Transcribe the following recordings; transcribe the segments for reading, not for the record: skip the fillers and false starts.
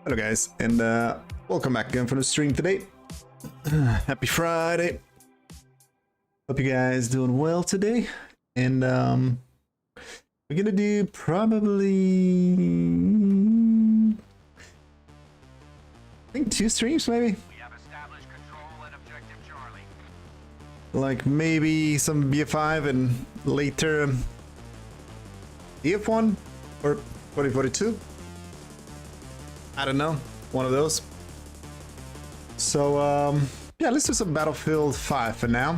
Hello guys, and welcome back again for the stream today. Happy Friday. Hope you guys doing well today. And we're gonna do probably I think 2 streams maybe. We have established control at objective Charlie. Like maybe some BF5 and later EF1 or 2042. I don't know, one of those. So yeah, let's do some Battlefield 5 for now.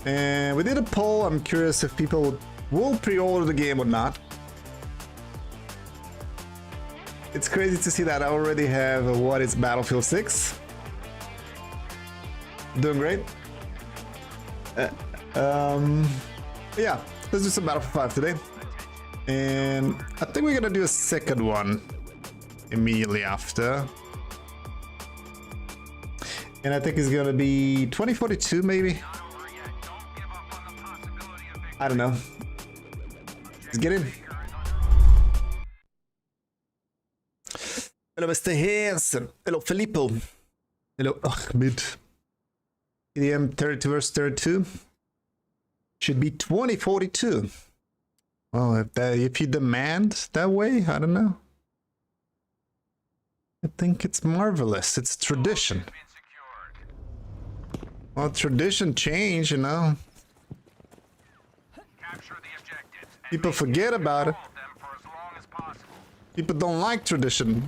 And we did a poll. I'm curious if people will pre-order the game or not. It's crazy to see that I already have what is Battlefield 6. Doing great. Yeah, let's do some Battlefield 5 today. And I think we're gonna do a second one immediately after. And I think it's gonna be 2042 maybe. I don't know. Let's get in. Hello, Mr. Hansen. Hello, Filippo. Hello, Ahmed. EDM 32 verse 32 should be 2042. Well, if you demand that way, I don't know. I think it's marvelous. It's tradition. Well, tradition change, you know. People forget about it. People don't like tradition.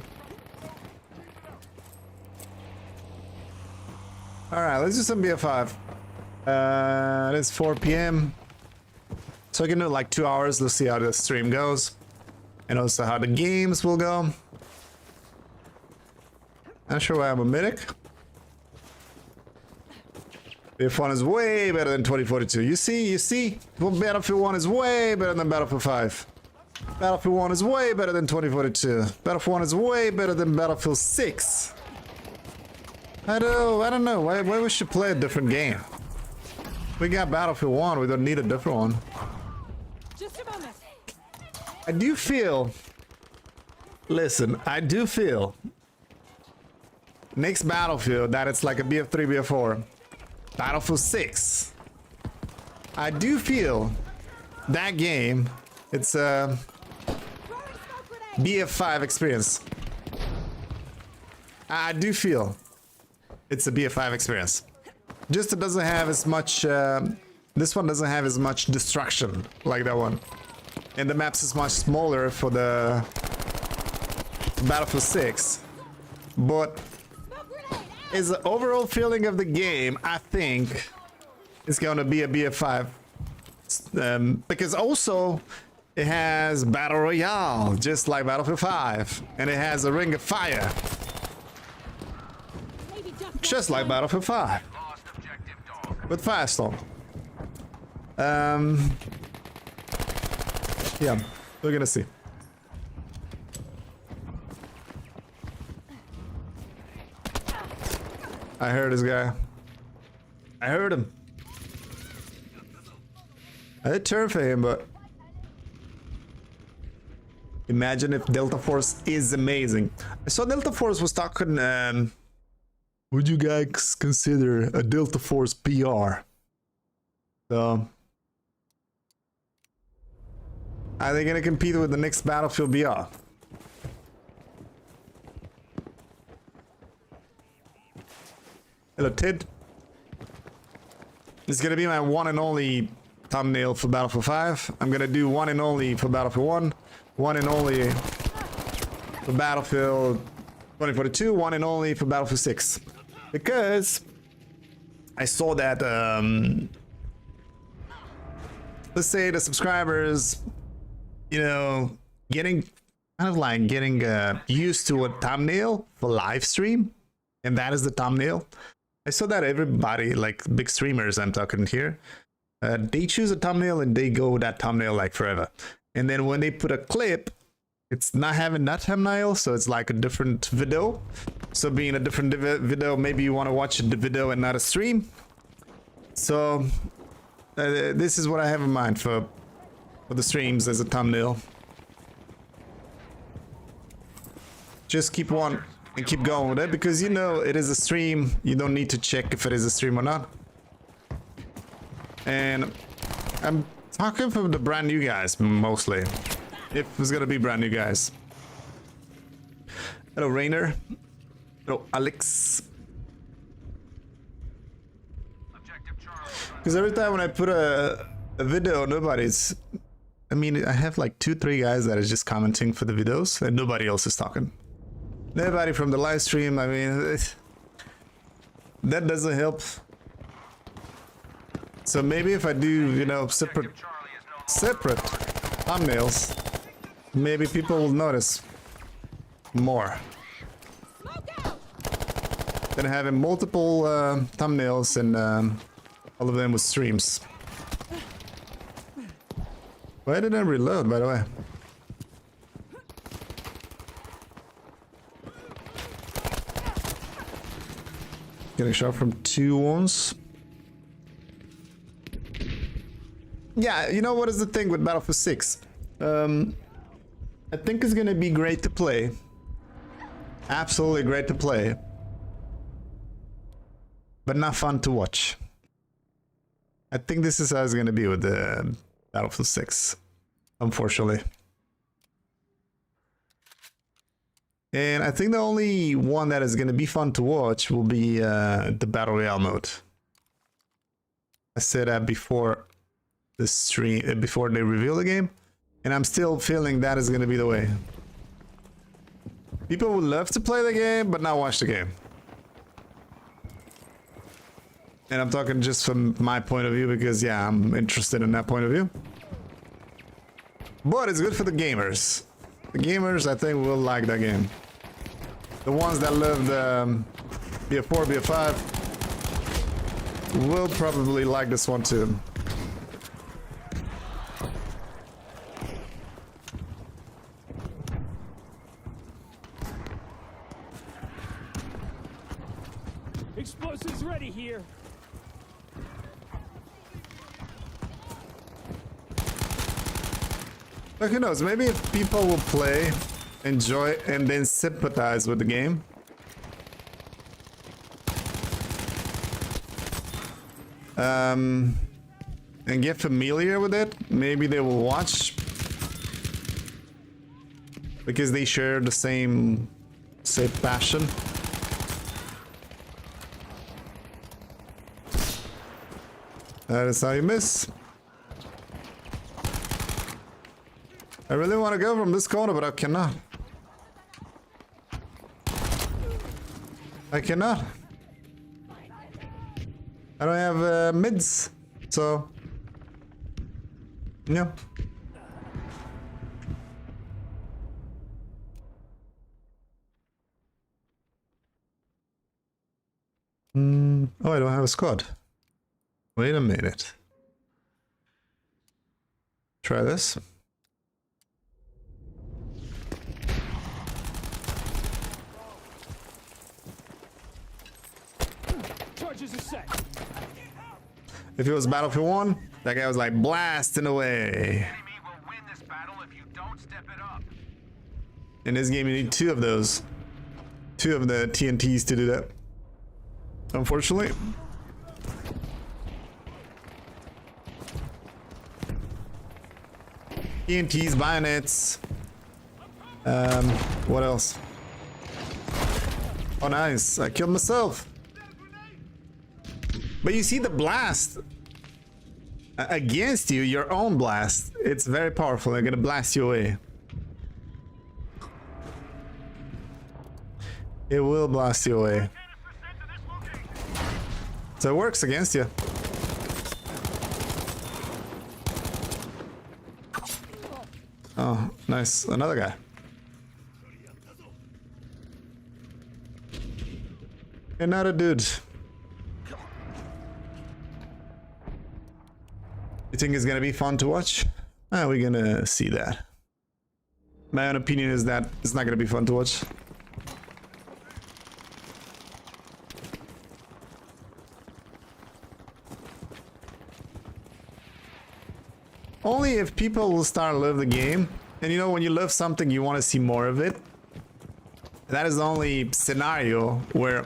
Alright, let's do some BF5. It's 4 p.m. So I can do like 2 hours. Let's see how the stream goes. And also how the games will go. Not sure why I'm a medic. BF1 is way better than 2042. You see? Well, Battlefield 1 is way better than Battlefield 5. Battlefield 1 is way better than 2042. Battlefield 1 is way better than Battlefield 6. I don't know. Why we should play a different game? We got Battlefield 1. We don't need a different one. Just a moment. I do feel... Listen, I do feel... Next Battlefield, that it's like a BF3, BF4. Battlefield 6. I do feel that game, it's a BF5 experience. I do feel it's a BF5 experience. Just it doesn't have as much, this one doesn't have as much destruction like that one. And the maps is much smaller for the Battlefield 6. But as the overall feeling of the game, I think it's going to be a BF5. Because also it has Battle Royale, just like Battlefield 5. And it has a Ring of Fire, just like Battlefield 5. With Firestorm. Yeah, we're gonna see. I heard this guy. I heard him. I did turn for him, but imagine if Delta Force is amazing. I saw Delta Force was talking. Would you guys consider a Delta Force PR? So, are they gonna compete with the next Battlefield BR? Hello, Ted. It's gonna be my one and only thumbnail for Battlefield 5. I'm gonna do one and only for Battlefield 1, one and only for Battlefield 2042, one and only for Battlefield 6. Because I saw that, let's say the subscribers, you know, getting used to a thumbnail for live stream, and that is the thumbnail. I saw that everybody, like big streamers I'm talking here, they choose a thumbnail and they go with that thumbnail like forever. And then when they put a clip, it's not having that thumbnail, so it's like a different video. So being a different video, maybe you want to watch the video and not a stream. So this is what I have in mind for the streams as a thumbnail. just keep on and keep going with it, because you know it is a stream. You don't need to check if it is a stream or not. And I'm talking for the brand new guys mostly, if it's gonna be brand new guys. Hello Rainer. Hello Alex. Objective Charlie. Because every time when I put a video, nobody's... I mean, I have like 2-3 guys that is just commenting for the videos and nobody else is talking. Nobody from the live stream, I mean, that doesn't help. So maybe if I do, you know, separate thumbnails, maybe people will notice more than having multiple thumbnails and all of them with streams. Why did I reload, by the way? Getting shot from 2 wounds. Yeah, you know what is the thing with Battlefield 6? I think it's gonna be great to play. Absolutely great to play. But not fun to watch. I think this is how it's gonna be with the Battlefield 6, unfortunately. And I think the only one that is gonna be fun to watch will be the Battle Royale mode. I said that before the stream, before they reveal the game, and I'm still feeling that is gonna be the way. People would love to play the game, but not watch the game. And I'm talking just from my point of view because, yeah, I'm interested in that point of view. But it's good for the gamers. The gamers, I think, will like that game. The ones that love the BF4, BF5 will probably like this one too. Explosives ready here. But who knows, maybe if people will play, enjoy, and then sympathize with the game. And get familiar with it, maybe they will watch. Because they share the same, say, passion. That is how you miss. I really want to go from this corner, but I cannot. I cannot. I don't have mids, so... Yeah. Oh, I don't have a squad. Wait a minute. Try this. Charges are set. If it was Battlefield 1, that guy was like blasting away. Enemy will win this battle if you don't step it up. In this game, you need 2 of those. 2 of the TNTs to do that. Unfortunately. TNTs, bayonets. What else? Oh, nice. I killed myself. But you see the blast against you, your own blast. It's very powerful. They're gonna blast you away. It will blast you away. So it works against you. Oh, nice. Another guy. Another dude. You think it's gonna be fun to watch? We're gonna see that. My own opinion is that it's not gonna be fun to watch. Only if people will start to love the game. And you know, when you love something, you want to see more of it. That is the only scenario where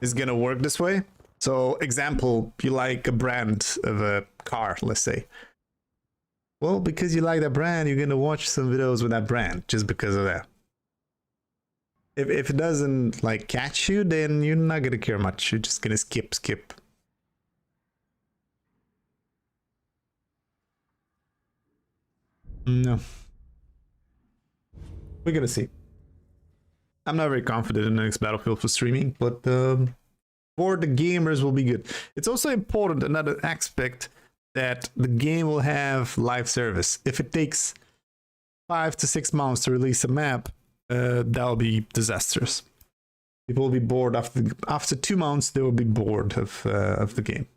it's gonna work this way. So, example, you like a brand of a car, let's say. Well, because you like that brand, you're gonna watch some videos with that brand just because of that. If it doesn't like catch you, then you're not gonna care much. You're just gonna skip. No. We're gonna see. I'm not very confident in the next Battlefield for streaming, but for the gamers will be good. It's also important, another aspect, that the game will have live service. If it takes 5 to 6 months to release a map, that'll be disastrous. People will be bored after 2 months. They will be bored of the game.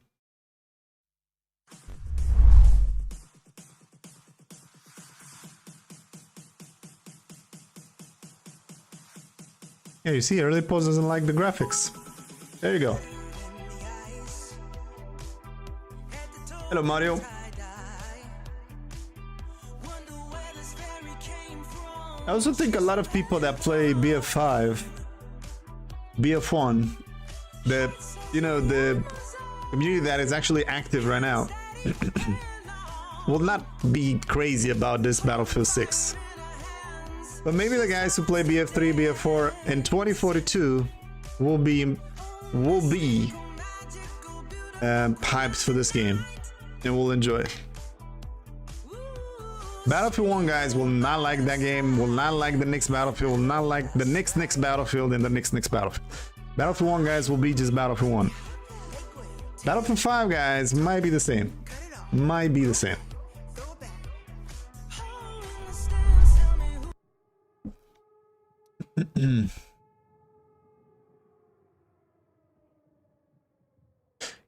Yeah, you see, early pause doesn't like the graphics. There you go. Hello, Mario. I also think a lot of people that play BF5, BF1, the community that is actually active right now, will not be crazy about this Battlefield 6. But maybe the guys who play BF3, BF4 in 2042 will be hyped for this game and will enjoy it. Battlefield 1 guys will not like that game, will not like the next Battlefield, will not like the next Battlefield and the next Battlefield. Battlefield 1 guys will be just Battlefield 1. Battlefield 5 guys might be the same. Might be the same.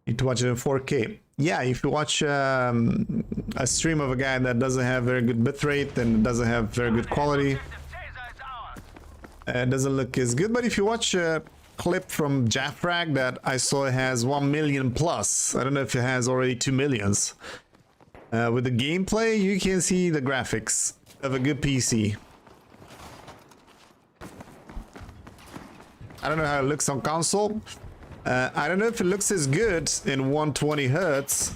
Need to watch it in 4K. Yeah, if you watch a stream of a guy that doesn't have very good bitrate and doesn't have very good quality, it doesn't look as good. But if you watch a clip from Jaffrag that I saw has 1 million plus, I don't know if it has already 2 millions. With the gameplay, you can see the graphics of a good PC. I don't know how it looks on console. I don't know if it looks as good in 120 Hertz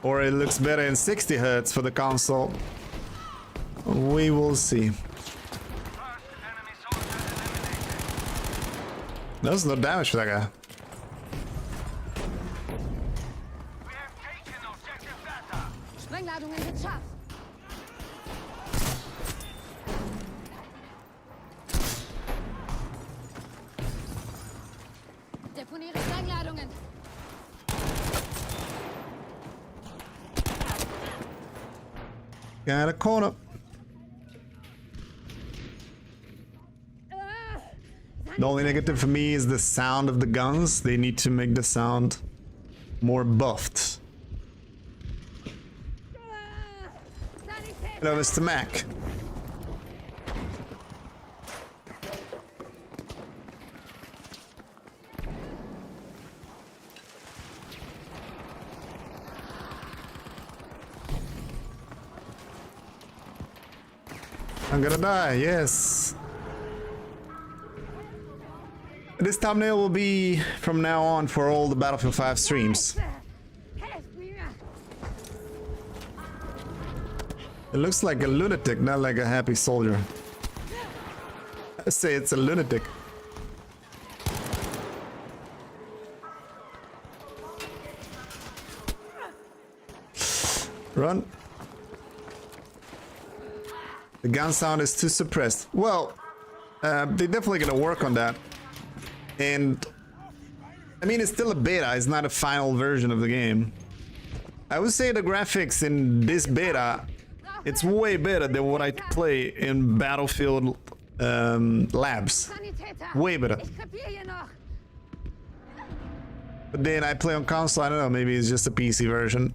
or it looks better in 60 Hertz for the console. We will see. There's no damage for that guy. Sprengladungen geschafft. Deponiere Sprengladungen. Got a corner. The only negative for me is the sound of the guns. They need to make the sound more buffed. Hello, Mr. Mac. I'm gonna die, yes. This thumbnail will be from now on for all the Battlefield 5 streams. It looks like a lunatic, not like a happy soldier. I say it's a lunatic. Run. The gun sound is too suppressed. Well, they're definitely gonna work on that. And I mean, it's still a beta, it's not a final version of the game. I would say the graphics in this beta, it's way better than what I play in Battlefield Labs. Way better. But then I play on console, I don't know, maybe it's just a PC version.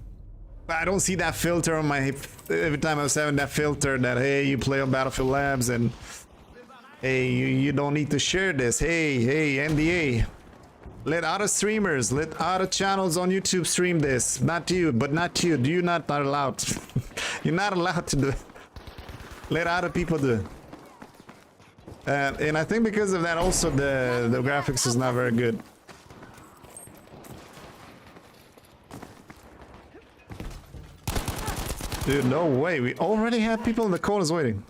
But I don't see that filter on my... Every time I was having that filter that, hey, you play on Battlefield Labs and... Hey, you don't need to share this. Hey, NDA. Let other streamers, let other channels on YouTube stream this. Not you, but not you. You're not allowed. You're not allowed to do it. Let other people do it. And I think because of that also the graphics is not very good. Dude, no way. We already have people in the corners waiting.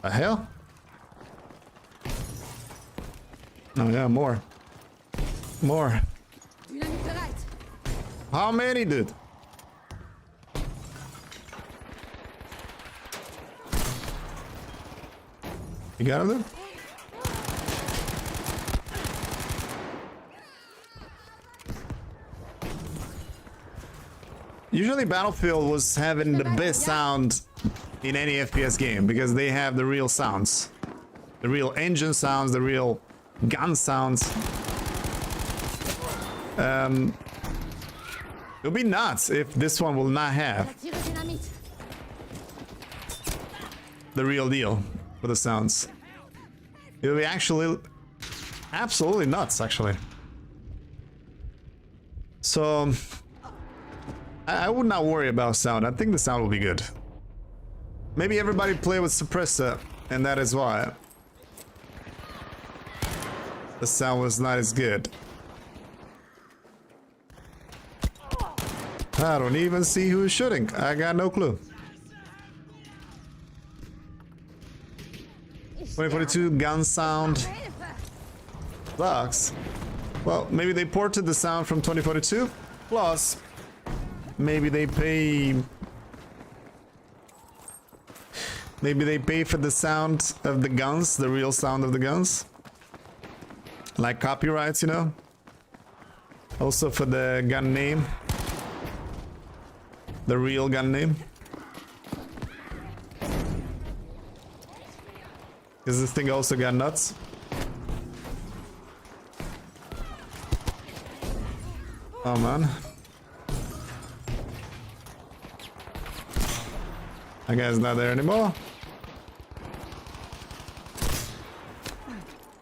The hell? Oh yeah, more. More. Dynamit bereit. How many, dude? You got him, dude? Usually Battlefield was having the best sound in any FPS game because they have the real sounds. The real engine sounds, the real gun sounds. It would be nuts if this one will not have Platziere Dynamit. the real deal for the sounds. It would be actually absolutely nuts, actually. So I would not worry about sound. I think the sound will be good. Maybe everybody play with suppressor, and that is why the sound was not as good. I don't even see who's shooting. I got no clue. 2042 gun sound sucks. Well, maybe they ported the sound from 2042. Plus, maybe they pay. Maybe they pay for the sound of the guns, the real sound of the guns. Like copyrights, you know? Also for the gun name. The real gun name. Because this thing also got nuts. Oh man. That guy's not there anymore.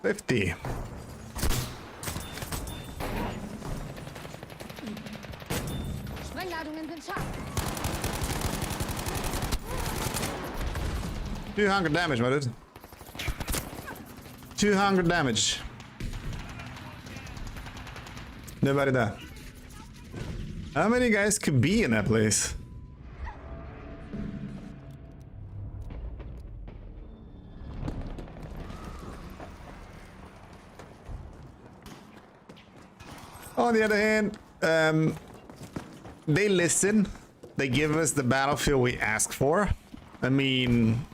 50. Sprengladungen sind scharf. 200 damage, my dude. 200 damage. Nobody there. How many guys could be in that place? On the other hand, they listen. They give us the battlefield we ask for. I mean,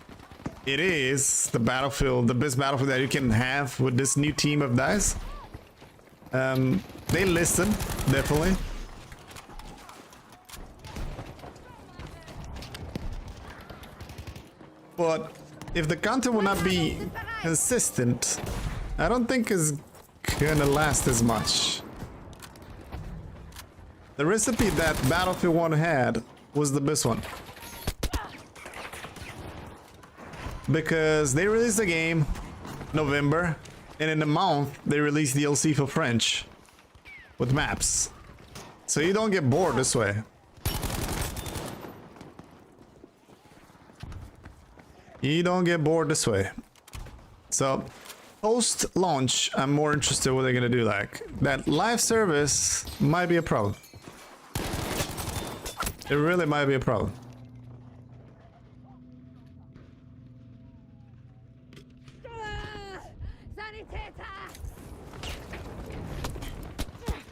it is the battlefield, the best battlefield that you can have with this new team of dice. They listen, definitely. But if the content will not be consistent, I don't think it's gonna last as much. The recipe that Battlefield 1 had was the best one. Because they released the game November, and in a month they released DLC for French with maps. So you don't get bored this way. You don't get bored this way. So post-launch, I'm more interested what they're gonna do. Like that live service might be a problem. It really might be a problem.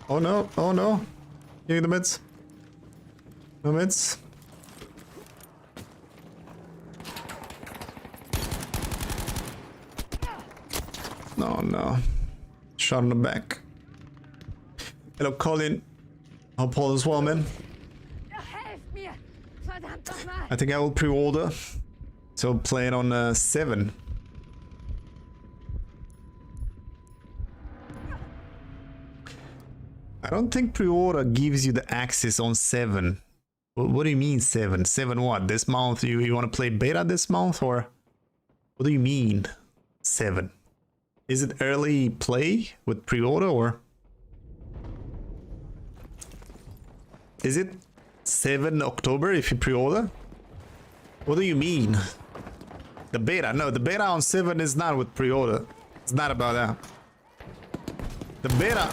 Oh no, oh no. Give me the mids. No mids. No, no. Shot in the back. Hello, Colin. Hope all is well, man. I think I will pre-order. So play it on 7. I don't think pre-order gives you the access on 7. What do you mean 7? 7 what? This month? You want to play beta this month? Or what do you mean 7? Is it early play with pre-order or? Is it 7 October if you pre-order? What do you mean? The beta, no, the beta on 7 is not with pre-order. It's not about that. The beta,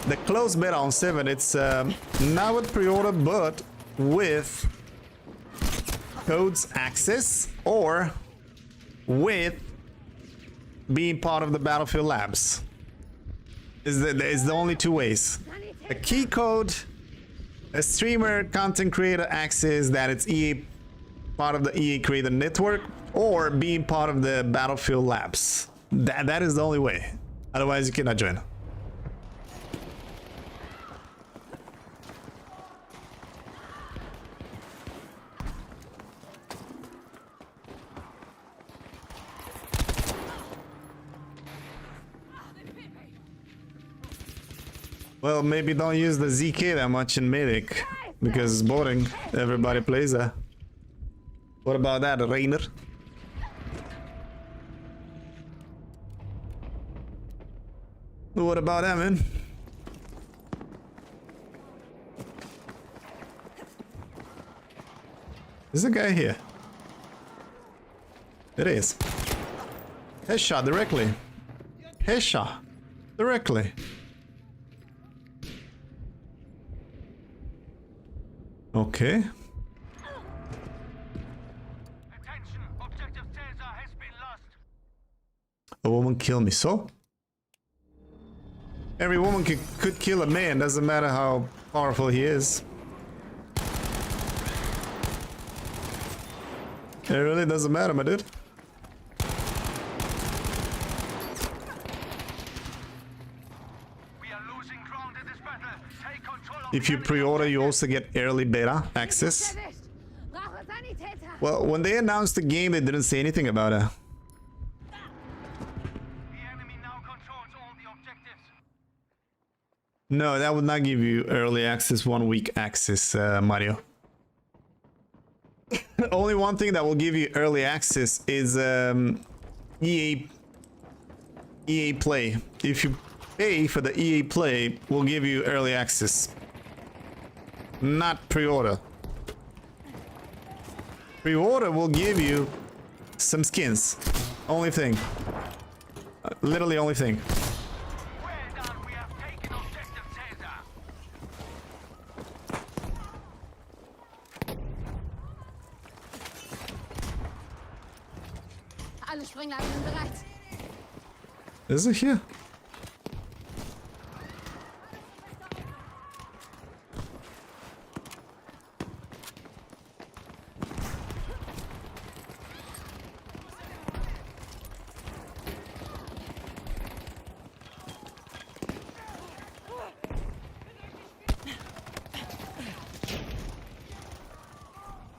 the closed beta on 7, it's not with pre-order, but with codes access or with being part of the Battlefield Labs. Is the only two ways. A key code, a streamer, content creator access that it's EA, part of the EA creator network, or being part of the Battlefield Labs. That is the only way. Otherwise, you cannot join. Well, maybe don't use the ZK that much in Medic, because it's boring. Everybody plays that. What about that, Rainer? What about that, man? There's a guy here. It is. Headshot directly. Headshot directly. Okay. Attention, objective Caesar has been lost. A woman killed me, so? Every woman could kill a man, doesn't matter how powerful he is. It really doesn't matter, my dude. We are losing ground in this battle. Take control of If you pre-order, you also get early beta access. Brauche Sanitäter. Well, when they announced the game, they didn't say anything about it. the enemy now controls all the objectives. No, that would not give you early access, 1 week access, Mario. Only one thing that will give you early access is EA Play. If you pay for the EA Play, will give you early access. Not pre-order. Pre-order will give you some skins. Only thing. Literally only thing. Well done, we have taken objective Caesar. Alle Sprengladen sind bereit. Is it here?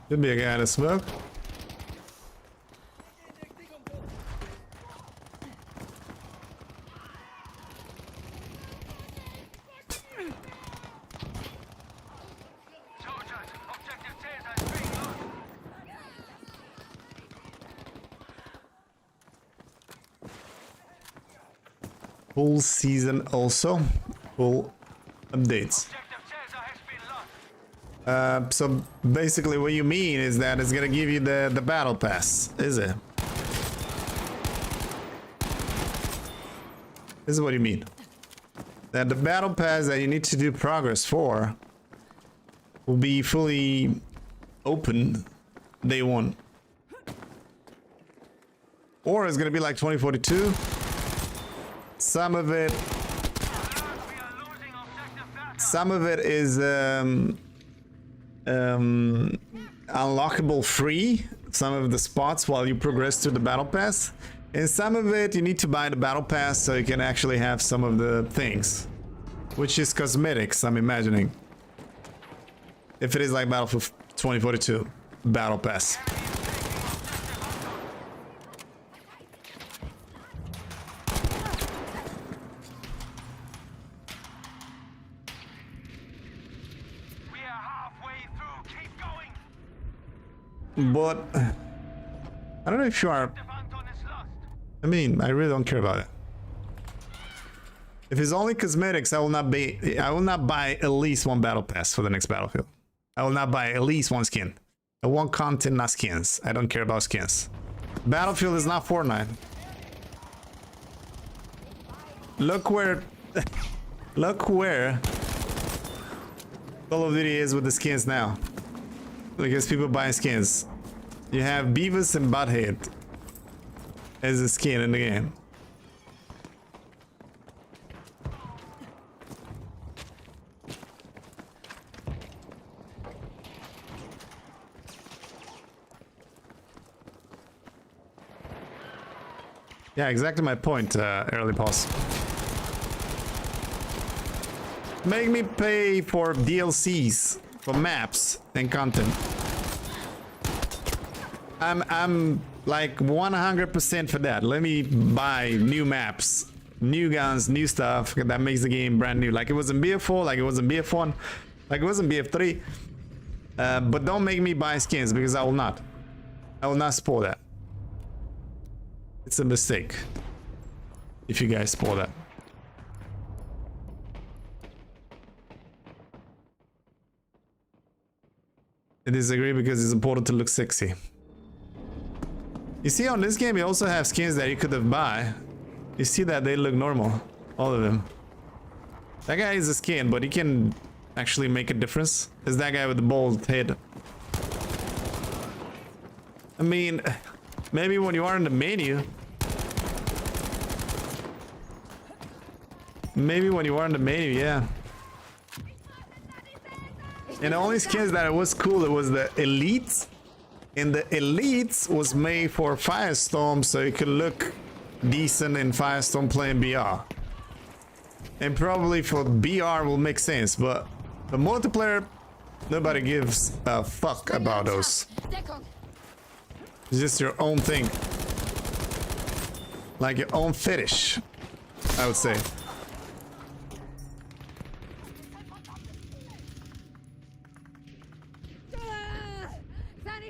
Could be a guy in the smoke. Soldiers, objective Caesar is being lost. Full season also. Full updates. Objective Caesar has been lost. So basically what you mean is that it's gonna give you the battle pass, is it? This is what you mean. That the battle pass that you need to do progress for will be fully open day 1. Or it's gonna be like 2042. Some of it We are losing objective Bertha. Some of it is unlockable free, some of the spots while you progress through the battle pass, and some of it you need to buy the battle pass so you can actually have some of the things, which is cosmetics, I'm imagining. If it is like Battlefield 2042 battle pass. We are halfway through. Keep going. But I don't know if you are. Anton is lost. I mean, I really don't care about it. If it's only cosmetics, I will not buy at least one battle pass for the next Battlefield. I will not buy at least one skin. I want content, not skins. I don't care about skins. Battlefield is not Fortnite. Look where look where Call of Duty is with the skins now. Because people buying skins. You have Beavis and Butthead as a skin in the game. Yeah, exactly my point, early pause. Make me pay for DLCs, for maps and content. I'm like 100% for that. Let me buy new maps, new guns, new stuff that makes the game brand new. Like it was in BF4, like it was in BF1, like it was in BF3. But don't make me buy skins because I will not. I will not spoil that. It's a mistake if you guys spoil that. I disagree because it's important to look sexy. You see, on this game you also have skins that you could have buy. You see that they look normal, all of them. That guy is a skin, but he can actually make a difference. Is that guy with the bald head? I mean, maybe when you are in the menu. Maybe when you are in the menu, yeah. And the only skins that it was cool, it was the Elites. And the Elites was made for Firestorm, so you could look decent in Firestorm playing BR. And probably for BR will make sense, but the multiplayer, nobody gives a fuck about those. It's just your own thing. Like your own fetish, I would say.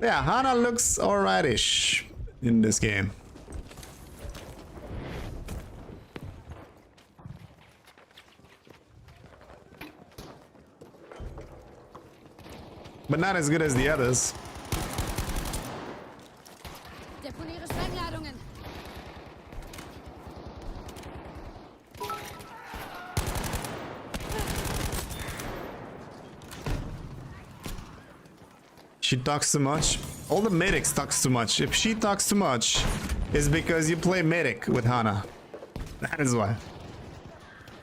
Yeah, Hana looks alright-ish in this game. But not as good as the others. Deponiere Sprengladungen. She talks too much. All the medics talks too much. If she talks too much, it's because you play medic with Hana. That is why.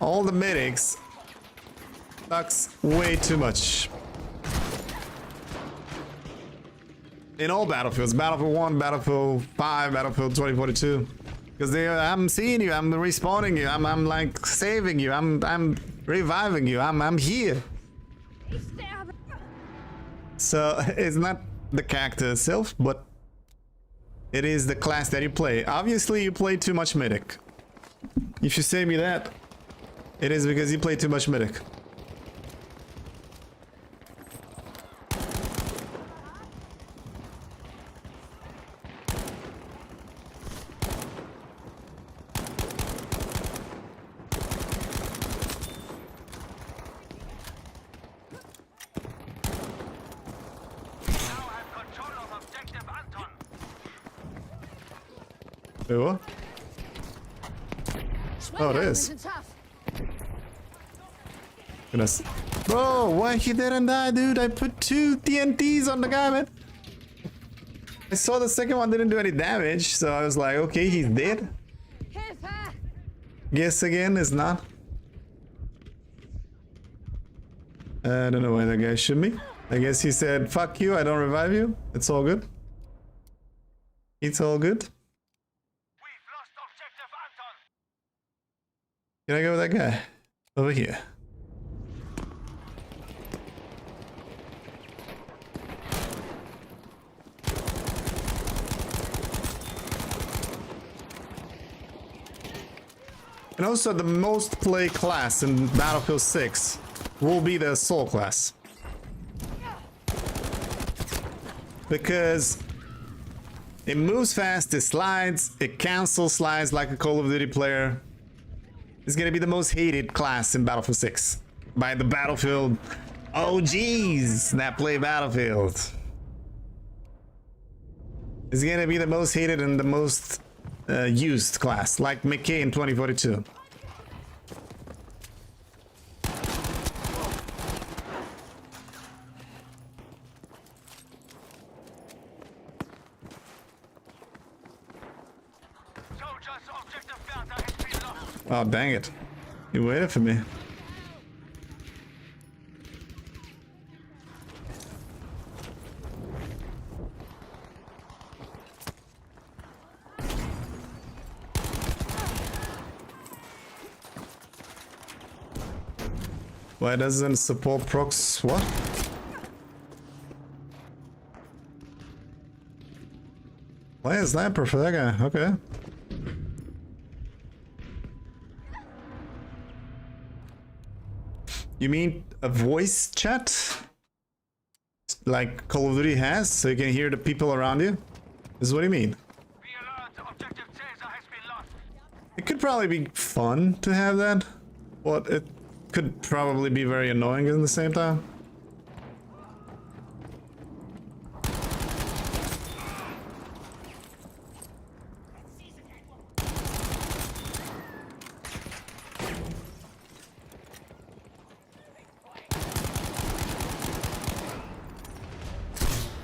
All the medics talks way too much. In all battlefields, Battlefield 1, Battlefield 5, Battlefield 2042. Because I'm seeing you, I'm respawning you, I'm like saving you, I'm reviving you, I'm here. So it's not the character itself, but it is the class that you play. Obviously you play too much medic. If you say me that, it is because you play too much medic. Wait, oh, it is. Goodness. Bro, why he didn't die, dude? I put 2 TNTs on the guy, man. I saw the second one didn't do any damage, so I was like, okay, he's dead. Guess again, it's not. I don't know why that guy shoot me. I guess he said, fuck you, I don't revive you. It's all good. It's all good. Can I go with that guy? Over here. And also the most played class in Battlefield 6 will be the Assault class. Because it moves fast, it slides, it cancels slides like a Call of Duty player. It's gonna be the most hated class in Battlefield 6 by the Battlefield OGs that play Battlefield. It's gonna be the most hated and the most used class, like McKay in 2042. Soldiers, objective Bertha has been lost. Oh, dang it. You waited for me. Why doesn't support procs? What? Play a sniper for that guy. Okay. You mean a voice chat? Like Call of Duty has, so you can hear the people around you? Is what you mean? Be alert, objective Caesar has been lost. It could probably be fun to have that, but it could probably be very annoying at the same time.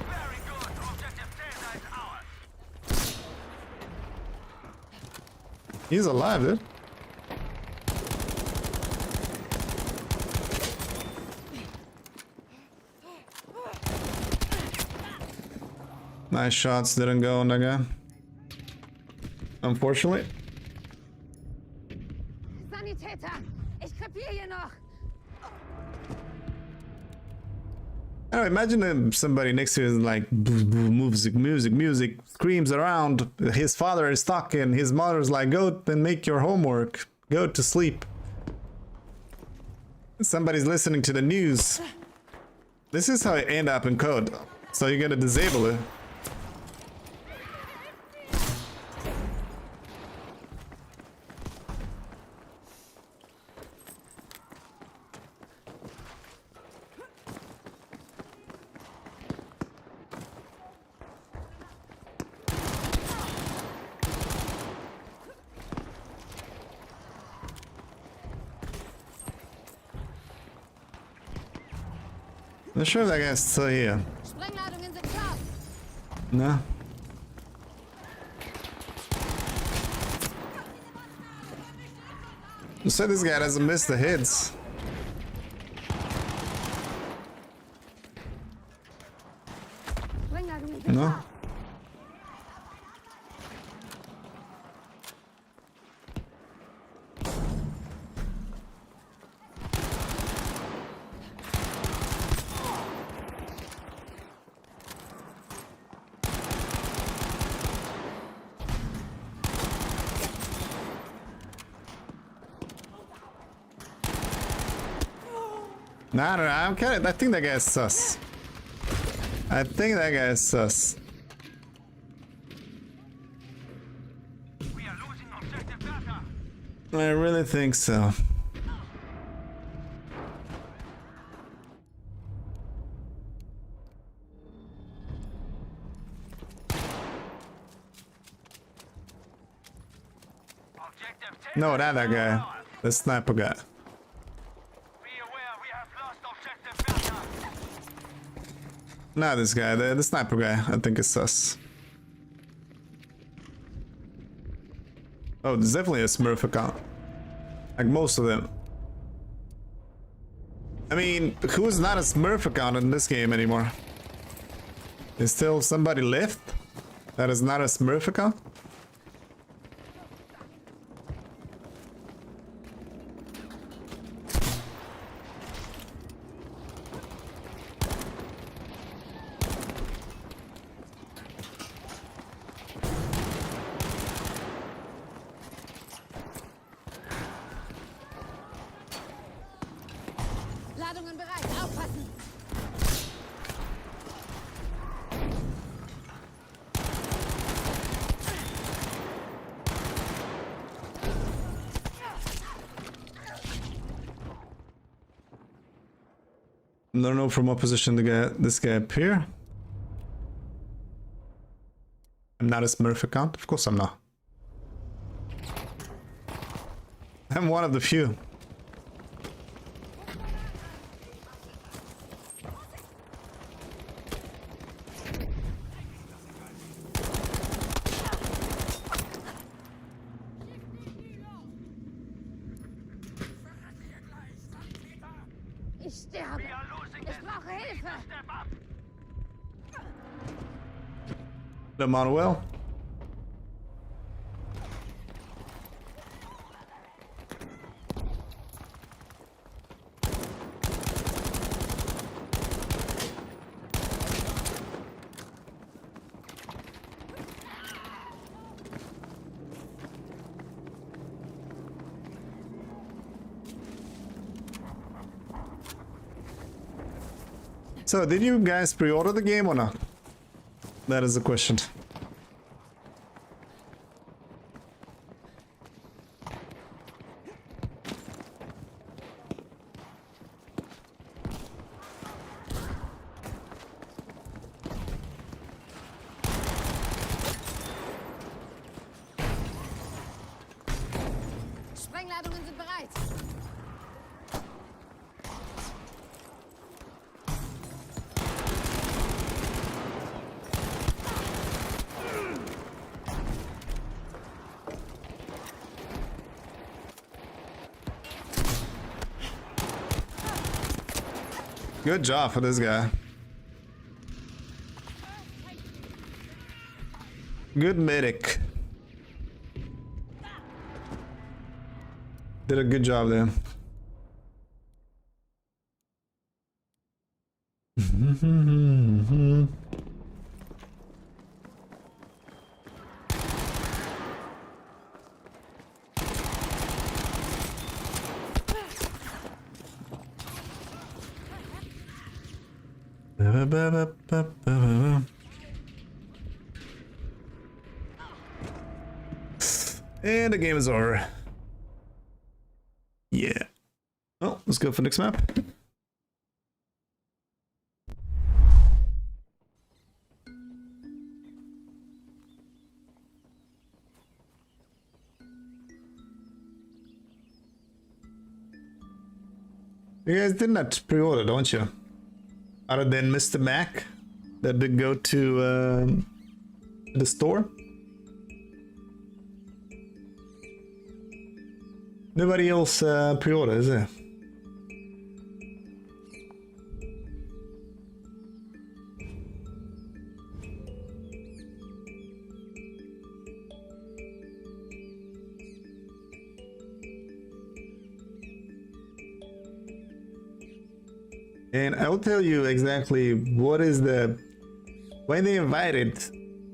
Very good, objective Caesar is ours. He's alive, dude. Nice shots didn't go on that guy. Unfortunately. Sanitäter! Ich krepiere hier noch! I don't know, imagine somebody next to you is like music, screams around. His father is stuck and his mother's like, go and make your homework, go to sleep. Somebody's listening to the news. This is how it end up in code. So you gotta disable it. Not sure if that guy's still here. Sprengladungen sind klar! No. You said this guy doesn't miss the hits. Sprengladungen sind No. klar! Nah, no, I'm kidding. I think that guy's sus. I think that guy's sus. We are losing objective Bertha. I really think so. Objective Caesar No, not is that guy. ours. The sniper guy. Be aware, we have lost objective Bertha. Not this guy. The sniper guy. I think is sus. Oh, there's definitely a Smurf account. Like most of them. I mean, who's not a Smurf account in this game anymore? Is still somebody left that is not a Smurf account? Ladungen bereit, aufpassen! Don't know from what position to get this guy up here. I'm not a Smurf account. Of course I'm not. I'm one of the few. Ich sterbe. We are losing Ich brauche Hilfe. Step up. The Manuel. So, did you guys pre-order the game or not? That is the question. Sprengladungen sind bereit. Good job for this guy. Good medic. Did a good job there. And the game is over. Yeah. Well, let's go for the next map. You guys did not pre-order, don't you? Other than Mr. Mac that did go to the store. Nobody else pre-order, is there? And I will tell you exactly what is when they invited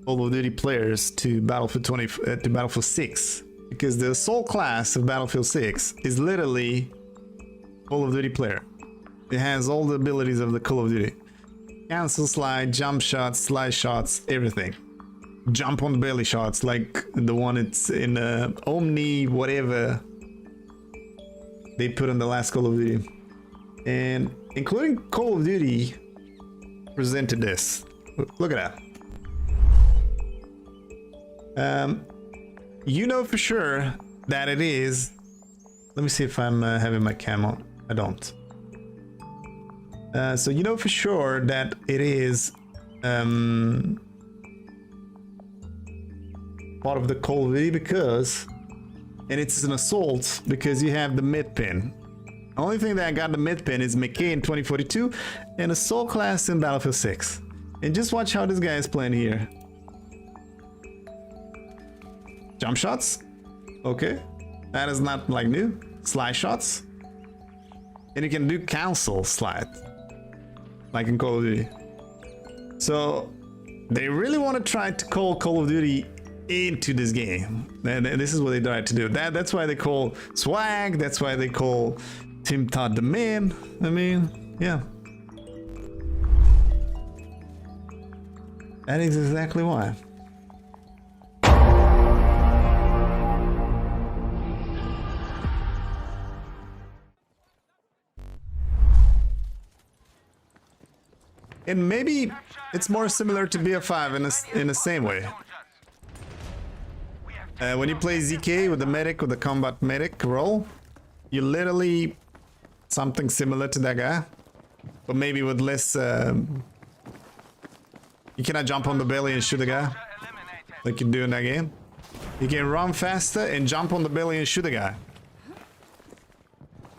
Call of Duty players to Battlefield 6, because the sole class of Battlefield 6 is literally Call of Duty player. It has all the abilities of the Call of Duty: cancel slide, jump shots, slide shots, everything. Jump on belly shots, like the one it's in Omni, whatever they put in the last Call of Duty. And including Call of Duty presented this. Look at that. You know for sure that it is. Let me see if I'm having my cam on. I don't. So you know for sure that it is part of the Call of Duty because, and it's an assault because you have the mid pin. The only thing that got the mid pin is McKay in 2042 and assault class in Battlefield 6. And just watch how this guy is playing here. Jump shots, okay, that is not like new. Slide shots, and you can do cancel slide like in Call of Duty. So they really want to try to call Call of Duty into this game, and this is what they tried to do. That's why they call swag, that's why they call Tim Todd the man. I mean, yeah, that is exactly why. And maybe it's more similar to BF5 in the same way. When you play ZK with the medic, with the combat medic role, you literally something similar to that guy, but maybe with less. You cannot jump on the belly and shoot the guy like you do in that game. You can run faster and jump on the belly and shoot a guy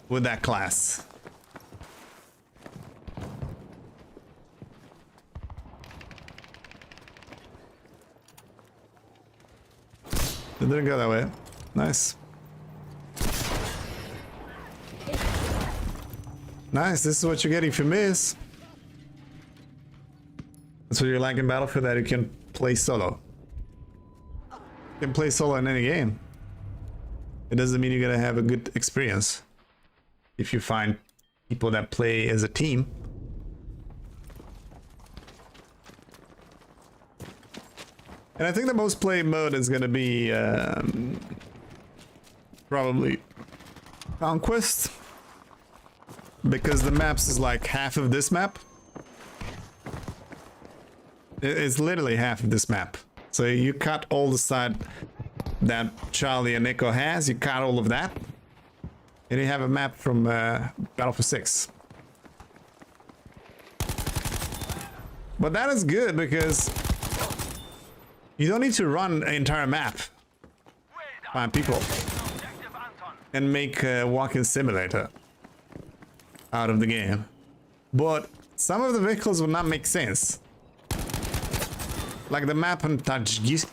with that class. It didn't go that way. Nice. Nice, this is what you get if you miss. That's what you like in Battlefield, that you can play solo. You can play solo in any game. It doesn't mean you're gonna have a good experience if you find people that play as a team. And I think the most played mode is gonna be probably Conquest, because the maps is like half of this map. It's literally half of this map. So you cut all the side that Charlie and Nico has, you cut all of that, and you have a map from Battlefield 6. But that is good because you don't need to run an entire map, find people, and make a walking simulator out of the game. But some of the vehicles will not make sense. Like the map on Tajikistan.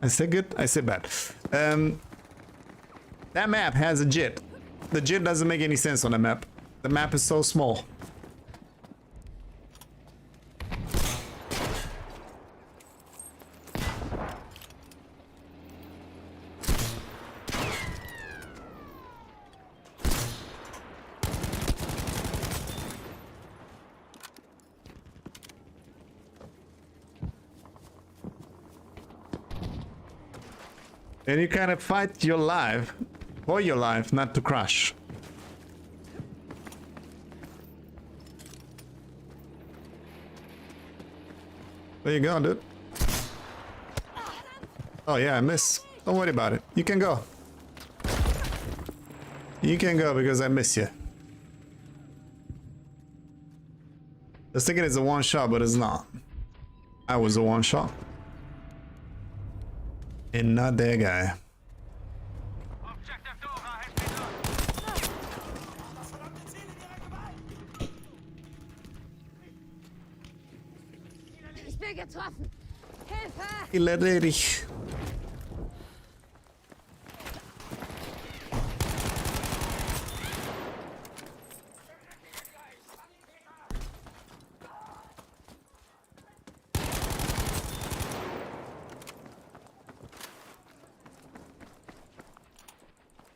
I say good? I say bad. That map has a JIT. The JIT doesn't make any sense on the map. The map is so small. And you kind of fight your life, for your life, not to crash. There you go, dude. Oh yeah, I miss. Don't worry about it. You can go. You can go because I miss you. I was thinking it's a one shot, but it's not. I was a one shot. And not that guy. Objective Dora has been lost. Ich bin getroffen. Hilfe! Hilarisch.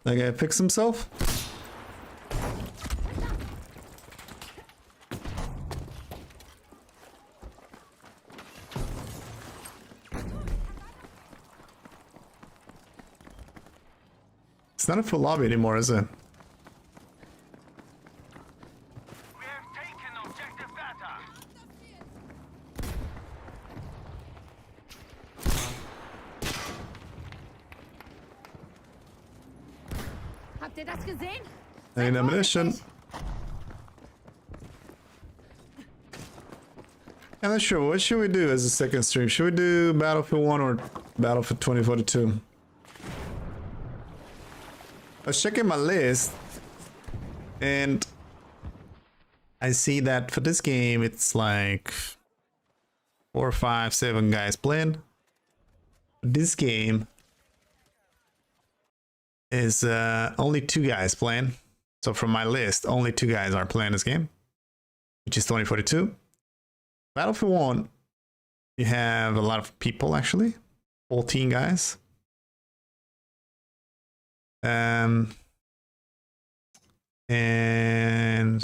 That guy fix himself? It's not a full lobby anymore, is it? We have taken objective Beta. Habt ihr das gesehen? Any ammunition? I'm not sure. What should we do as a second stream? Should we do Battlefield 1 or Battlefield 2042? I was checking my list and I see that for this game it's like 4, 5, 7 guys playing. This game is only 2 guys playing. So from my list, only 2 guys are playing this game, which is 2042. Battlefield 1, you have a lot of people actually, 14 guys. And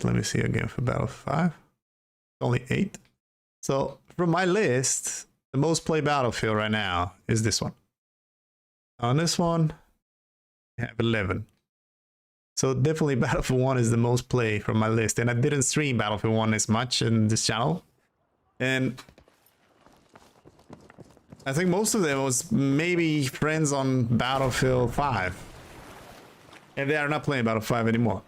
let me see again for Battlefield 5, only 8. So from my list, the most played Battlefield right now is this one. On this one, I have 11. So definitely Battlefield 1 is the most played from my list. And I didn't stream Battlefield 1 as much in this channel. And I think most of them was maybe friends on Battlefield 5. And they are not playing Battlefield 5 anymore.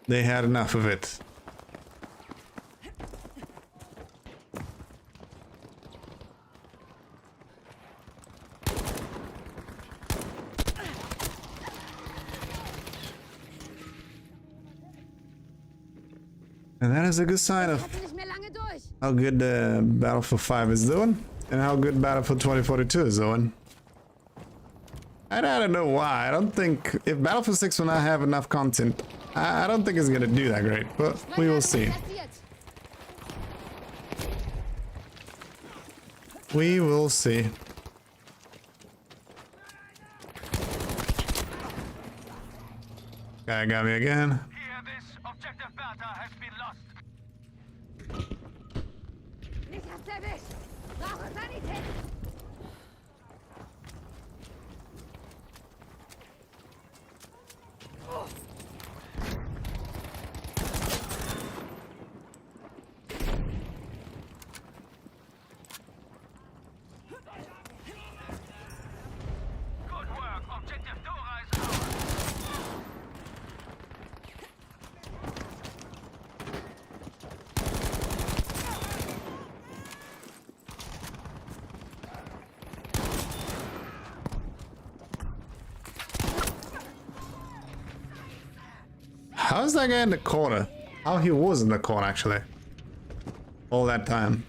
They had enough of it. And that is a good sign of Nicht mehr lange durch. how good Battlefield 5 is doing and how good Battlefield 2042 is doing. And I don't know why. I don't think if Battlefield 6 will not have enough content, I don't think it's gonna do that great, but we will see. We will see. Guy got me again. Hear this. Objective Bertha has been lost. Mich hat's erwischt. Brauche Sanität. Good work. Objective Dora is ours. How's that guy in the corner? How he was in the corner actually. All that time.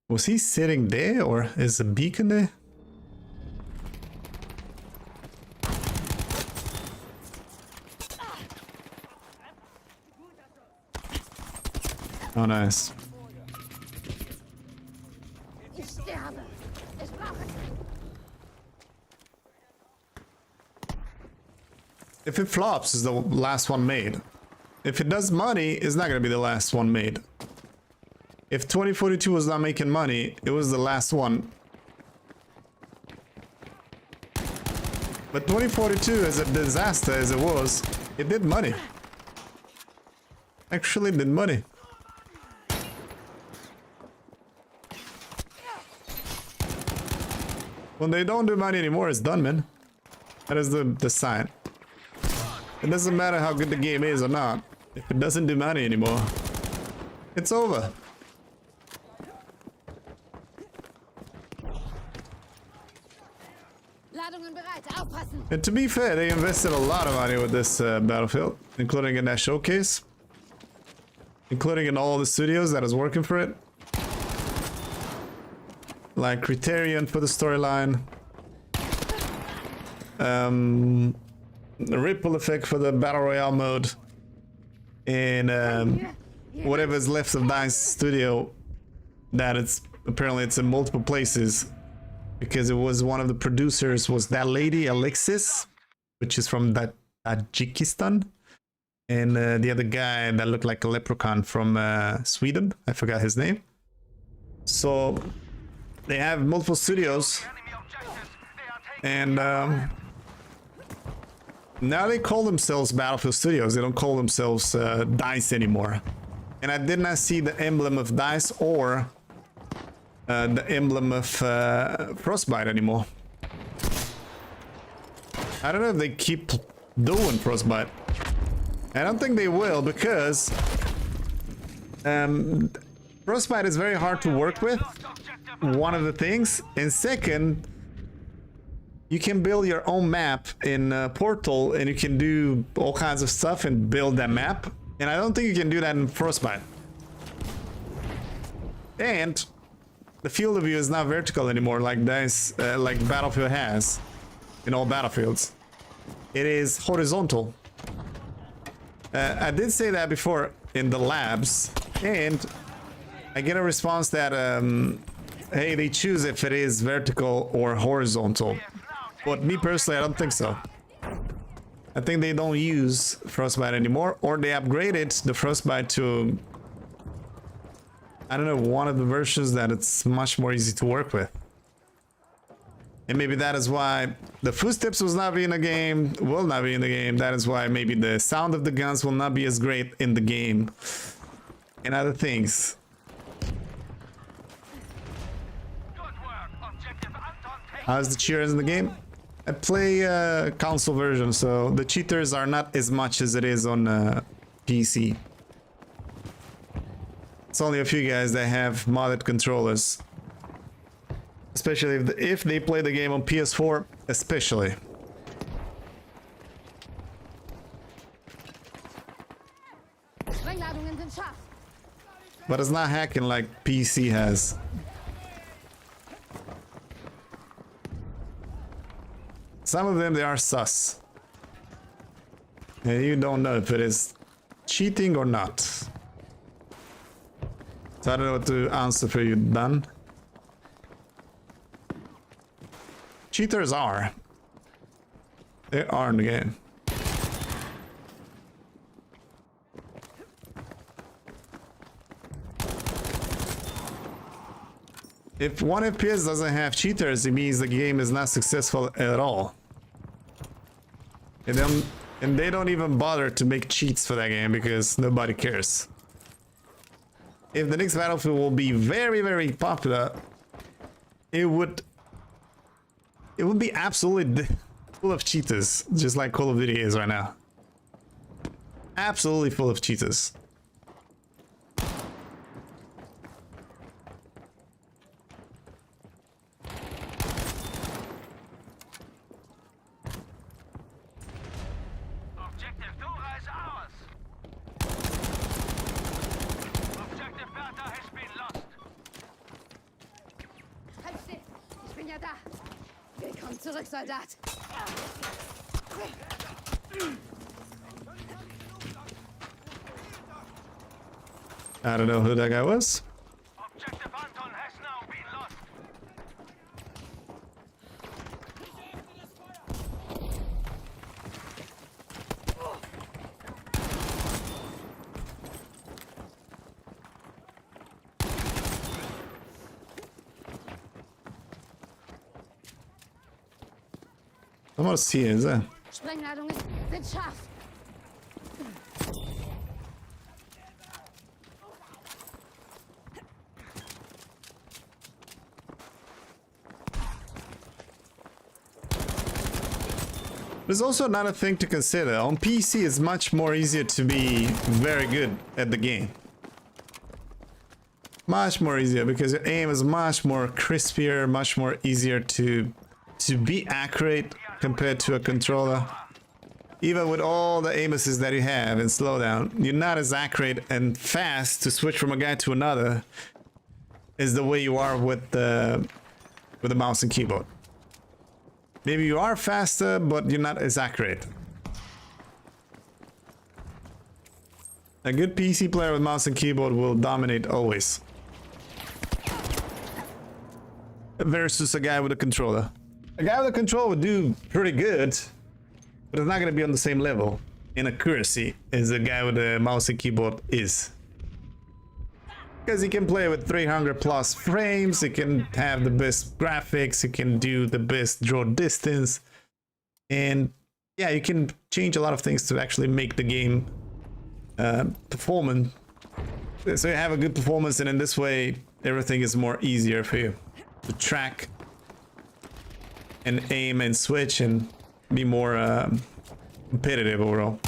Was he sitting there or is the beacon there? Oh, nice. Ich sterbe. Ich brauche If it flops, it's the last one made. If it does money, it's not gonna be the last one made. If 2042 was not making money, it was the last one. But 2042, as a disaster as it was, it did money. Actually did money. When they don't do money anymore, it's done, man. That is the sign. It doesn't matter how good the game is or not. If it doesn't do money anymore, it's over. Ladungen bereit. Aufpassen. And to be fair, they invested a lot of money with this Battlefield, including in that showcase, including in all the studios that is working for it. Like Criterion for the storyline, the ripple effect for the Battle Royale mode, and whatever is left of DICE Studio, that it's apparently it's in multiple places, because it was one of the producers was that lady Alexis, which is from Tajikistan, and the other guy that looked like a leprechaun from Sweden, I forgot his name. So they have multiple studios, Enemy objectives. They are taking and now they call themselves Battlefield Studios. They don't call themselves DICE anymore. And I did not see the emblem of DICE or the emblem of Frostbite anymore. I don't know if they keep doing Frostbite. I don't think they will, because Frostbite is very hard to work with, one of the things, and second, you can build your own map in Portal, and you can do all kinds of stuff and build that map, and I don't think you can do that in Frostbite. And the field of view is not vertical anymore, like like Battlefield has in all Battlefields. It is horizontal. I did say that before in the labs, and I get a response that hey, they choose if it is vertical or horizontal. But me personally, I don't think so. I think they don't use Frostbite anymore, or they upgraded the Frostbite to, I don't know, one of the versions that it's much more easy to work with. And maybe that is why the footsteps will not be in the game, That is why maybe the sound of the guns will not be as great in the game. And other things. Good work. Objective Anton taken. How's the cheaters in the game? I play console version, so the cheaters are not as much as it is on PC. It's only a few guys that have modded controllers. Especially if they play the game on PS4, especially. Sprengladungen sind scharf. But it's not hacking like PC has. Some of them, they are sus. And you don't know if it is cheating or not. So I don't know what to answer for you, Dan. Cheaters are. They are in the game. If 1 FPS doesn't have cheaters, it means the game is not successful at all. And they don't even bother to make cheats for that game because nobody cares. If the next Battlefield will be very, very popular, it would be absolutely full of cheaters, just like Call of Duty is right now. Absolutely full of cheaters. Objective Dora is ours. Objective Bertha has been lost. Halt still. Ich bin ja da. Willkommen zurück, Soldat. I don't know who that guy was. Objective Anton has now been lost. Someone see is that? Sprengladungen sind scharf. There's also another thing to consider. On PC, it's much more easier to be very good at the game. Much more easier because your aim is much more crispier, much more easier to be accurate compared to a controller. Even with all the aim assists that you have in slowdown, you're not as accurate and fast to switch from a guy to another as the way you are with the mouse and keyboard. Maybe you are faster, but you're not as accurate. A good PC player with mouse and keyboard will dominate always. Versus a guy with a controller. A guy with a controller would do pretty good, but it's not going to be on the same level in accuracy as a guy with a mouse and keyboard is. Because he can play with 300 plus frames, he can have the best graphics, he can do the best draw distance, and yeah, you can change a lot of things to actually make the game performant. So you have a good performance, and in this way everything is more easier for you to track and aim and switch and be more competitive overall.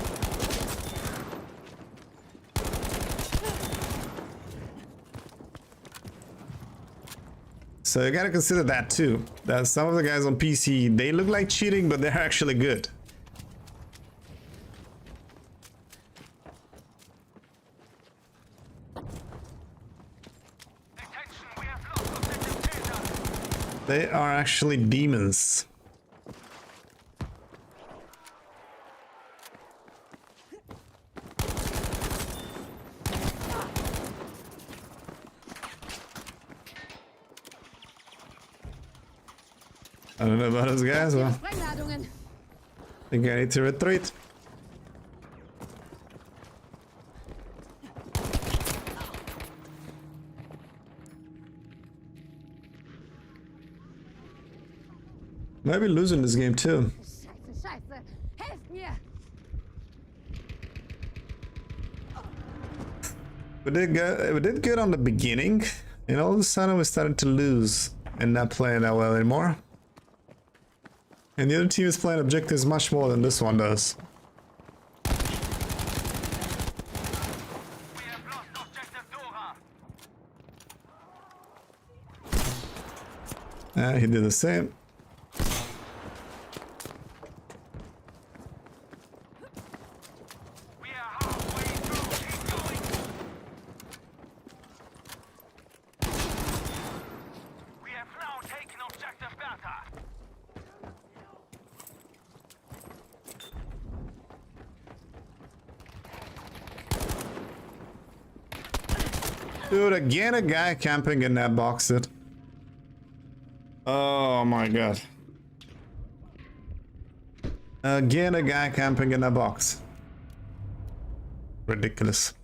So you gotta consider that too. That some of the guys on PC, they look like cheating, but they're actually good. Attention, we have lost objective data. They are actually demons. I don't know about those guys, but Sprengladungen. I think I need to retreat. Maybe losing this game too. Scheiße, Scheiße. Helft mir! We did good on the beginning, and all of a sudden we started to lose and not playing that well anymore. And the other team is playing objectives much more than this one does. We have lost objective Dora. He did the same. We are halfway through. Keep going. We have now taken objective Bertha. Dude, again a guy camping in that box. Oh my god. Again a guy camping in that box. Ridiculous.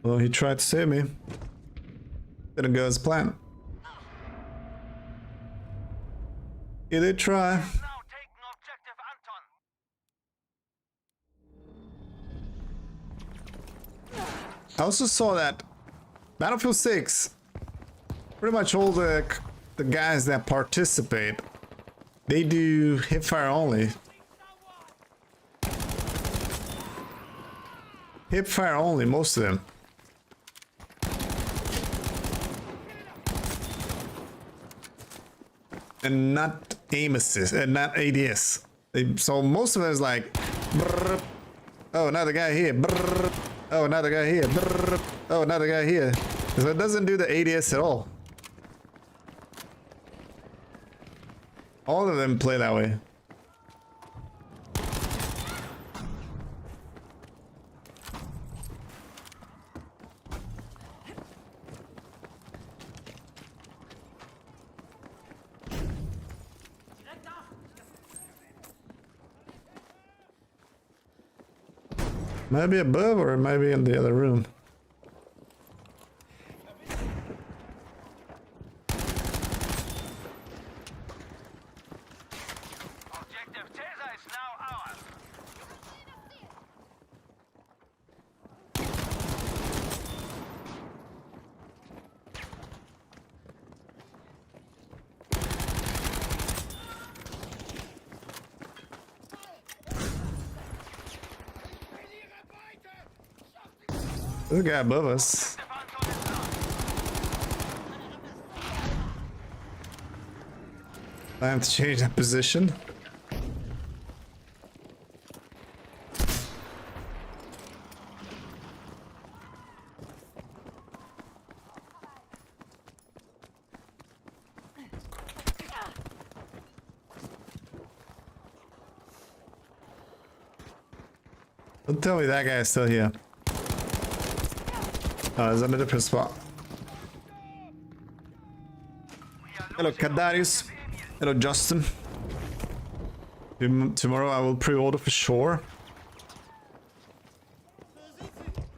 Well, he tried to save me. Didn't go as planned. He did try. Now taking objective Anton. I also saw that Battlefield 6, pretty much all the guys that participate, they do hipfire only. Hipfire only, most of them. And not aim assist, and not ADS. So most of it is like, brrr, oh, another guy here, brrr, oh, another guy here, brrr, oh, another guy here. So it doesn't do the ADS at all. All of them play that way. Maybe above or maybe in the other room. Objective Tesa is now ours. There's a guy above us. I have to change that position. Don't tell me that guy is still here. Oh, he's on a different spot. Hello, Kadarius. Hello, Justin. Tomorrow I will pre-order for sure.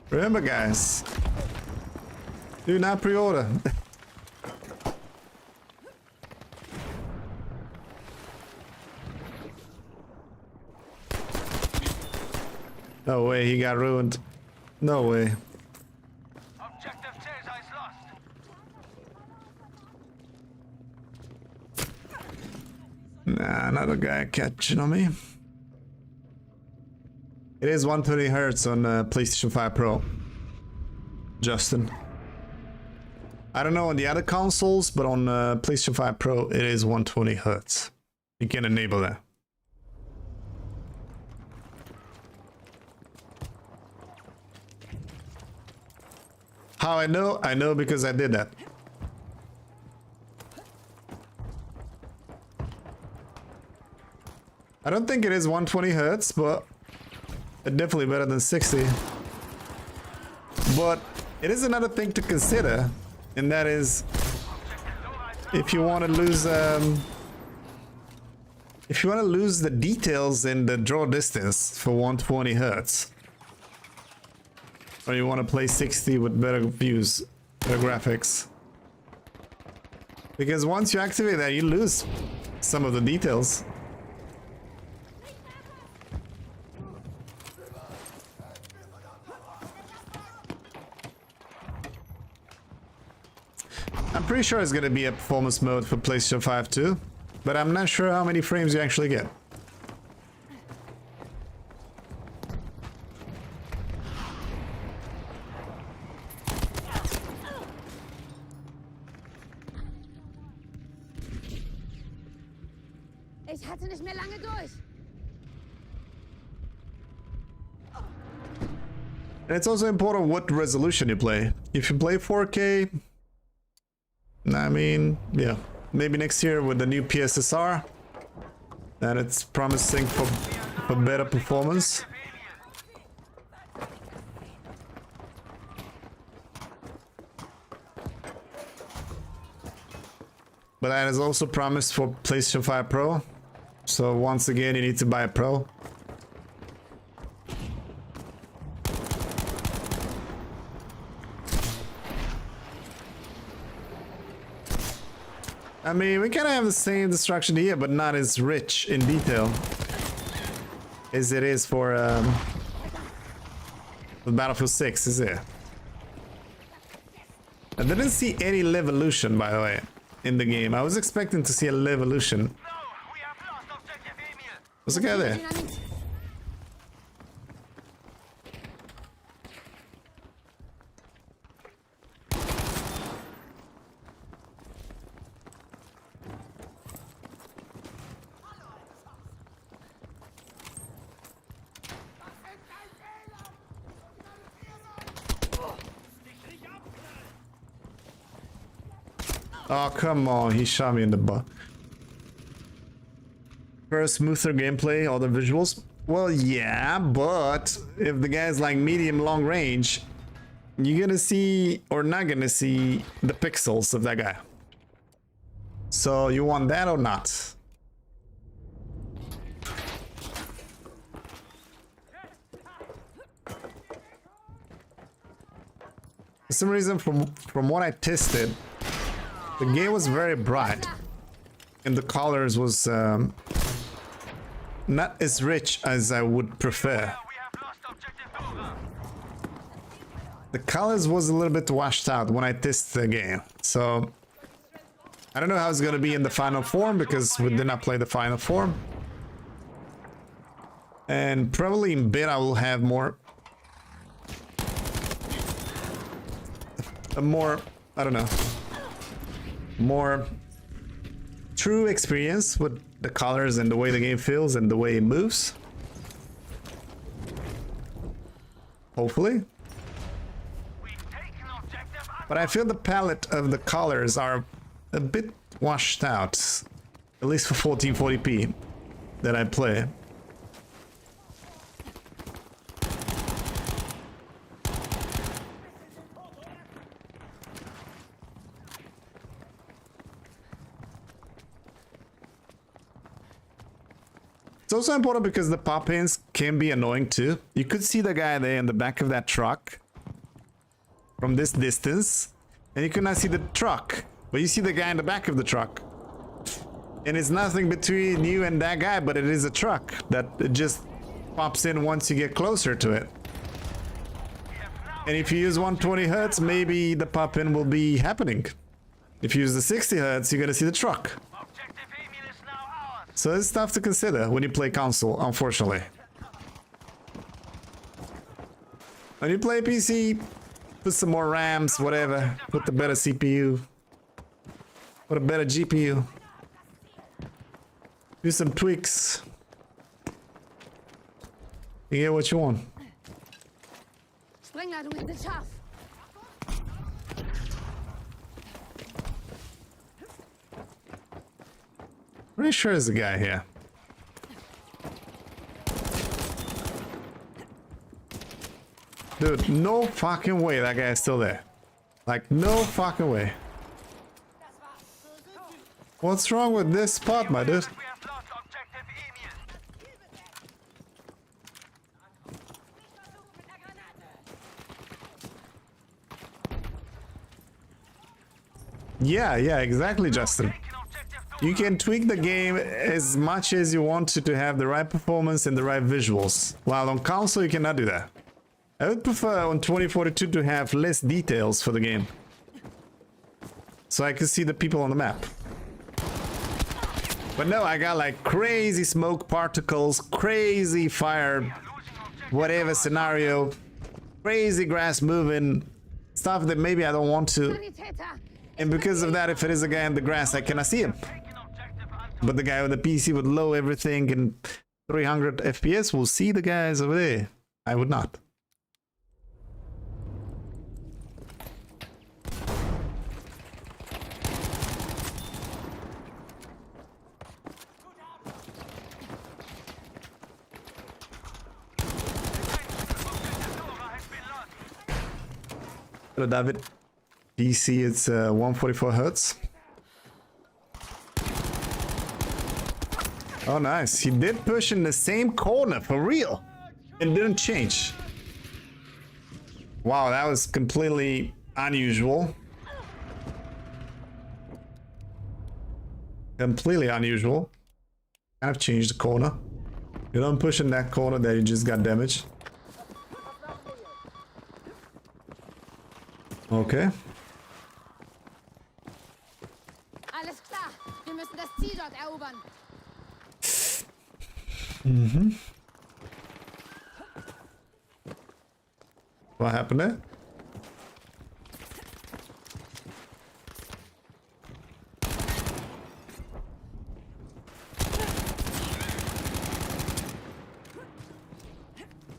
Remember, guys, do not pre-order. No way, he got ruined. No way. Objective Tesa is lost. Nah, another guy catching on me. It is 120 hertz on PlayStation 5 Pro. Justin. I don't know on the other consoles, but on PlayStation 5 Pro, it is 120 hertz. You can enable that. How I know? I know because I did that. I don't think it is 120 hertz, but it's definitely better than 60. But it is another thing to consider, and that is if you want to lose the details in the draw distance for 120 hertz, or you want to play 60 with better views, better graphics. Because once you activate that, you lose some of the details. I'm pretty sure it's gonna be a performance mode for PlayStation 5 too, but I'm not sure how many frames you actually get. Ich hatte nicht mehr lange durch. And it's also important what resolution you play. If you play 4K, I mean, yeah, maybe next year with the new PSSR, then it's promising for better performance. But that is also promised for PlayStation 5 Pro. So once again, you need to buy a Pro. I mean, we kind of have the same destruction here, but not as rich in detail as it is for Battlefield 6, is it? I didn't see any Levolution, by the way, in the game. I was expecting to see a Levolution. No, we have lost objective Emil. What's the guy there? Dynamit. Oh, come on, he shot me in the butt. For a smoother gameplay, all the visuals? Well, yeah, but if the guy's like medium long range, you're gonna see, or not gonna see, the pixels of that guy. So you want that or not? For some reason, from what I tested, the game was very bright, and the colors was not as rich as I would prefer. We have lost objective Dora. The colors was a little bit washed out when I tested the game, so I don't know how it's gonna be in the final form because we did not play the final form. And probably in bit I will have I don't know, more true experience with the colors and the way the game feels and the way it moves. Hopefully. We've taken objective But I feel the palette of the colors are a bit washed out, at least for 1440p that I play. It's also important because the pop-ins can be annoying too. You could see the guy there in the back of that truck from this distance, and you could not see the truck, but you see the guy in the back of the truck. And it's nothing between you and that guy, but it is a truck that it just pops in once you get closer to it. And if you use 120 hertz, maybe the pop-in will be happening. If you use the 60 hertz, you're gonna see the truck. Objective Emil is now ours. So it's tough to consider when you play console, unfortunately. When you play PC, put some more RAMs, whatever. Put the better CPU. Put a better GPU. Do some tweaks. You get what you want. Sprengladungen sind scharf. Pretty sure there's a guy here. Dude, no fucking way that guy is still there. Like, no fucking way. What's wrong with this spot, my dude? We have lost objective Emil. Yeah, exactly, Justin. Taking objective You can tweak the game as much as you want to have the right performance and the right visuals. While on console, you cannot do that. I would prefer on 2042 to have less details for the game. So I can see the people on the map. But no, I got like crazy smoke particles, crazy fire, whatever scenario, crazy grass moving, stuff that maybe I don't want to. Sanitäter! And because of that, if it is a guy in the grass, I cannot see him. But the guy with the PC with low everything and 300 FPS will see the guys over there. I would not. Hello, David. PC, it's 144 hertz. Oh, nice. He did push in the same corner for real. It didn't change. Wow, that was completely unusual. Completely unusual. Kind of changed the corner. You don't push in that corner that you just got damaged. Okay. Alles klar! Wir müssen das Ziel dort erobern! What happened there?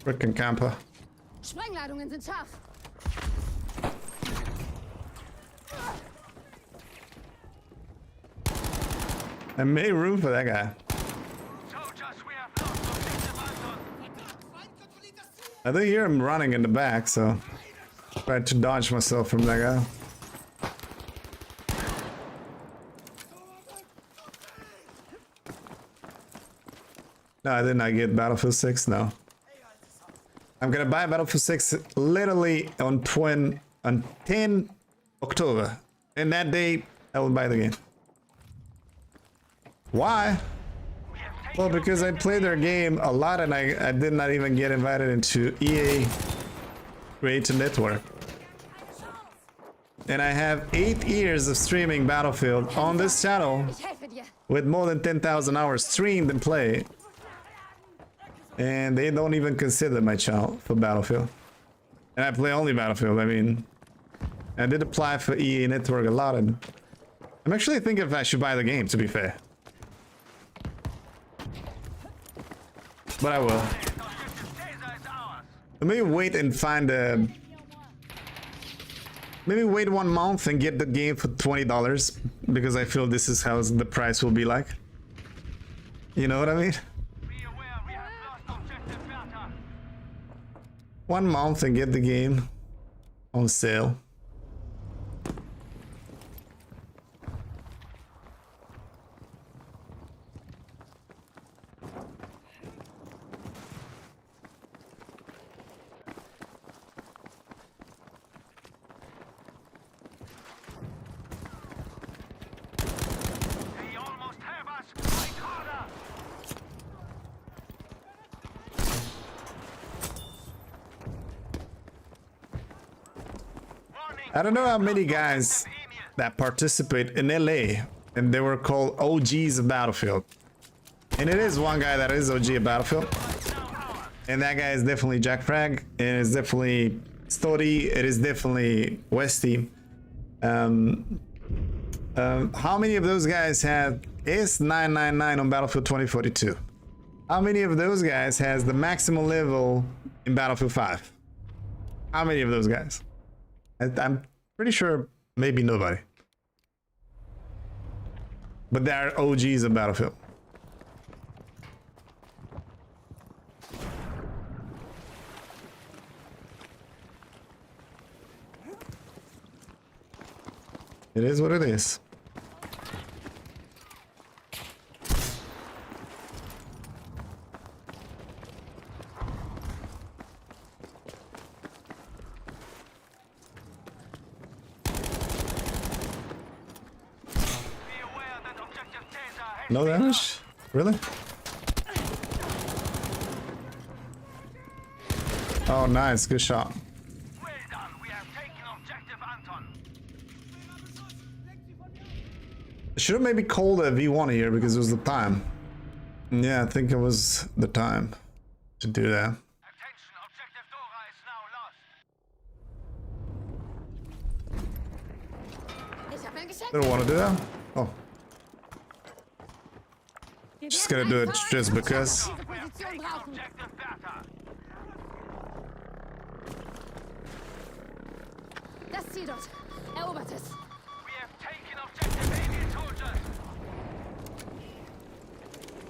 Frickin' camper. Sprengladungen sind scharf! I made room for that guy. Soldiers, we have lost objective Anton. I do hear him running in the back, so tried to dodge myself from that guy. No, I did not get Battlefield 6, no. I'm gonna buy Battlefield 6 literally on 10 October. And that day, I will buy the game. Why? Well, because I played their game a lot and I did not even get invited into EA Creator Network. And I have 8 years of streaming Battlefield on this channel Ich helfe dir! with more than 10,000 hours streamed and played. And they don't even consider my channel for Battlefield. And I play only Battlefield. I mean, I did apply for EA Network a lot. And I'm actually thinking if I should buy the game, to be fair. But I will. Maybe wait and find a... Maybe wait 1 month and get the game for $20. Because I feel this is how the price will be like. You know what I mean? Be aware, we have lost objective Bertha. 1 month and get the game on sale. They almost have us. Fight harder. Warning. I don't know how many guys that participate in LA and they were called OGs of Battlefield. And it is one guy that is OG of Battlefield. And that guy is definitely Jack Frag. And it's definitely Stody. It is definitely Westy. How many of those guys have S999 on Battlefield 2042? How many of those guys has the maximum level in Battlefield 5? How many of those guys? I'm pretty sure maybe nobody. But they are OGs of Battlefield. It is what it is. Be aware that objective Caesar has No damage? Really? Oh, nice. Good shot. well done. We have taken objective Anton. Should have maybe called a V1 here because it was the time. Yeah, I think it was the time to do that. Attention, objective Dora is now lost. Ich hab ein Geschenk. Didn't want to do that. Oh, Wir just werden gonna do einen it just because. diese Position brauchen. Objective Bertha. Das Ziel dort. Erobert es. We have taken objective alien soldiers.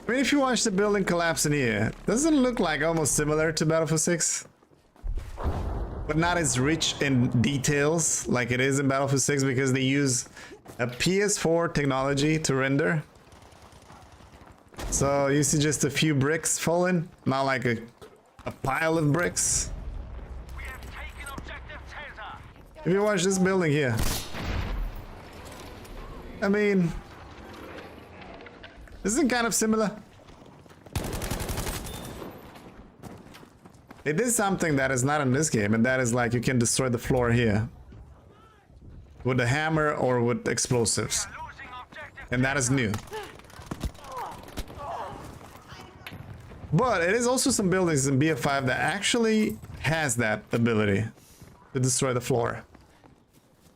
I mean, if you watch the building collapse in here, doesn't it look like almost similar to Battlefield 6? But not as rich in details like it is in Battlefield 6 because they use a PS4 technology to render. So you see just a few bricks falling, not like a pile of bricks. We have taken objective Caesar. If you watch this building here, I mean, isn't it kind of similar? They did something that is not in this game, and that is like you can destroy the floor here with a hammer or with explosives, Losing objective. and that is new. But it is also some buildings in BF5 that actually has that ability to destroy the floor.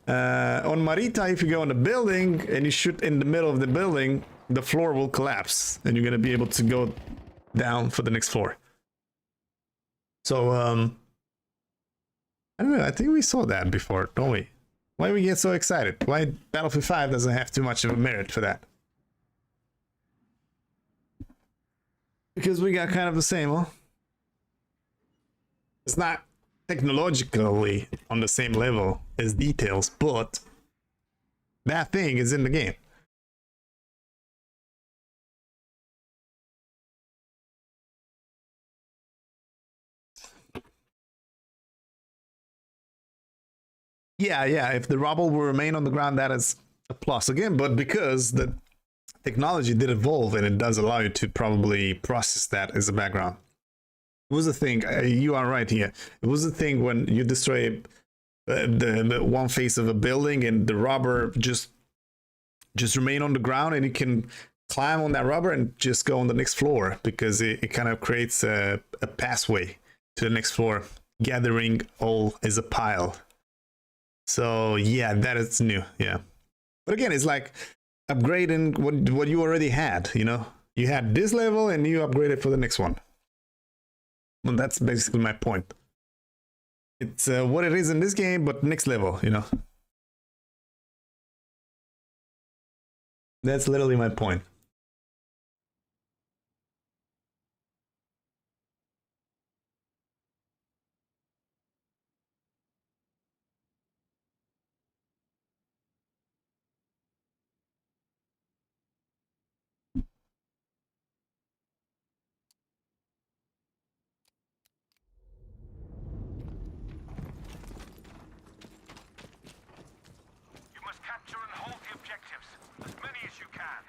On Marita, if you go in the building and you shoot in the middle of the building, the floor will collapse and you're gonna be able to go down for the next floor. So, I don't know, I think we saw that before, don't we? Why we get so excited? Why Battlefield 5 doesn't have too much of a merit for that? Because we got kind of the same, huh? It's not technologically on the same level as details, but that thing is in the game. Yeah, if the rubble will remain on the ground, that is a plus again, but because the technology did evolve and it does allow you to probably process that as a background. It was a thing, you are right here. It was a thing when you destroy the one face of a building and the rubber just remain on the ground and you can climb on that rubber and just go on the next floor because it kind of creates a pathway to the next floor, gathering all as a pile. So yeah, that is new, yeah. But again, it's like upgrading what you already had, you know? You had this level and you upgraded for the next one. Well, that's basically my point. It's what it is in this game, but next level, you know? That's literally my point. You must capture and hold the objectives. As many as you can.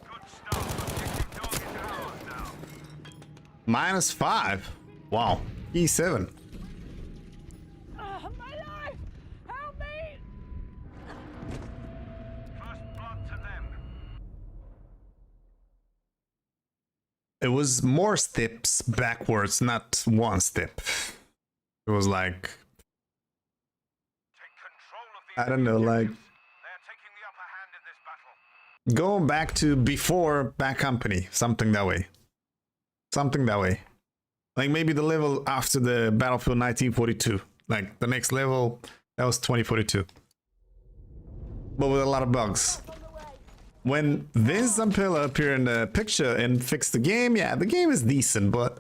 Good stuff. Objective dog is ours now. -5. Wow. E7. My life! Help me! First blood to them. It was more steps backwards, not one step. It was like, Take control of the I don't know, like They are taking the upper hand in this battle. going back to before Bad Company, something that way. Something that way. Like maybe the level after the Battlefield 1942. Like the next level, that was 2042. But with a lot of bugs. When Vince Zampella appeared in the picture and fixed the game, yeah, the game is decent, but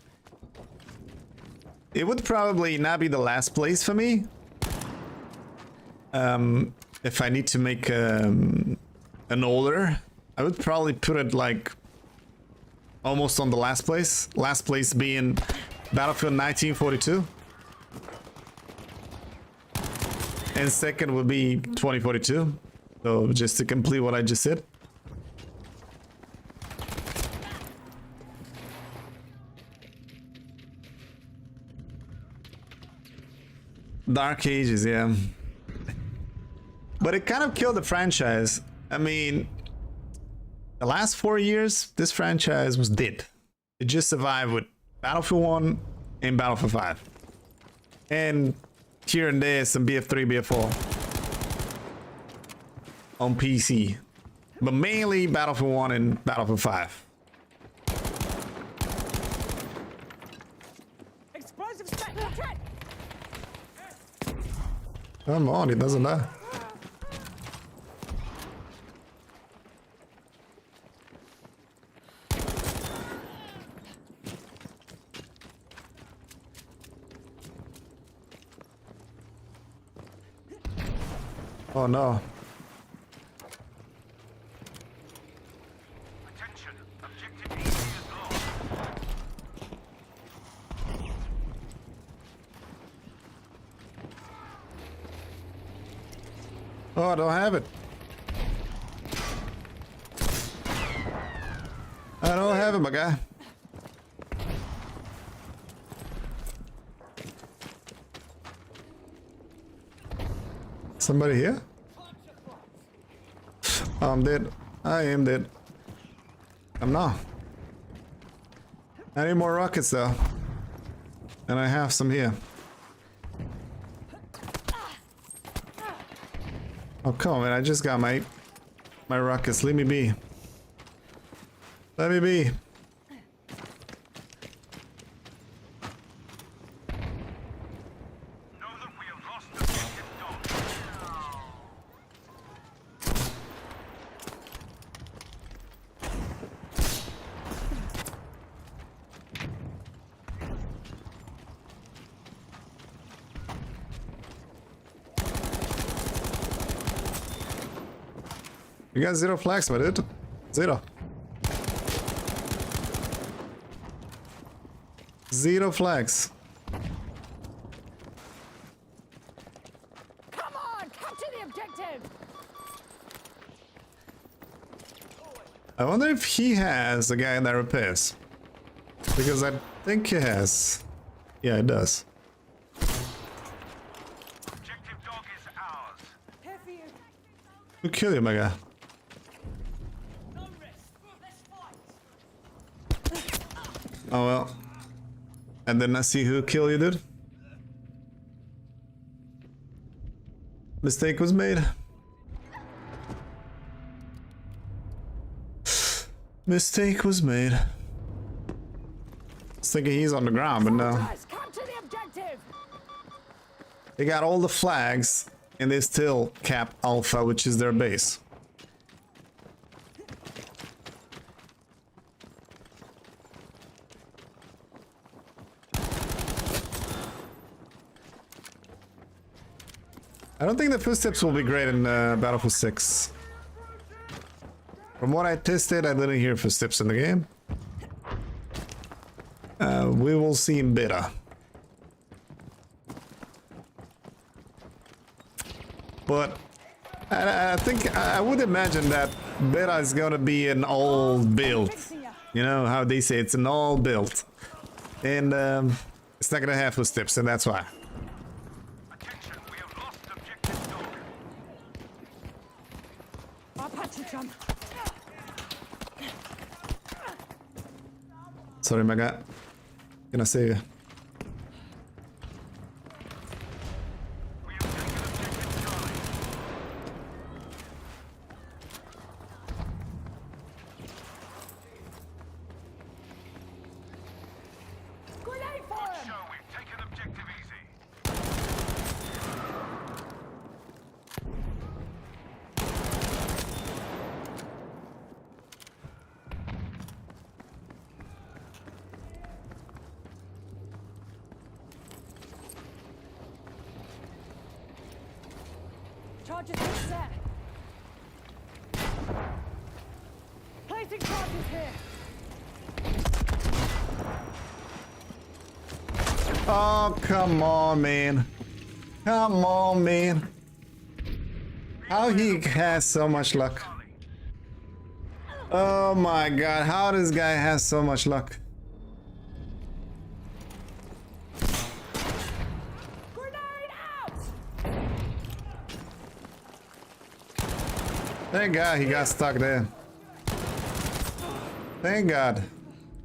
it would probably not be the last place for me. If I need to make an older, I would probably put it like almost on the last place. Last place being Battlefield 1942. And second would be 2042. So just to complete what I just said. Dark Ages, yeah. But it kind of killed the franchise. I mean, the last 4 years, this franchise was dead. It just survived with Battlefield 1 and Battlefield 5. And here and there, some BF3, BF4 on PC. But mainly Battlefield 1 and Battlefield 5. Explosive threat! Come on, it doesn't die. Oh no. Attention, objective E is lost. Oh, I don't have it. I don't have it, my guy. Somebody here? Oh, I'm dead. I am dead. I'm not. I need more rockets though. And I have some here. Oh, come on, man. I just got my rockets. Leave me be. Let me be. Know that we have lost objective Dog. You got 0 flags, my dude. 0. 0 flags. Come on, capture the objective! I wonder if he has a guy that repairs. Because I think he has. Yeah, it does. Objective Dog is ours. Here for you. Who killed you, my guy? No risk. Let's fight. Oh well. And then I see who killed you, dude. Mistake was made. Mistake was made. I was thinking he's on the ground, but no. Guys, capture the objective! They got all the flags, and they still cap Alpha, which is their base. I don't think the footsteps will be great in Battlefield 6. From what I tested, I didn't hear footsteps in the game. We will see in beta. But I think I would imagine that beta is gonna be an old build. You know how they say it's an old build, and it's not gonna have footsteps, and that's why. Attention, we have lost objective Dog. I'll patch you, chum. Sorry, my guy. Can I say you? We have taken objective Charlie. Grenade Charges are set. Placing charges here. Oh, come on, man. Come on, man. How he has so much luck. Oh my god, how this guy has so much luck. Grenade out! Thank god he got stuck there. Thank god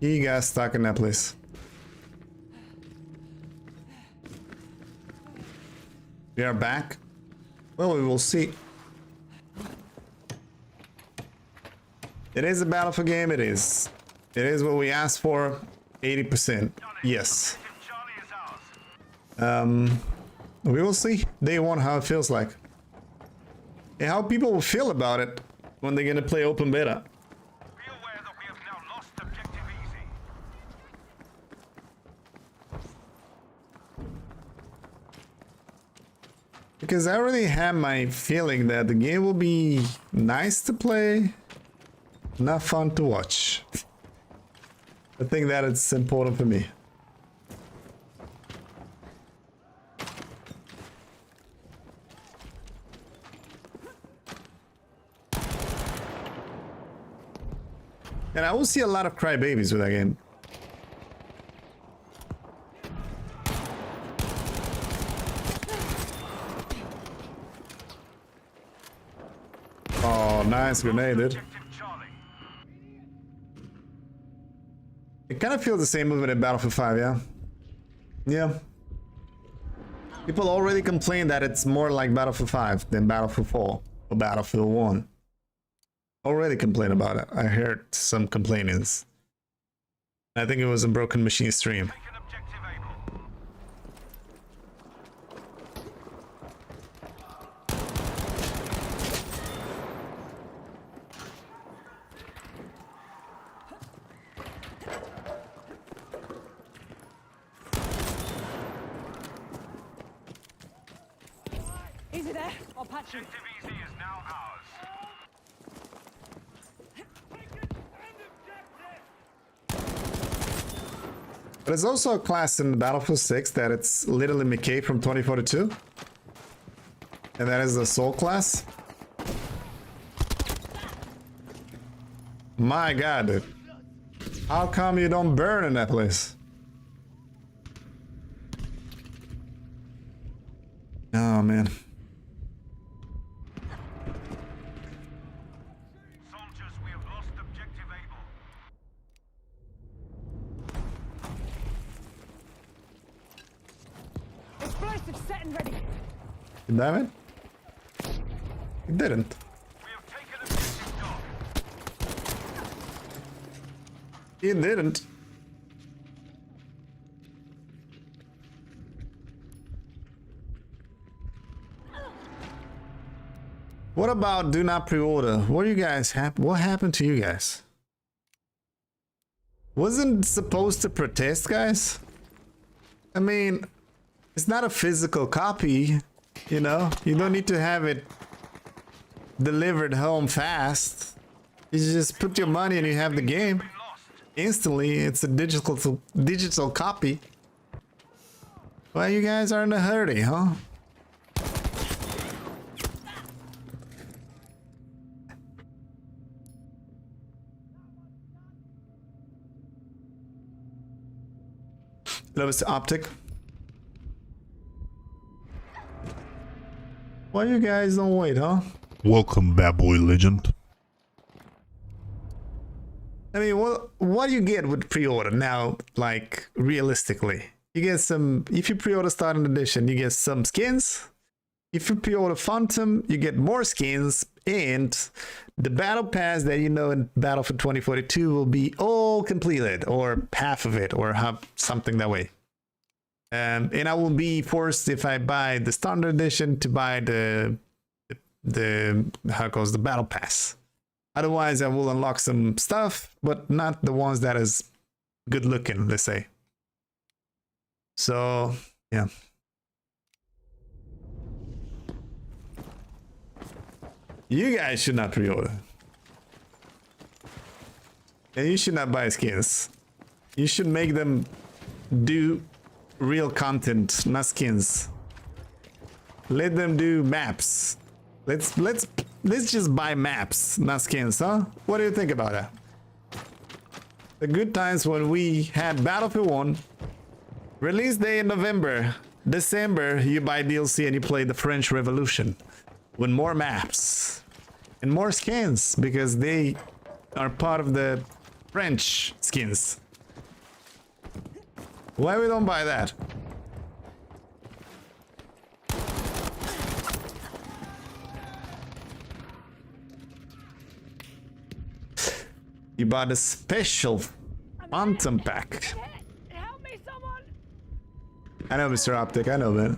he got stuck in that place. We are back. Well, we will see. It is a Battlefield game, it is. It is what we asked for, 80%. Yes. We will see day one how it feels like. And how people will feel about it when they're gonna play open beta. Be aware that we have now lost objective easy. Because I already have my feeling that the game will be nice to play, not fun to watch. I think that it's important for me. And I will see a lot of crybabies with that game. Oh, nice grenade, dude. Objective Charlie. It kind of feels the same movement in Battlefield 5, yeah? Yeah. People already complain that it's more like Battlefield 5 than Battlefield 4 or Battlefield 1. Already complain about it. I heard some complainings. I think it was a Broken Machine stream. Take an objective able. Easy there. I'll patch you. Objective easy is now ours. But there's also a class in Battlefield 6 that it's literally McKay from 2042. And that is the Soul class. My god, dude. How come you don't burn in that place? Oh, man. Soldiers, we have lost objective able. Explosive set and ready. Damn it. It didn't. We have taken objective dog. It didn't. What about do not pre-order? What do you guys what happened to you guys? Wasn't supposed to protest, guys? I mean, it's not a physical copy, you know? You don't need to have it delivered home fast. You just put your money and you have the game. Been lost. Instantly, it's a digital copy. Well, you guys are in a hurry, huh? Lowest optic. Why you guys don't wait, huh? Welcome, bad boy legend. I mean, what do you get with pre-order now? Like, realistically, you get some. If you pre-order Starting Edition, you get some skins. If you pre-order Phantom, you get more skins, and the battle pass that you know in Battlefield 2042 will be all completed, or half of it, or have something that way. And I will be forced, if I buy the Standard Edition, to buy the how it goes, the battle pass. Otherwise, I will unlock some stuff, but not the ones that is good looking, let's say. So, yeah. You guys should not pre-order. And you should not buy skins. You should make them do real content, not skins. Let them do maps. Let's just buy maps, not skins, huh? What do you think about that? The good times when we had Battlefield 1, release day in November, December, you buy DLC and you play the French Revolution with more maps and more skins because they are part of the French skins. Why we don't buy that? You bought a special Phantom pack. Help me, someone! I know, Mr. Optic, I know, man.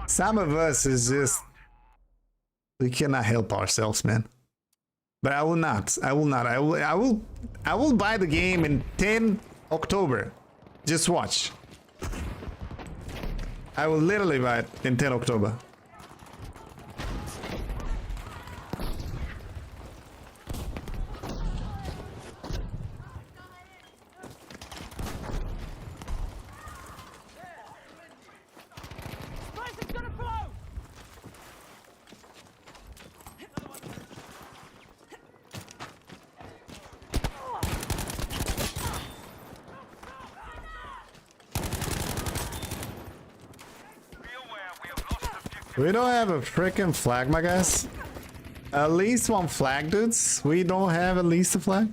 Some of us is just... We cannot help ourselves, man. But I will not. I will not. I will buy the game in 10 October. Just watch. I will literally buy it in 10 October. Explosive's gonna blow! We don't have a freaking flag, my guys. At least one flag, dudes. We don't have at least a flag.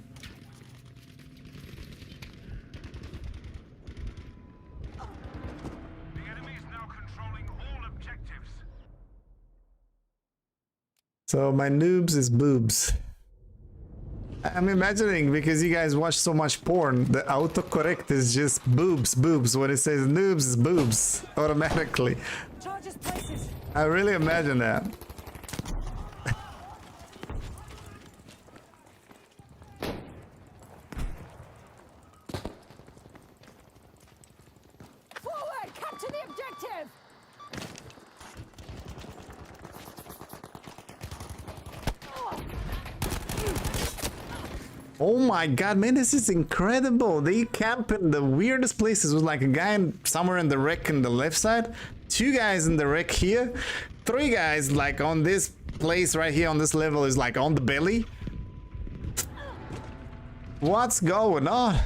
The enemy is now controlling all objectives. So my noobs is boobs. I'm imagining because you guys watch so much porn, the autocorrect is just boobs, boobs. When it says noobs, it's boobs automatically. Charges places. I really imagine that. Forward! Capture the objective! Oh my god, man, this is incredible. They camp in the weirdest places with like a guy somewhere in the wreck on the left side, 2 guys in the wreck here, 3 guys like on this place right here on this level is like on the belly. What's going on?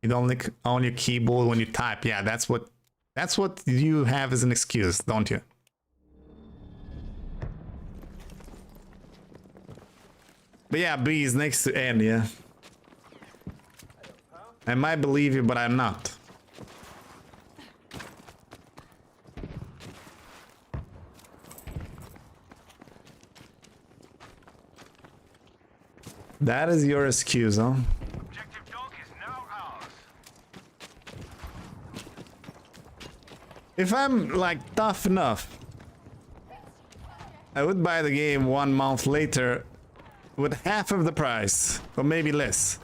You don't click on your keyboard when you type. Yeah, that's what you have as an excuse, don't you? But yeah, B is next to N, yeah. I might believe you, but I'm not. That is your excuse, huh? Objective dog is now ours. If I'm like tough enough, I would buy the game 1 month later with half of the price, or maybe less,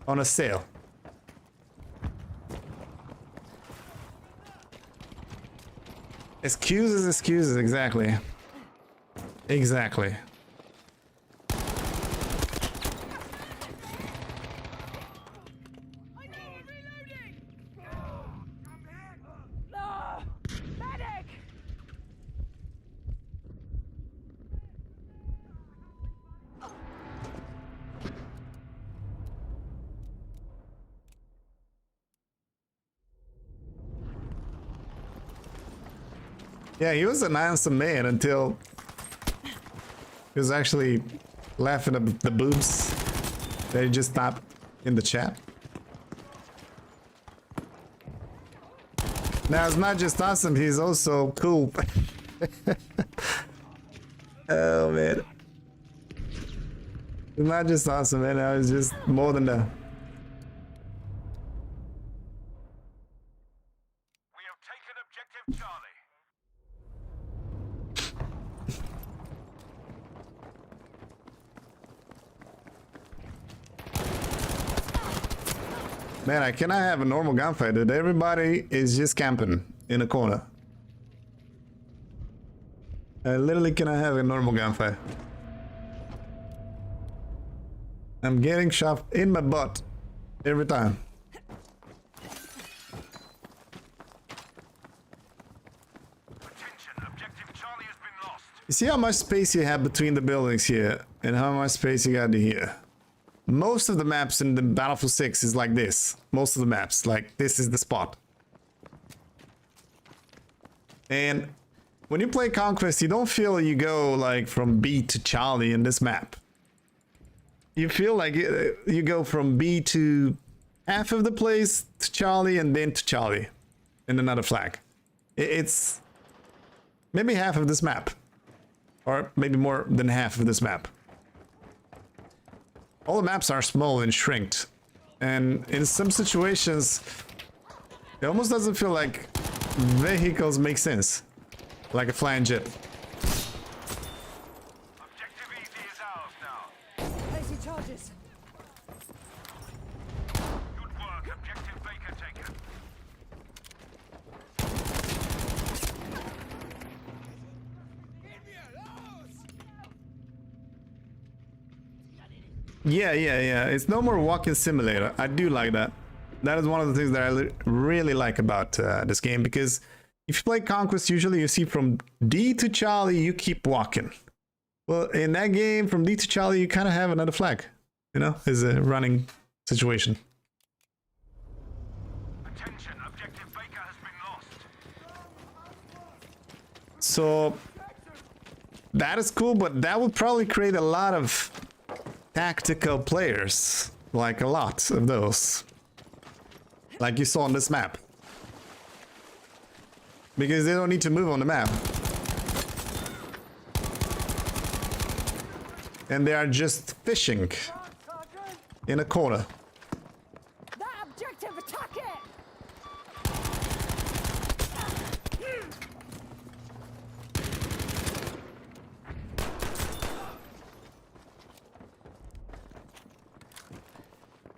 on a sale. Excuses, exactly. Exactly. No! Medic! Yeah, he was an handsome man until he was actually laughing at the boobs that he just stopped in the chat. Now, it's not just awesome, he's also cool. Oh, man. It's not just awesome, man. It's just more than that. We have taken objective Charlie. Man, I cannot have a normal gunfight, dude. Everybody is just camping. in a corner. I literally cannot have a normal gunfight. I'm getting shot in my butt every time. Attention, objective Charlie has been lost. You see how much space you have between the buildings here and how much space you got to here? Most of the maps in the Battlefield 6 is like this. Most of the maps, like this is the spot. And when you play Conquest, you don't feel you go like from B to Charlie in this map. You feel like you go from B to half of the place to Charlie and then to Charlie in another flag. It's maybe half of this map. Or maybe more than half of this map. All the maps are small and shrinked. And in some situations, it almost doesn't feel like vehicles make sense. Like a flying jet. Objective easy is ours now. Placing charges. Good work, objective Baker taken. Yeah. It's no more walking simulator. I do like that. That is one of the things that I really like about this game, because if you play Conquest, usually you see from D to Charlie, you keep walking. Well, in that game, from D to Charlie, you kind of have another flag. You know, is a running situation. Attention, objective Baker has been lost. So that is cool, but that would probably create a lot of tactical players. Like a lot of those. Like you saw on this map. Because they don't need to move on the map. And they are just fishing in a corner. That objective, attack it!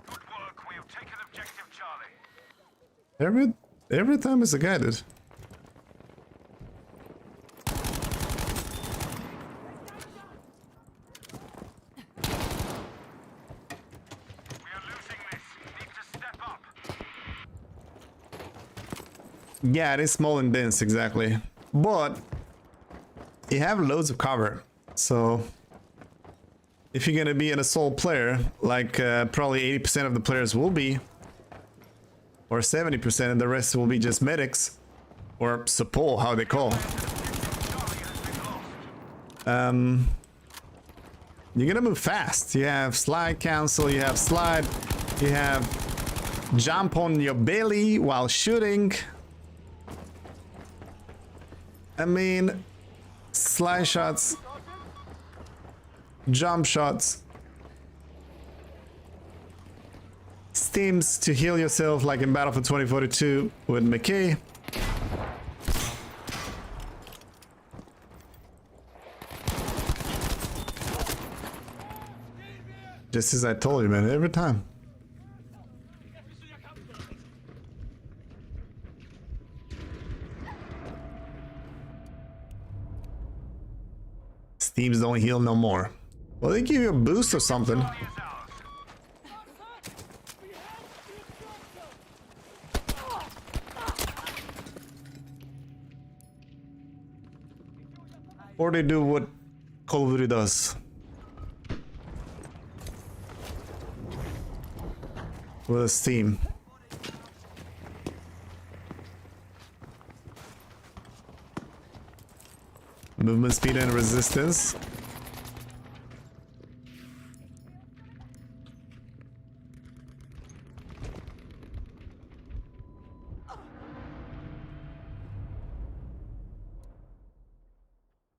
Good work, we have taken objective Charlie. Every time it's a guided. We are losing this. Need to step up. Yeah, it is small and dense, exactly. But you have loads of cover. So if you're gonna be an assault player, like probably 80% of the players will be, or 70%, and the rest will be just medics or support, how they call. You're gonna move fast. You have slide cancel, you have slide, you have jump on your belly while shooting. I mean, slide shots, jump shots, steams to heal yourself like in Battlefield 2042 with McKay. Just as I told you, man, every time. Steams don't heal no more. Well, they give you a boost or something. Charlie is ours. Or they do what Call of Duty does. With a steam. Movement speed and resistance.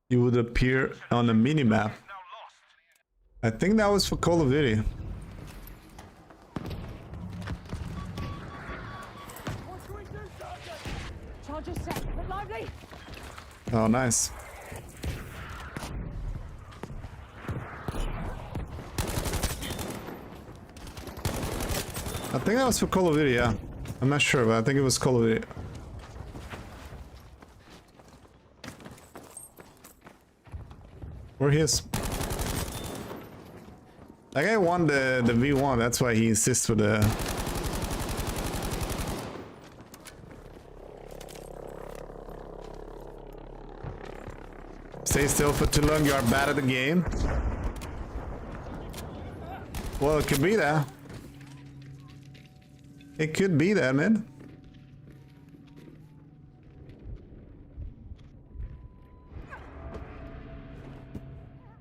You would appear on a minimap. Now lost. I think that was for Call of Duty. Charges set, but lively! Oh, nice. I think that was for Call of Duty, yeah. I'm not sure, but I think it was Call of Duty. Or his. That guy won the V1, that's why he insists with the... Stay still for too long, you are bad at the game. Well, it could be that. It could be that, man.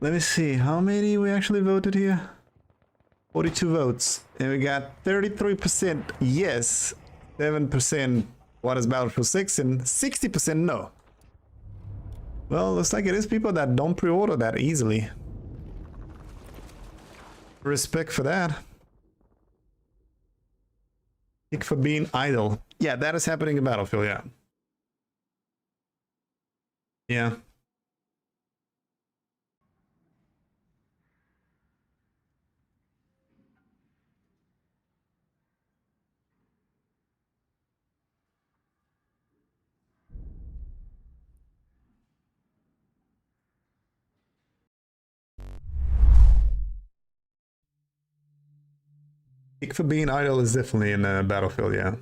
Let me see, how many we actually voted here? 42 votes. And we got 33% yes, 7% what is Battlefield 6, and 60% no. Well, looks like it is people that don't pre-order that easily. Respect for that. Kick for being idle. Yeah, that is happening in Battlefield, yeah. Yeah. Kick for being idle is definitely in Battlefield, yeah.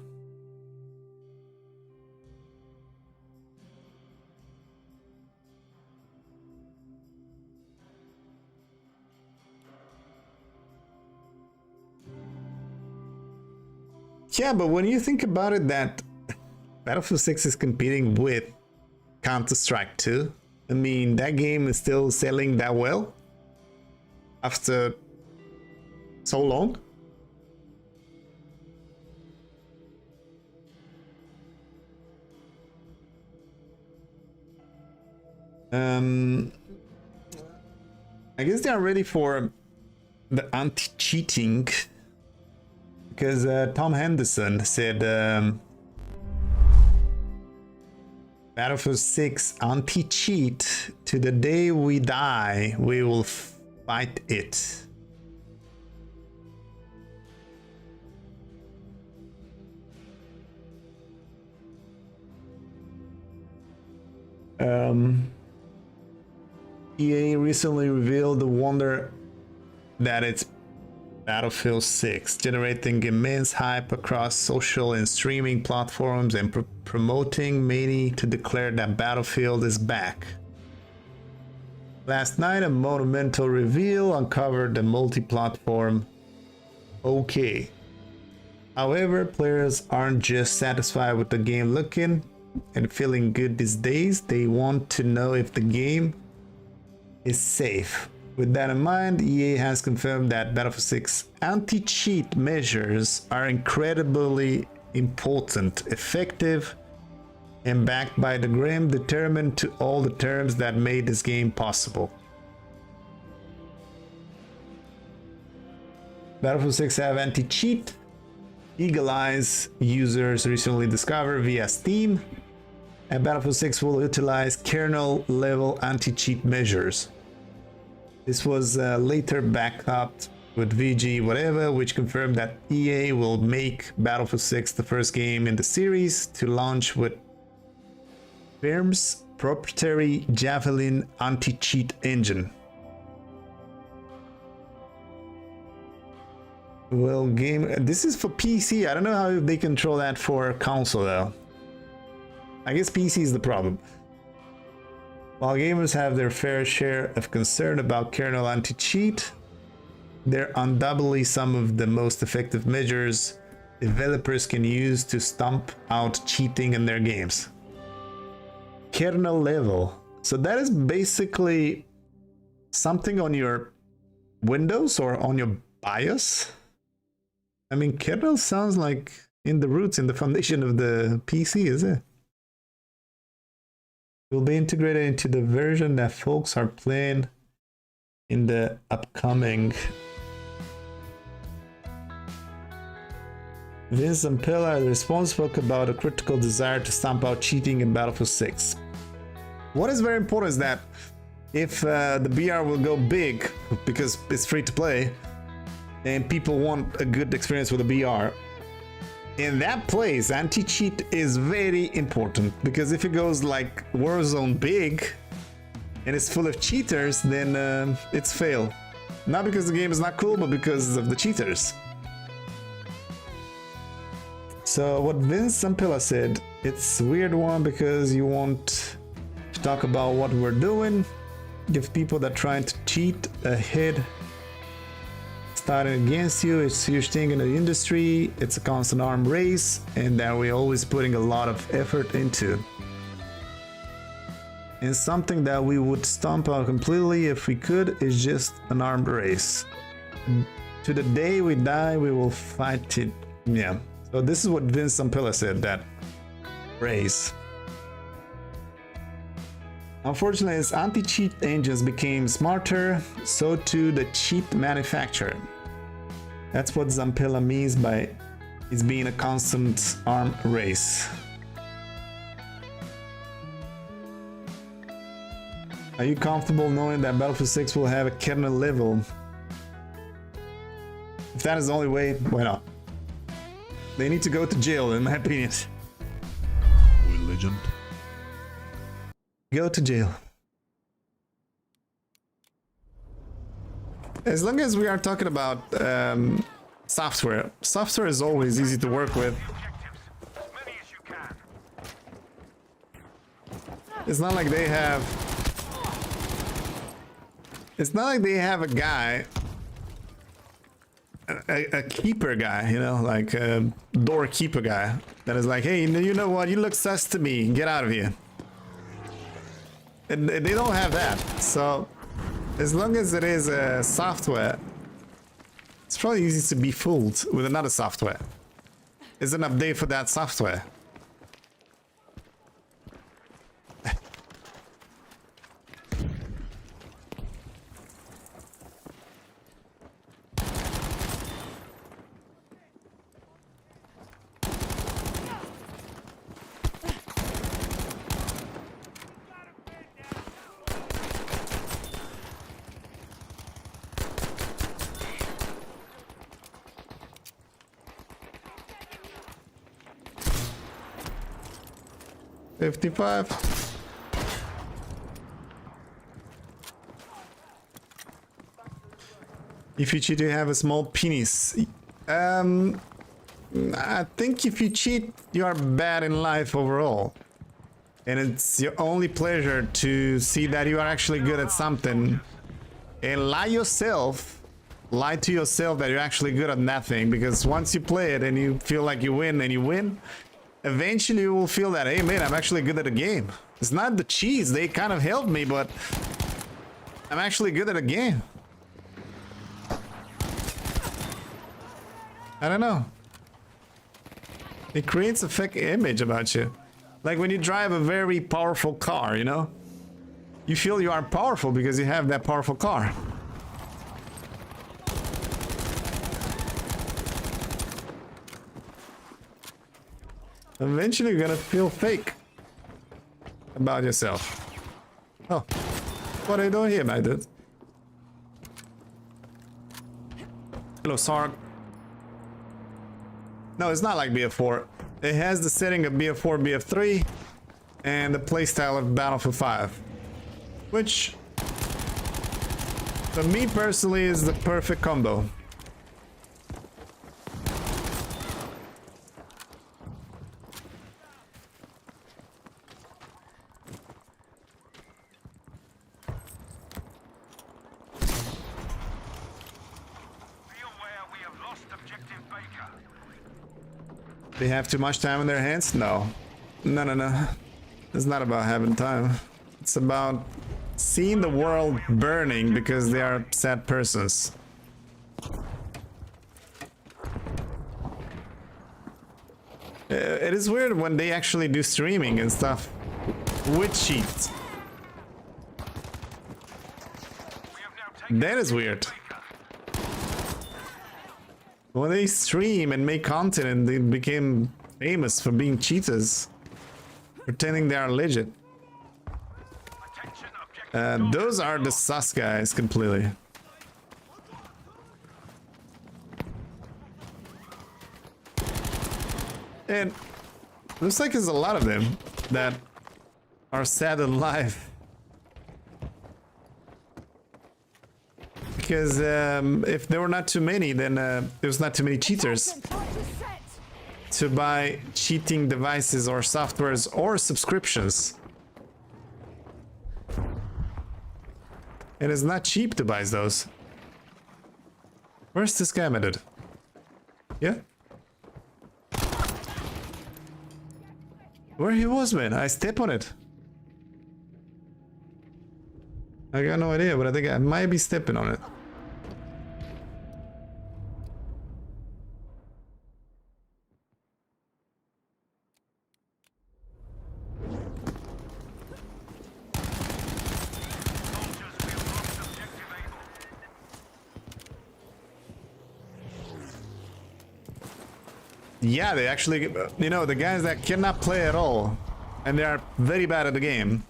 Yeah, but when you think about it, that Battlefield 6 is competing with Counter-Strike 2, I mean, that game is still selling that well after so long. I guess they are ready for the anti-cheating, because Tom Henderson said Battlefield 6 anti-cheat, to the day we die we will fight it. EA recently revealed the wonder that it's Battlefield 6, generating immense hype across social and streaming platforms and promoting many to declare that Battlefield is back. Last night, a monumental reveal uncovered the multi-platform OK. However, players aren't just satisfied with the game looking and feeling good these days, they want to know if the game is safe. With that in mind, EA has confirmed that Battlefield 6 anti-cheat measures are incredibly important, effective, and backed by the grim determined to all the terms that made this game possible. Battlefield 6 have anti-cheat eagle eyes users recently discovered via Steam, and Battlefield 6 will utilize kernel level anti-cheat measures. This was later backed up with VG whatever, which confirmed that EA will make Battlefield 6 the first game in the series to launch with firm's proprietary Javelin anti-cheat engine. Well, this is for PC. I don't know how they control that for console though. I guess PC is the problem. While gamers have their fair share of concern about kernel anti-cheat, they're undoubtedly some of the most effective measures developers can use to stomp out cheating in their games. Kernel level. So that is basically something on your Windows or on your BIOS. I mean, kernel sounds like in the roots, in the foundation of the PC, is it? Will be integrated into the version that folks are playing in the upcoming. Vince Zampella and Response spoke about a critical desire to stamp out cheating in Battlefield 6. What is very important is that if the BR will go big, because it's free to play, and people want a good experience with the BR, in that place, anti-cheat is very important, because if it goes like Warzone big, and it's full of cheaters, then it's fail. Not because the game is not cool, but because of the cheaters. So what Vince Zampella said, it's a weird one because you want to talk about what we're doing, give people that trying to cheat a head starting against you. It's a huge thing in the industry, it's a constant arm race, and that we're always putting a lot of effort into. And something that we would stomp out completely if we could is just an armed race. To the day we die, we will fight it. Yeah. So this is what Vince Zampella said, that race. Unfortunately, as anti-cheat engines became smarter, so too the cheat manufacturer. That's what Zampella means by it being a constant arm race. Are you comfortable knowing that Battlefield 6 will have a kernel level? If that is the only way, why not? They need to go to jail, in my opinion. Legend. Go to jail. As long as we are talking about software is always easy to work with. As many as you can. It's not like they have... It's not like they have a guy, a keeper guy, you know, like a doorkeeper guy that is like, hey, you know what, you look sus to me, get out of here. And they don't have that, so as long as it is a software, it's probably easy to be fooled with another software. It's an update for that software. $55. If you cheat, you have a small penis. I think if you cheat, you are bad in life overall. And it's your only pleasure to see that you are actually good at something. And lie to yourself that you're actually good at nothing. Because once you play it and you feel like you win and you win, eventually you will feel that, hey man, I'm actually good at the game. It's not the cheats, they kind of helped me, but I'm actually good at the game. I don't know. It creates a fake image about you. Like when you drive a very powerful car, you know? You feel you are powerful because you have that powerful car. Eventually you're gonna feel fake about yourself. Oh, what are you doing here, my dude? Hello, Sark. No, it's not like BF4. It has the setting of BF4, BF3, and the playstyle of Battlefield 5. Which, for me personally, is the perfect combo. They have too much time in their hands? No. No. It's not about having time. It's about seeing the world burning because they are sad persons. It is weird when they actually do streaming and stuff with cheats. That is weird. When they stream and make content and they became famous for being cheaters, pretending they are legit. Those are the sus guys completely. And looks like there's a lot of them that are sad in life. because if there were not too many, then there's not too many cheaters Charges set. to buy cheating devices or softwares or subscriptions. And it's not cheap to buy those. Where's this guy, my dude? Yeah? Where he was, man? I step on it. I got no idea, but I think I might be stepping on it. Yeah, they actually, you know, the guys that cannot play at all, and they are very bad at the game,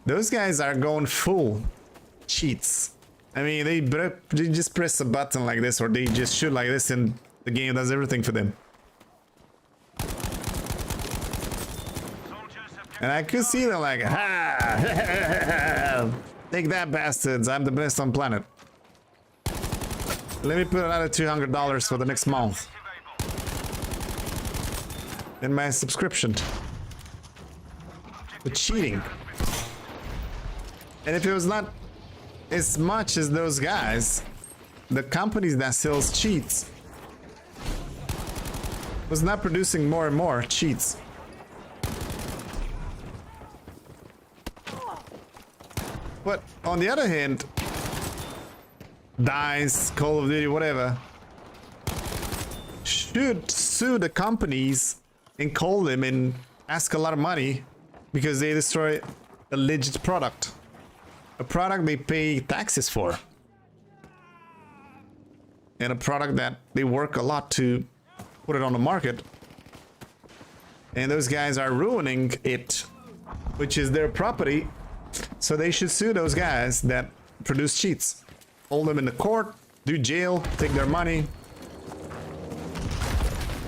those guys are going full cheats. I mean, they just press a button like this, or they just shoot like this, and the game does everything for them. And I could see them like, ha! Take that, bastards! I'm the best on planet. Let me put another $200 for the next month in my subscription. The cheating. And if it was not as much as those guys, the companies that sells cheats was not producing more and more cheats. But on the other hand, DICE, Call of Duty, whatever, should sue the companies and call them and ask a lot of money because they destroy a legit product. A product they pay taxes for. And a product that they work a lot to put it on the market. And those guys are ruining it, which is their property. So they should sue those guys that produce cheats. Hold them in the court, do jail, take their money,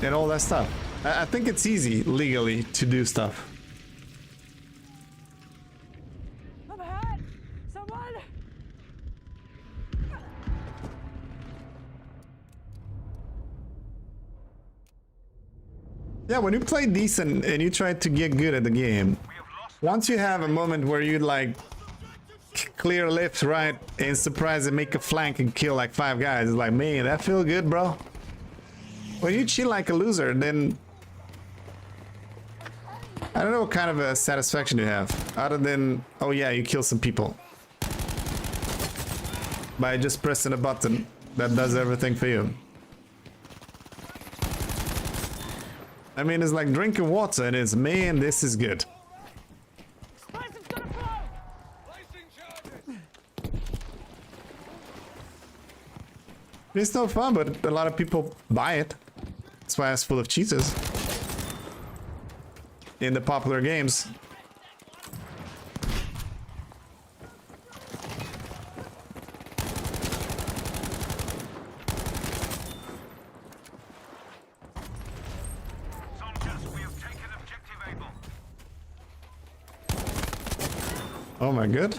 and all that stuff. I think it's easy legally to do stuff. I'm hurt. Someone. Yeah, when you play decent and you try to get good at the game, once you have a moment where you like clear left, right, and surprise and make a flank and kill like 5 guys, it's like, man, that feel good, bro. When you cheat like a loser, then I don't know what kind of a satisfaction you have, other than, oh yeah, you kill some people by just pressing a button that does everything for you. I mean, it's like drinking water, and it's, man, this is good. Explosive's gonna blow. It's no fun, but a lot of people buy it. That's why it's full of cheaters in the popular games. Soldiers, we have taken objective Able. Oh my god.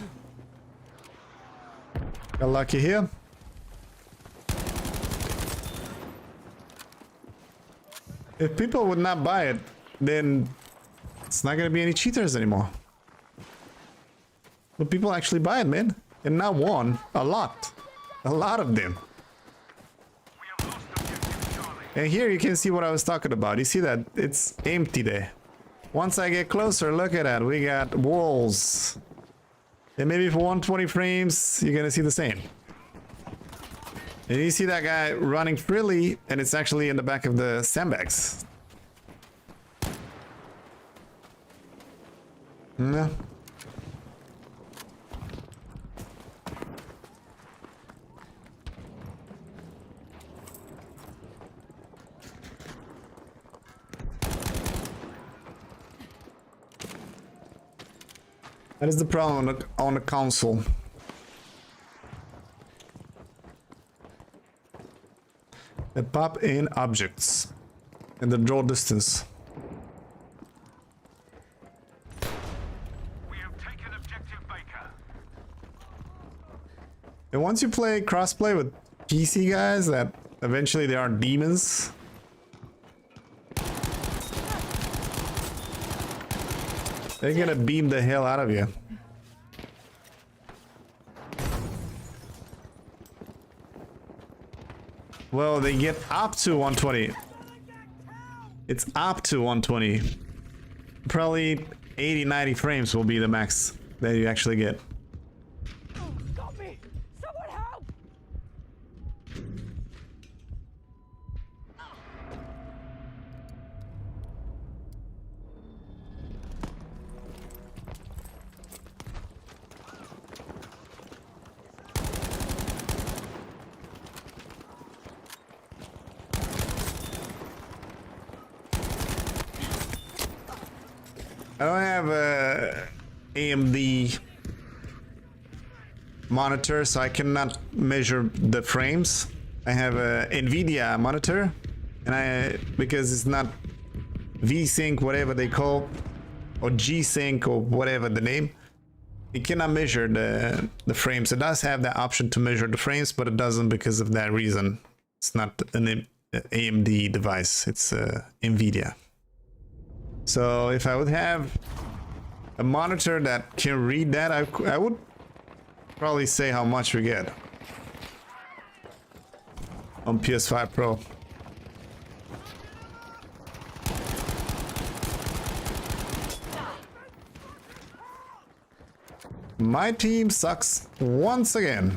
Got lucky here. If people would not buy it, then it's not gonna be any cheaters anymore. But people actually buy it, man. And not one, a lot. A lot of them. We have lost objective Charlie. And here you can see what I was talking about. You see that? It's empty there. Once I get closer, look at that. We got walls. And maybe for 120 frames, you're gonna see the same. And you see that guy running freely, and it's actually in the back of the sandbags. No. That is the problem on the console. They pop in objects and the draw distance. We have taken objective Baker. And once you play crossplay with PC guys, that eventually they are demons. They're gonna beam the hell out of you. Well, they get up to 120. It's up to 120. Probably 80, 90 frames will be the max that you actually get. Got me! Someone help! I don't have a AMD monitor, so I cannot measure the frames. I have a NVIDIA monitor, and because it's not V-Sync, whatever they call, or G-Sync, or whatever the name, it cannot measure the frames. It does have that option to measure the frames, but it doesn't because of that reason. It's not an AMD device, it's NVIDIA. So if I would have a monitor that can read that, I would probably say how much we get on PS5 Pro. My team sucks once again.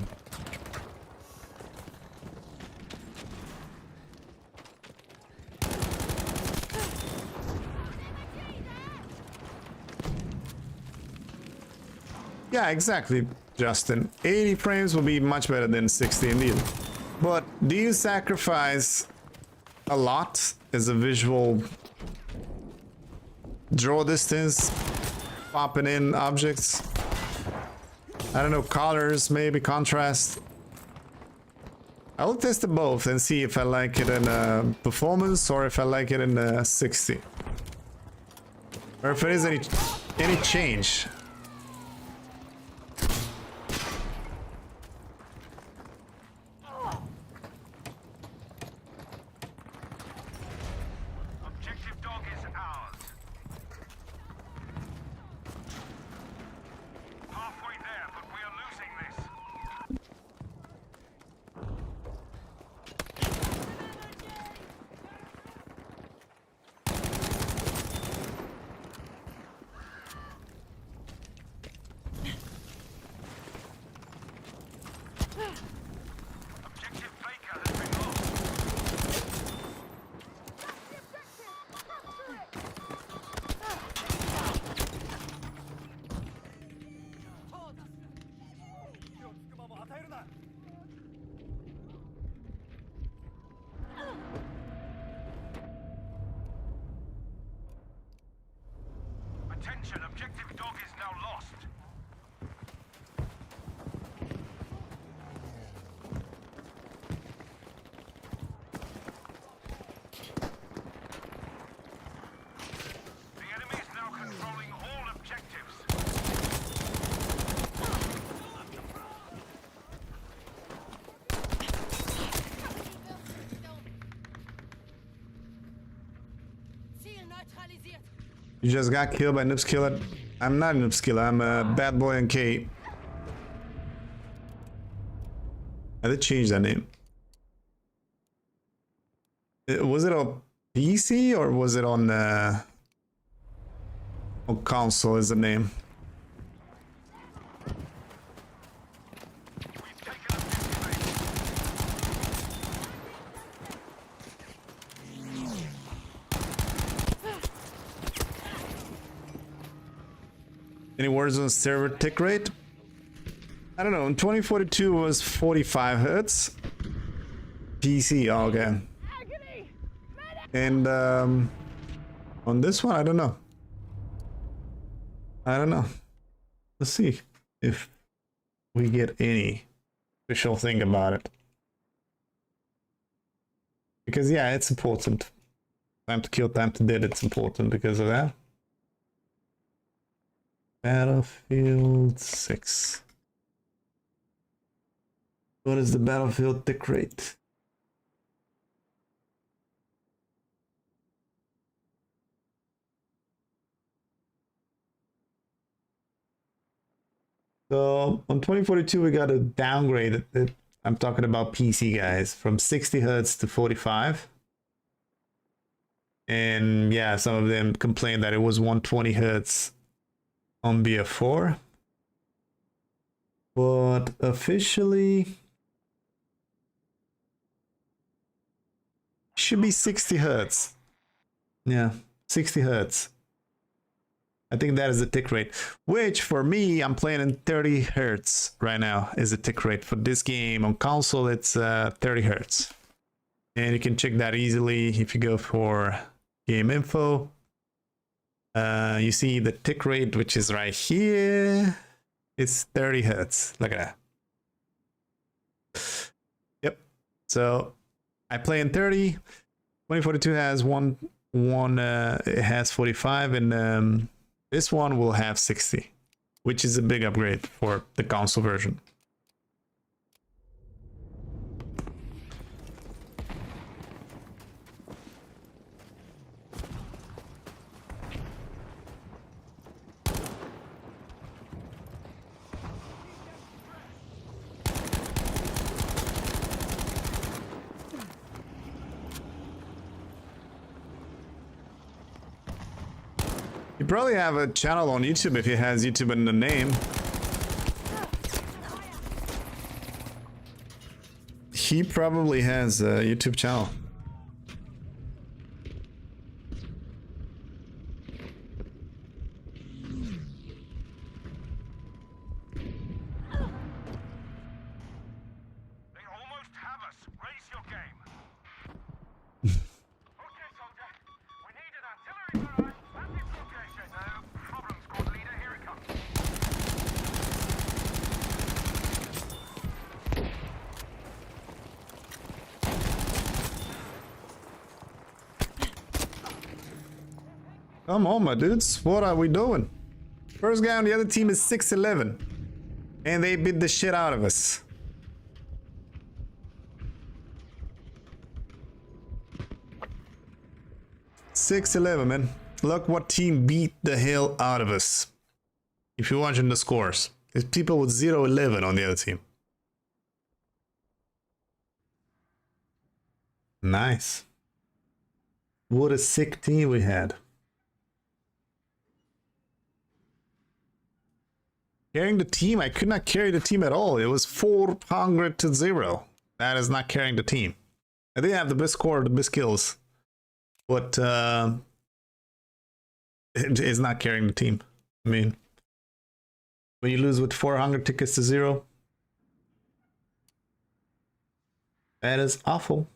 Yeah, exactly, Justin. 80 frames will be much better than 60 indeed. But do you sacrifice a lot as a visual draw distance, popping in objects? I don't know, colors, maybe contrast. I will test it both and see if I like it in performance or if I like it in 60. Or if there is any change. Objective dog is ours. Halfway there, but we are losing this. Objective Baker has been lost. Attention, objective dog is now lost. The enemy is now controlling all objectives. Ziel neutralisiert. You just got killed by Noobskiller. I'm not a Noobskiller, I'm a bad boy and Kate. I did change that name. Was it on PC or was it on console is the name? We've taken objective A. Any words on server tick rate? I don't know, in 2042 was 45 hertz. PC, oh, okay. Agony! And on this one, I don't know. I don't know. Let's see if we get any official thing about it. Because yeah, it's important. Time to kill, time to dead, it's important because of that. Battlefield 6. What is the battlefield tick rate? So on 2042, we got a downgrade. I'm talking about PC guys, from 60 hertz to 45. And yeah, some of them complained that it was 120 hertz on BF4. But officially, should be 60 hertz. Yeah, 60 hertz. I think that is the tick rate, which for me, I'm playing in 30 hertz right now is the tick rate for this game. On console, it's 30 hertz. And you can check that easily if you go for game info. You see the tick rate, which is right here. It's 30 hertz. Look at that. Yep. So I play in 30. 2042 has it has 45, and this one will have 60, which is a big upgrade for the console version. You probably have a channel on YouTube if it has YouTube in the name. He probably has a YouTube channel. They almost have us. Raise your game. Okay, soldier. We need an artillery barrage at this location. No problem, squad leader. Here it comes. Come on, my dudes. What are we doing? First guy on the other team is 6'11", and they beat the shit out of us. $6-11, man. Look what team beat the hell out of us. If you're watching the scores, there's people with 0-11 on the other team. Nice. What a sick team we had. Carrying the team, I could not carry the team at all. It was 400-0. That is not carrying the team. I did have the best score, the best kills, but it is not carrying the team. I mean, when you lose with 400 tickets to 0, that is awful.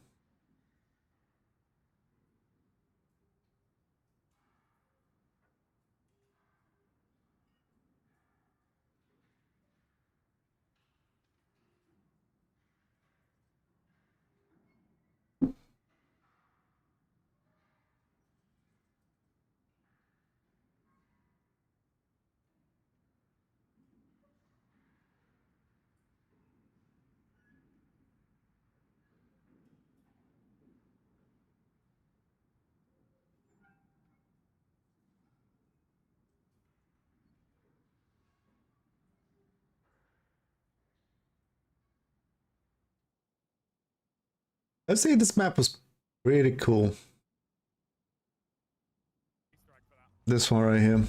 Let's say this map was pretty cool. This one right here.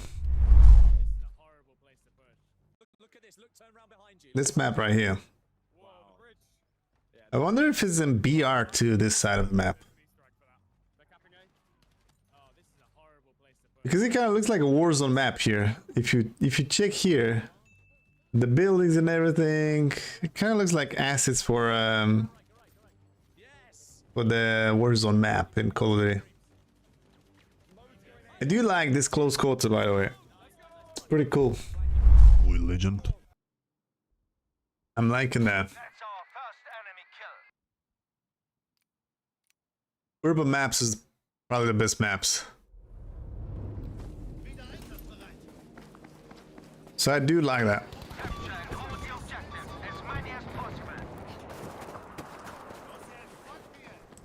This map right here. I wonder if it's in BR2, this side of the map. Because it kind of looks like a Warzone map here. If you check here, the buildings and everything, it kind of looks like assets for the Warzone map in Call of Duty. I do like this close quarter, by the way. It's pretty cool. Boy legend. I'm liking that. That's our first enemy kill. Urban maps is probably the best maps. So I do like that. Capture and hold the objective as many as possible.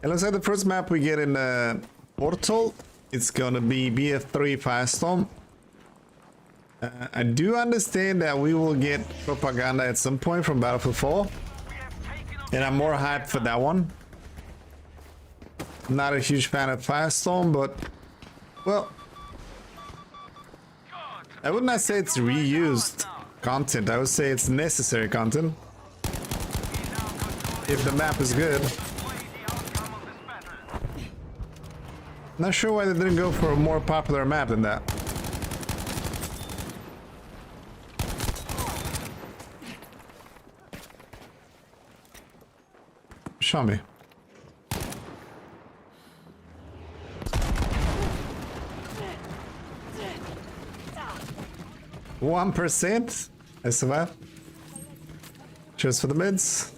It looks like the first map we get in Portal, it's gonna be BF3 Firestorm. I do understand that we will get propaganda at some point from Battlefield 4. And I'm more hyped for that one. I'm not a huge fan of Firestorm, but, well, I would not say it's reused content. I would say it's necessary content. If the map is good. Not sure why they didn't go for a more popular map than that. Show me. %? I survived. Cheers for the mids.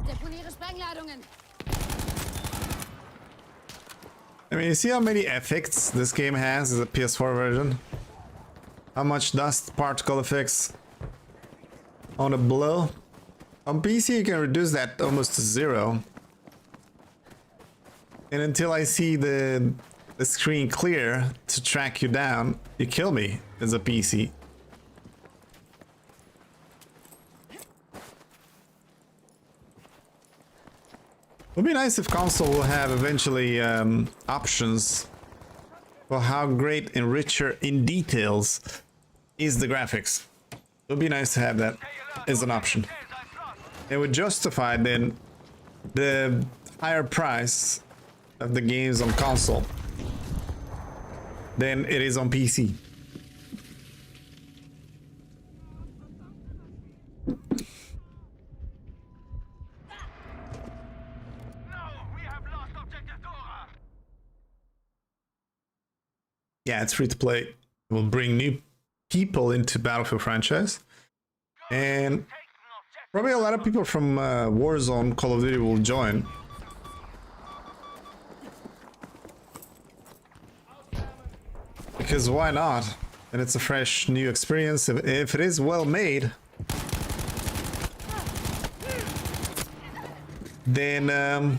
Deponiere Sprengladungen. I mean, you see how many effects this game has as a PS4 version? How much dust particle effects on a blow? On PC you can reduce that almost to 0. And until I see the screen clear to track you down, you kill me as a PC. It would be nice if console will have eventually options for how great and richer in details is the graphics. It would be nice to have that as an option. It would justify then the higher price of the games on console than it is on PC. Yeah, it's free to play. It will bring new people into Battlefield franchise. And probably a lot of people from Warzone, Call of Duty will join. Because why not? And it's a fresh new experience. If it is well made, then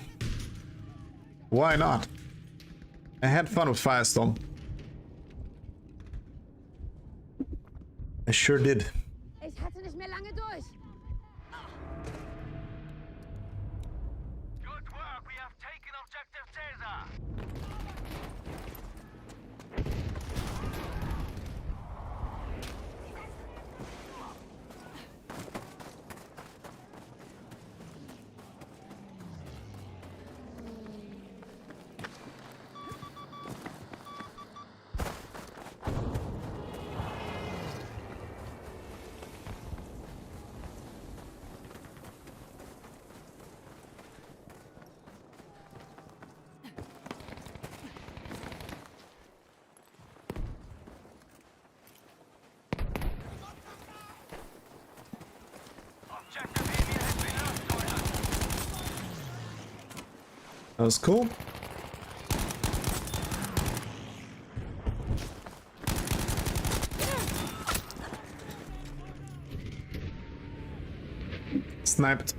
why not? I had fun with Firestorm. I sure did. Ich hatte nicht mehr lange durch. Good work. We have taken objective Caesar. That was cool. Sniped.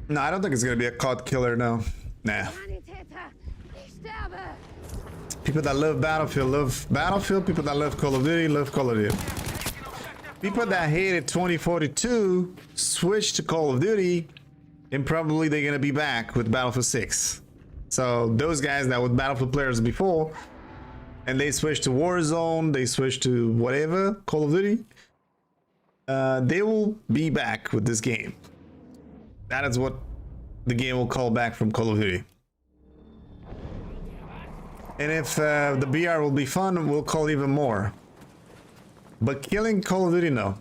No, I don't think it's gonna be a COD killer, no. Nah. Sanitäter, ich sterbe. People that love Battlefield, people that love Call of Duty, love Call of Duty. People that hated 2042 switch to Call of Duty, and probably they're gonna be back with Battlefield 6. So those guys that were Battlefield players before, and they switched to Warzone, they switched to whatever, Call of Duty, they will be back with this game. That is what the game will call back from Call of Duty. And if the BR will be fun, we'll call even more. But killing Call of Duty, no.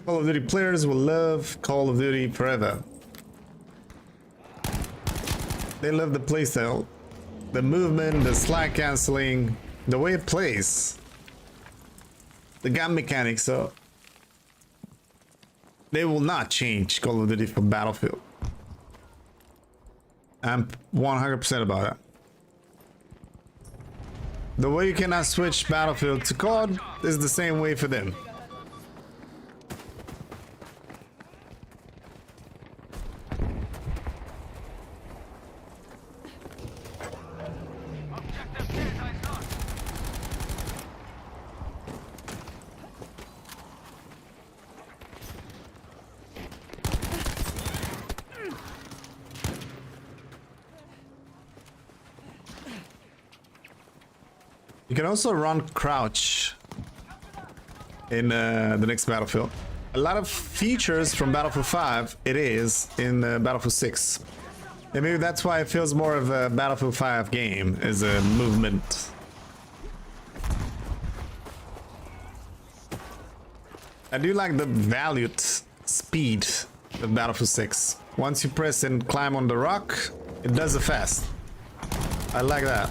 Call of Duty players will love Call of Duty forever. They love the playstyle. The movement, the slide canceling, the way it plays, the gun mechanics, so they will not change Call of Duty for Battlefield. I'm 100% about it. The way you cannot switch Battlefield to COD is the same way for them. Objective Caesar is lost. You can also run crouch in the next Battlefield. A lot of features from Battlefield 5 it is in Battlefield 6. And maybe that's why it feels more of a Battlefield 5 game as a movement. I do like the valued speed of Battlefield 6. Once you press and climb on the rock, it does it fast. I like that.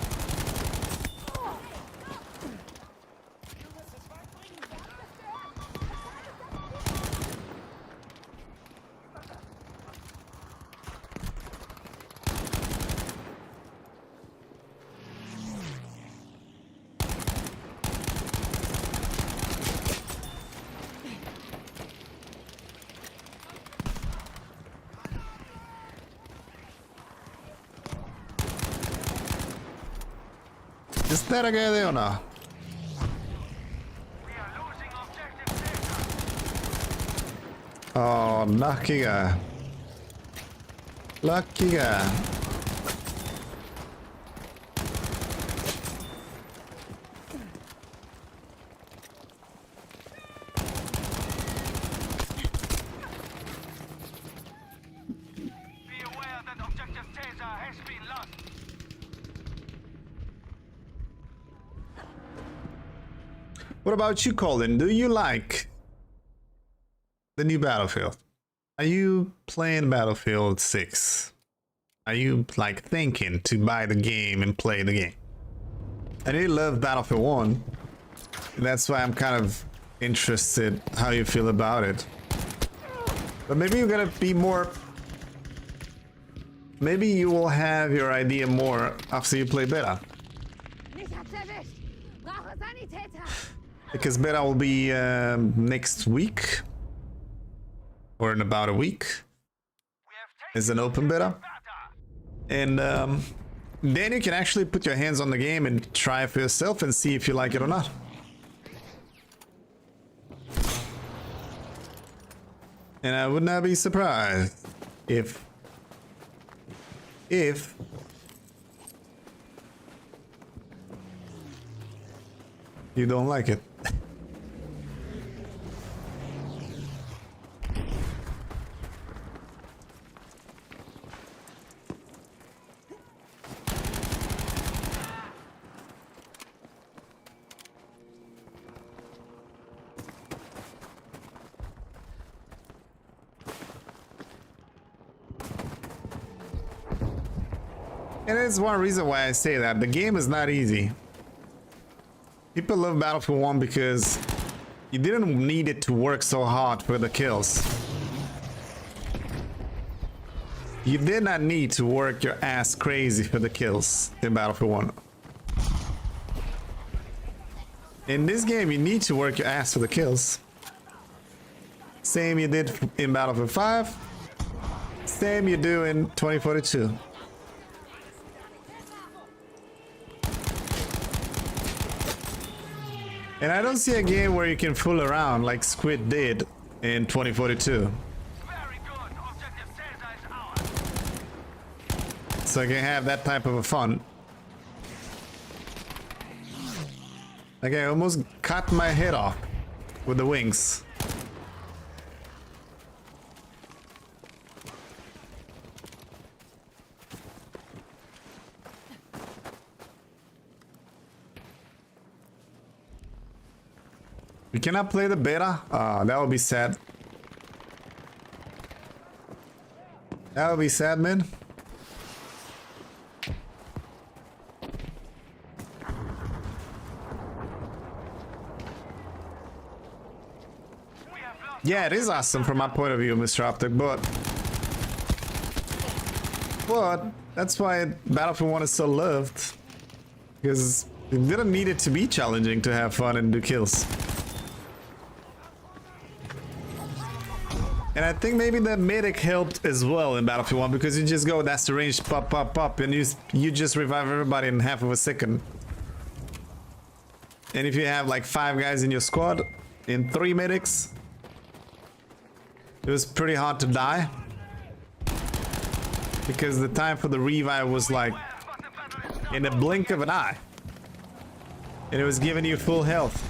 Is that a good or not? We are losing objective Caesar. Oh, lucky guy. Lucky guy. Be aware that objective Caesar has been lost. What about you, Colin? Do you like the new Battlefield? Are you playing Battlefield 6? Are you like thinking to buy the game and play the game? I really love Battlefield 1. And that's why I'm kind of interested how you feel about it. But maybe you're gonna be more... Maybe you will have your idea more after you play beta. Mich hat's erwischt. Brauche Sanitäter. Because beta will be next week. Or in about a week. We have taken Is an open beta. And then you can actually put your hands on the game and try it for yourself and see if you like it or not. And I would not be surprised if you don't like it. And it's one reason why I say that. The game is not easy. People love Battlefield 1 because you didn't need it to work so hard for the kills. You did not need to work your ass crazy for the kills in Battlefield 1. In this game, you need to work your ass for the kills. Same you did in Battlefield 5. Same you do in 2042. And I don't see a game where you can fool around like Squid did in 2042. very good. Objective Caesar is ours. So I can have that type of a fun. Like I almost cut my head off with the wings. We cannot play the beta? That would be sad. That would be sad, man. Yeah, it is awesome from my point of view, Mr. Optic, but that's why Battlefield 1 is so loved. Because it didn't need it to be challenging to have fun and do kills. And I think maybe the medic helped as well in Battlefield 1 because you just go, that's the range, pop, pop, pop, and you just revive everybody in half of a second. And if you have like 5 guys in your squad, in 3 medics, it was pretty hard to die. Because the time for the revive was like in the blink of an eye. And it was giving you full health.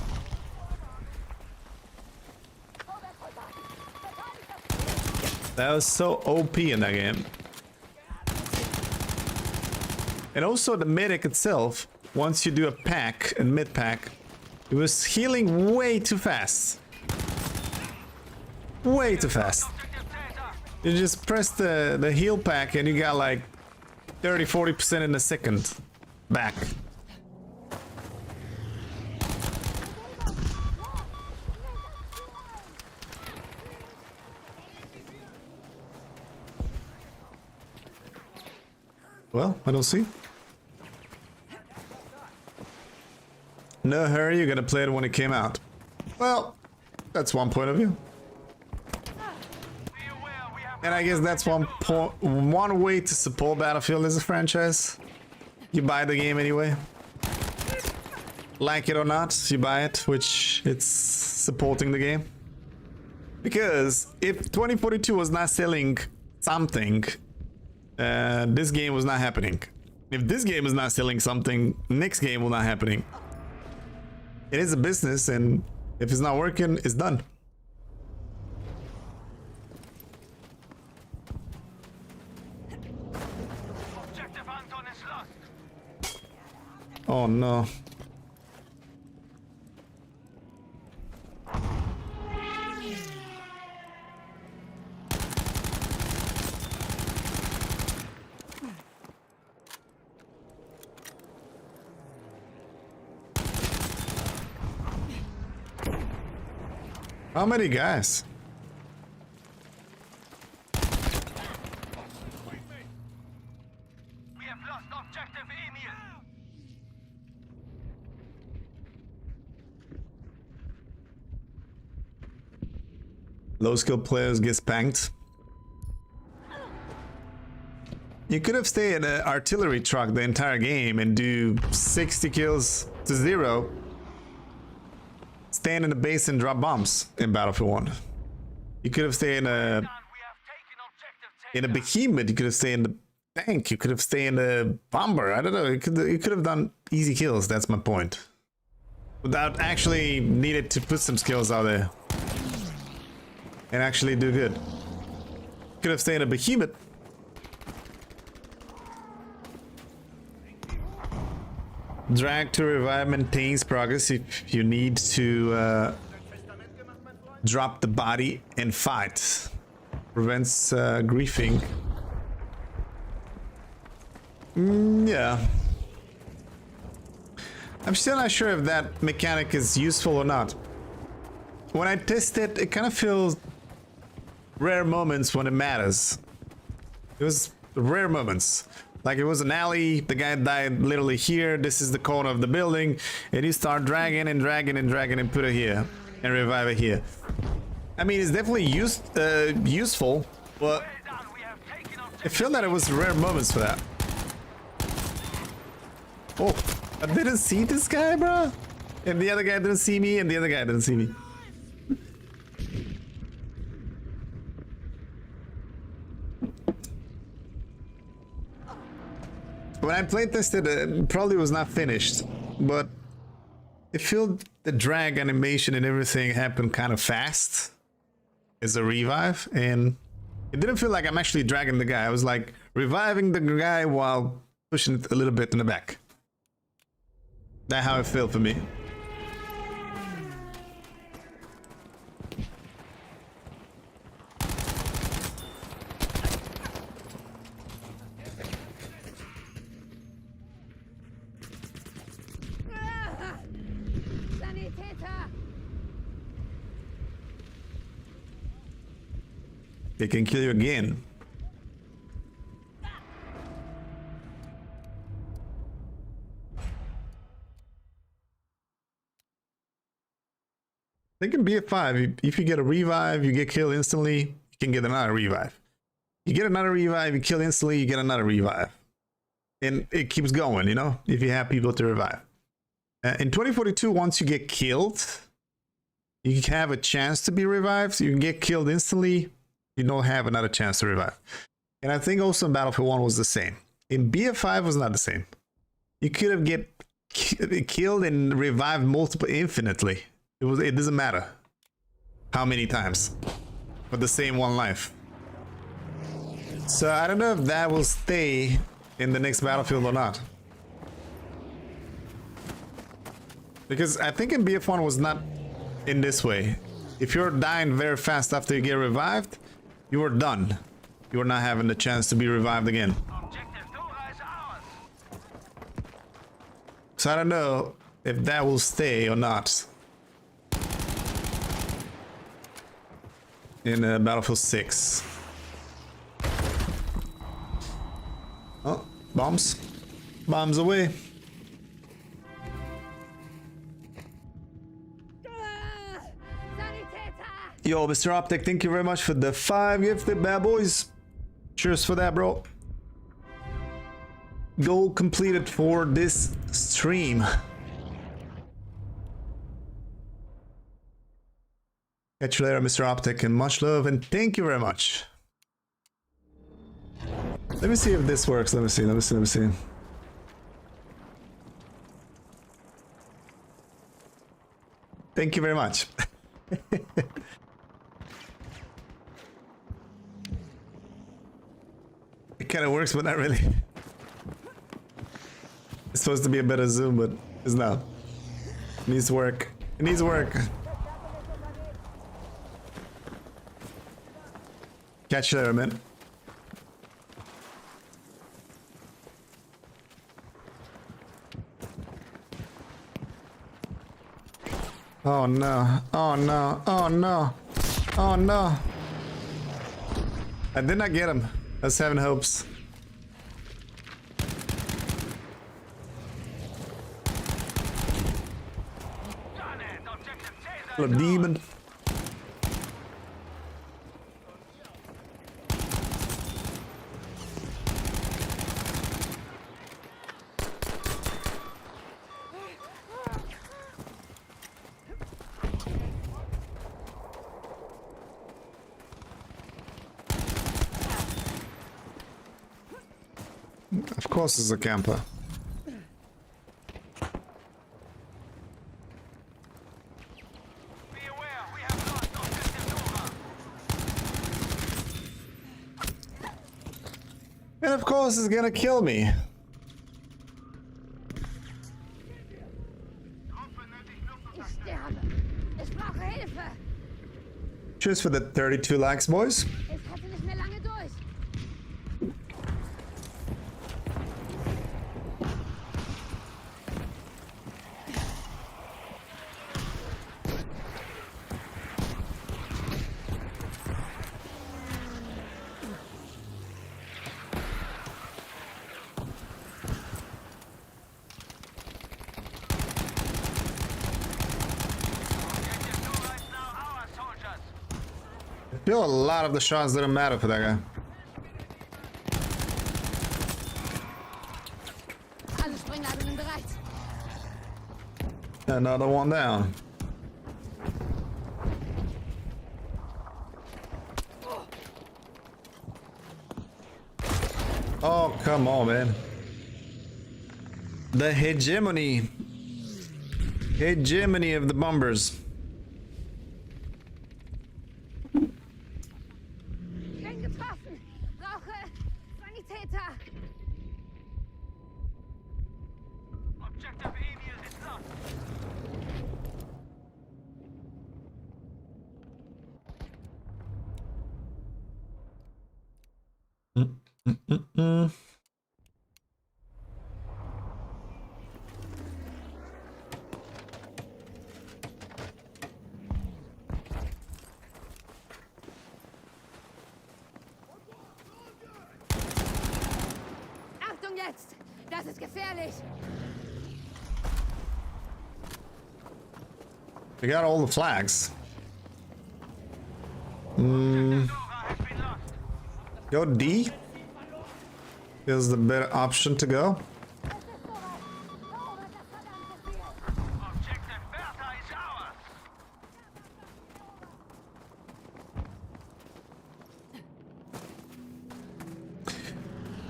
That was so OP in that game. And also the medic itself, once you do a pack, a mid pack, it was healing way too fast. Way too fast. You just press the heal pack and you got like 30-40% in a second back. Well, I don't see. No hurry, you're gonna play it when it came out. Well, that's one point of view. And I guess that's one way to support Battlefield as a franchise. You buy the game anyway. Like it or not, you buy it, which it's supporting the game. Because if 2042 was not selling something, this game was not happening. If this game is not selling something, next game will not happening. It is a business, and if it's not working, it's done. Objective Anton is lost. Oh no. How many guys? We have lost objective Emil. Low skill players get spanked. You could have stayed in an artillery truck the entire game and do 60 kills to 0. Stand in the base and drop bombs in Battlefield 1. You could have stayed in a behemoth. You could have stayed in the tank. You could have stayed in the bomber. I don't know. You could have done easy kills. That's my point. Without actually needed to put some skills out there and actually do good. Could have stayed in a behemoth. Drag to revive maintains progress if you need to drop the body and fight. Prevents griefing. Yeah. I'm still not sure if that mechanic is useful or not. When I test it, it kind of feels rare moments when it matters. It was rare moments. Like it was an alley, the guy died literally here, this is the corner of the building, and you start dragging and dragging and dragging and put it here, and revive it here. I mean, it's definitely useful, but I feel that it was rare moments for that. Oh, I didn't see this guy, bro. And the other guy didn't see me, and the other guy didn't see me. When I play tested, it probably was not finished, but it felt the drag animation and everything happened kind of fast as a revive, and it didn't feel like I'm actually dragging the guy. I was like reviving the guy while pushing it a little bit in the back. That's how it felt for me. They can kill you again. They can be at 5. If you get a revive, you get killed instantly, you can get another revive. You get another revive, you kill instantly, you get another revive. And it keeps going, you know, if you have people to revive. In 2042, once you get killed, you have a chance to be revived. You can get killed instantly, you don't have another chance to revive. And I think also in Battlefield 1 was the same. In BF5 was not the same. You could have get killed and revived multiple infinitely. It doesn't matter how many times for the same one life. So I don't know if that will stay in the next Battlefield or not. Because I think in BF1 was not in this way. If you're dying very fast after you get revived, you are done. You are not having the chance to be revived again. Objective Dora is ours. So I don't know if that will stay or not. In Battlefield 6. Oh, bombs. Bombs away. Yo, Mr. Optic, thank you very much for the 5 gifted bad boys. Cheers for that, bro. Goal completed for this stream. Catch you later, Mr. Optic, and much love, and thank you very much. Let me see if this works. Let me see. Thank you very much. It kind of works, but not really. It's supposed to be a better zoom, but it's not. It needs work. It needs work. Catch you later, man. Oh no, oh no, oh no, oh no. I did not get him. I was having hopes. Done it. Objective Taser. Little demon. Of course it's a camper. Be aware, we have lost objective Dora. And of course it's gonna kill me. Ich sterbe. Ich brauche Hilfe. Cheers for the 32 likes, boys. Ich halte nicht mehr lange durch. Objective Dora is now our soldiers. I feel a lot of the shots didn't matter for that guy. Alle Sprengladungen bereit. Another one down. Oh, come on, man. The hegemony. Hegemony of the bombers. Bin getroffen. Brauche Sanitäter. Objective Emil is lost. Das ist gefährlich. We got all the flags. Go D. Is the better option to go. Objective Bertha is ours.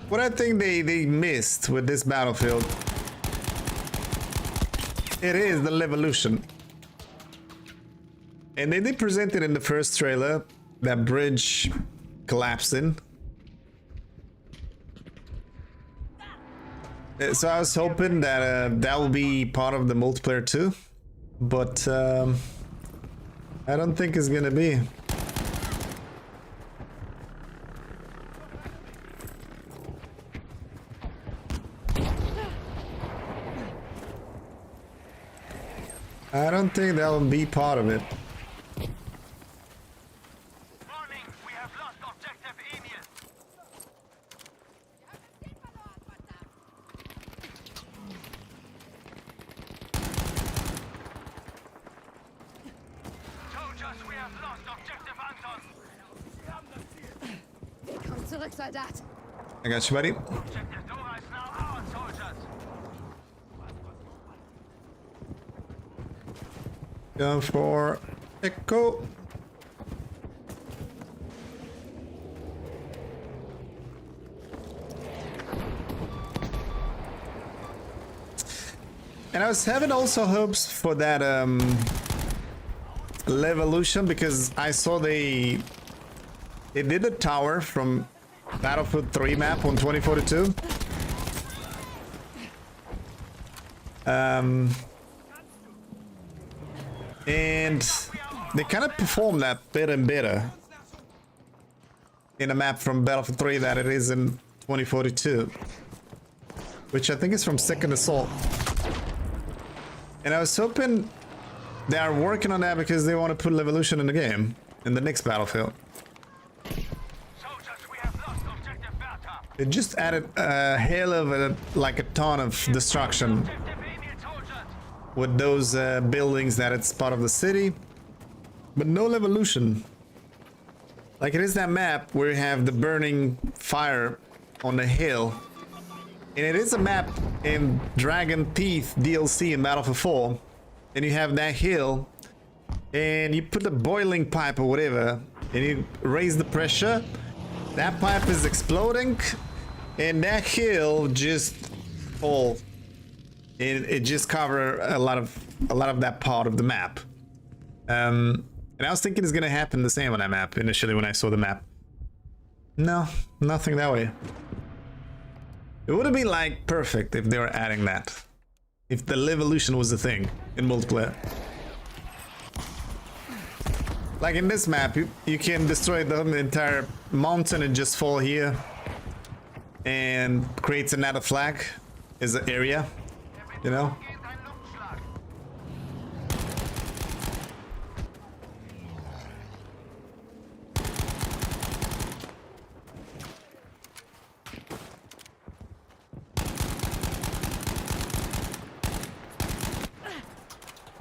What I think they missed with this battlefield, it is the Levolution. And they did present it in the first trailer, that bridge collapsing. So I was hoping that that will be part of the multiplayer too, but I don't think it's gonna be. I don't think that will be part of it. Warning, we have lost objective Emil. Soldiers, we have lost objective Anton. Komm zurück, Soldat. I got you, buddy. Objective Dora is now our soldiers. Go for Echo. And I was having also hopes for that Levolution, because I saw they did a tower from Battlefield 3 map on 2042. And they kind of perform that better and better in a map from Battlefield 3 that it is in 2042, which I think is from Second Assault. And I was hoping they are working on that because they want to put Levolution in the game in the next Battlefield. Soldiers, we have lost objective Bertha. It just added a hell of a, like a ton of destruction Objective Emil soldiers. with those buildings that it's part of the city, but no Levolution. Like it is that map where you have the burning fire on the hill, and it is a map in Dragon Teeth DLC in Battlefield 4, and you have that hill, and you put the boiling pipe or whatever, and you raise the pressure, that pipe is exploding, and that hill just fall. It just cover a lot of that part of the map. And I was thinking it's gonna happen the same on that map initially when I saw the map. No, nothing that way. It would have been like perfect if they were adding that. If the Levolution was a thing in multiplayer. Like in this map, you can destroy the entire mountain and just fall here. And creates another flag as an area. You know? Geht ein Luftschlag.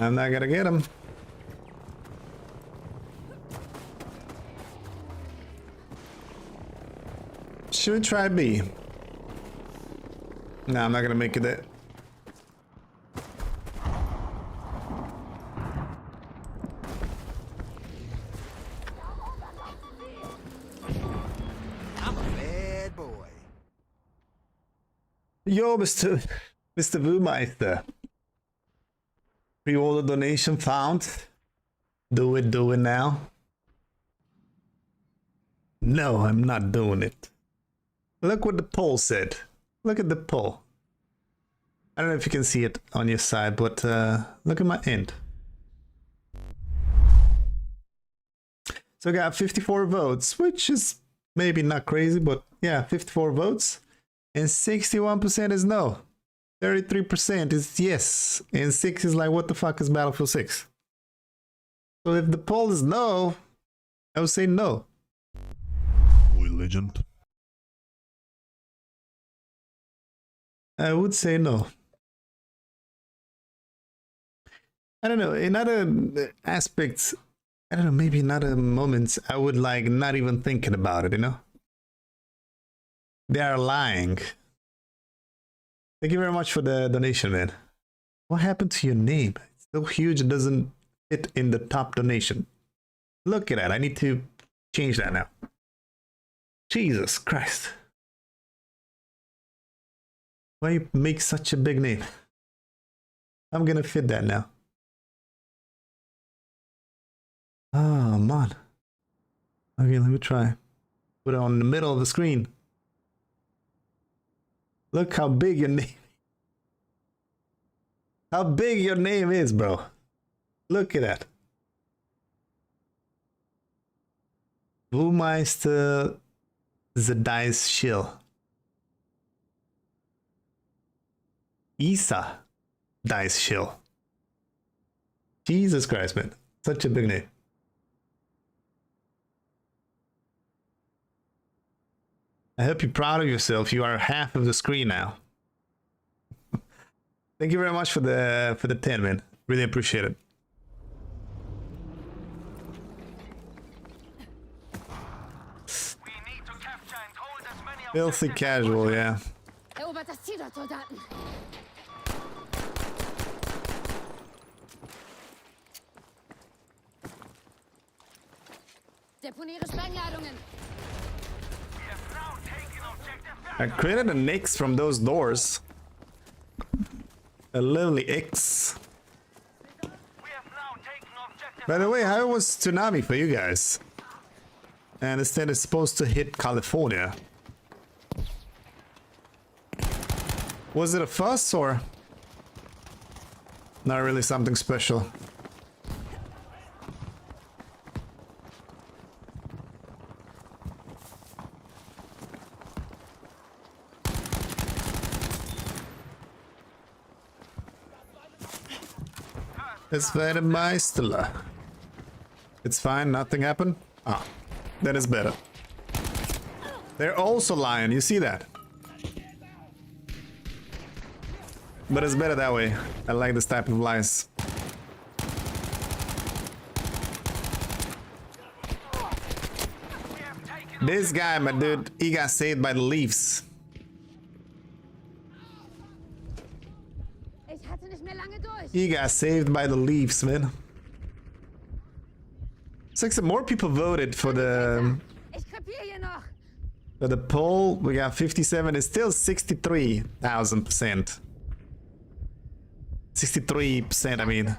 I'm not gonna get him. Should we try B? No, I'm not gonna make it there. I'm a bad boy. Yo, Mr. Woomeister. Pre-order donation found. Do it now. No, I'm not doing it. Look what the poll said. Look at the poll. I don't know if you can see it on your side, but look at my end. So I got 54 votes, which is maybe not crazy, but yeah, 54 votes. And 61% is no. 33% is yes. And 6 is like, what the fuck is Battlefield 6? So if the poll is no, I would say no. Boy legend. I would say no. I don't know. In other aspects, I don't know. Maybe in other moments, I would like not even thinking about it. You know, they are lying. Thank you very much for the donation, man. What happened to your name? It's so huge it doesn't fit in the top donation. Look at that. I need to change that now. Jesus Christ. Why you make such a big name? I'm gonna fit that now. Oh, man. Okay, let me try. Put it on the middle of the screen. Look how big your name. How big your name is, bro. Look at that. Boomeister the Dice Shill. Isa Dice Shill. Jesus Christ, man. Such a big name. I hope you're proud of yourself. You are half of the screen now. Thank you very much for the 10, man. Really appreciate it. We need to capture and hold as many Filthy objectives as casual, yeah. Erobert das Ziel dort, Soldaten. Deponiere Sprengladungen. We have now taken objective I created a Nix from those doors. A lovely X. We have now taken objective. By the way, how was tsunami for you guys? I understand it's supposed to hit California. Was it a fuss or not really something special? It's very Meister. It's fine, nothing happened. Ah, that is better. They're also lying, you see that? But it's better that way. I like this type of lies. This guy, my dude, he got saved by the Leafs. Ich hatte nicht mehr lange durch. He got saved by the Leafs, man. It's like some more people voted for the Ich krepiere hier noch. poll. We got 57. It's still 63,000%. 63%. I mean,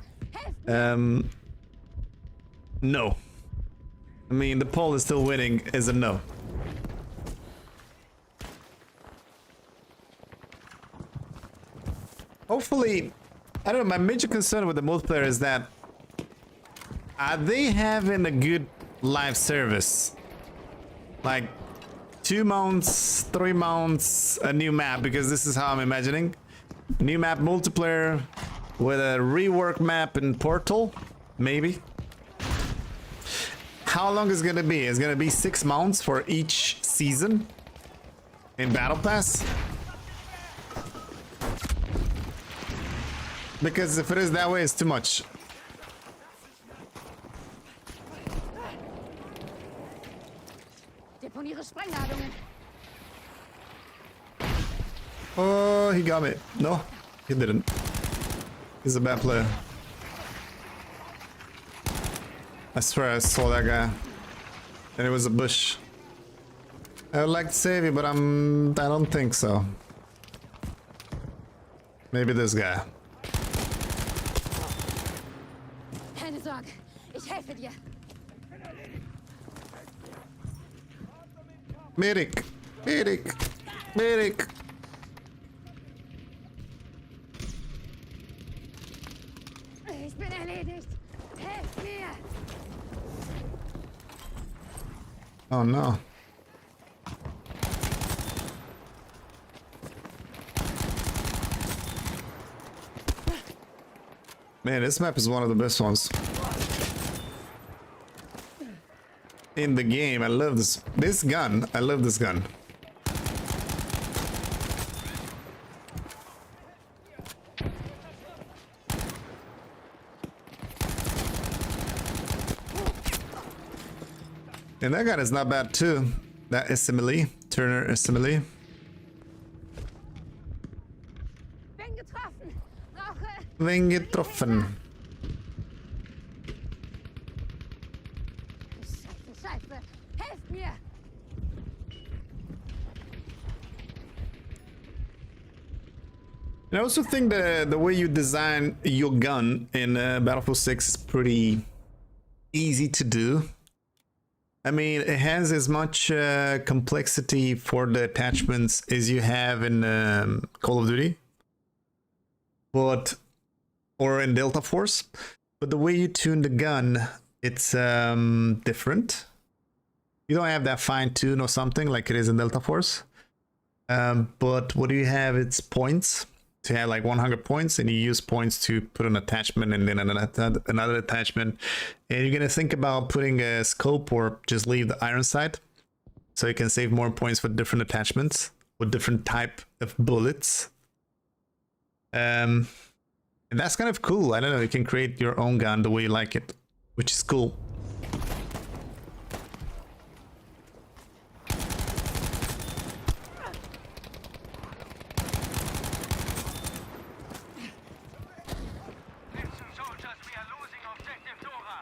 no. I mean, the poll is still winning. Is a no. Hopefully, I don't know. My major concern with the multiplayer is that are they having a good live service? Like 2 months, 3 months, a new map, because this is how I'm imagining. New map multiplayer with a rework map in Portal, maybe. How long is it gonna be? It's gonna be 6 months for each season in Battle Pass? Because if it is that way, it's too much. Deponiere Sprengladungen. Oh, he got me. No, he didn't. He's a bad player. I swear I saw that guy. And it was a bush. I would like to save you, but I don't think so. Maybe this guy. Keine Sorge, ich helfe dir. Medic! Medic! Medic! Ich bin erledigt. Helft mir. Oh no. Man, this map is one of the best ones in the game. I love this gun. I love this gun. And that gun is not bad too. That Assimile, Turner Assimile. Bin getroffen. Brauche. Wen getroffen. Scheiße, Scheiße. Helft mir. And I also think the way you design your gun in Battlefield 6 is pretty easy to do. I mean, it has as much complexity for the attachments as you have in Call of Duty, or in Delta Force. But the way you tune the gun, it's different. You don't have that fine tune or something like it is in Delta Force. But what do you have? It's points. So you have like 100 points, and you use points to put an attachment and then another attachment. And you're gonna think about putting a scope or just leave the iron sight, so you can save more points for different attachments with different type of bullets. And that's kind of cool. I don't know. You can create your own gun the way you like it, which is cool. Listen, soldiers, we are losing objective Dora.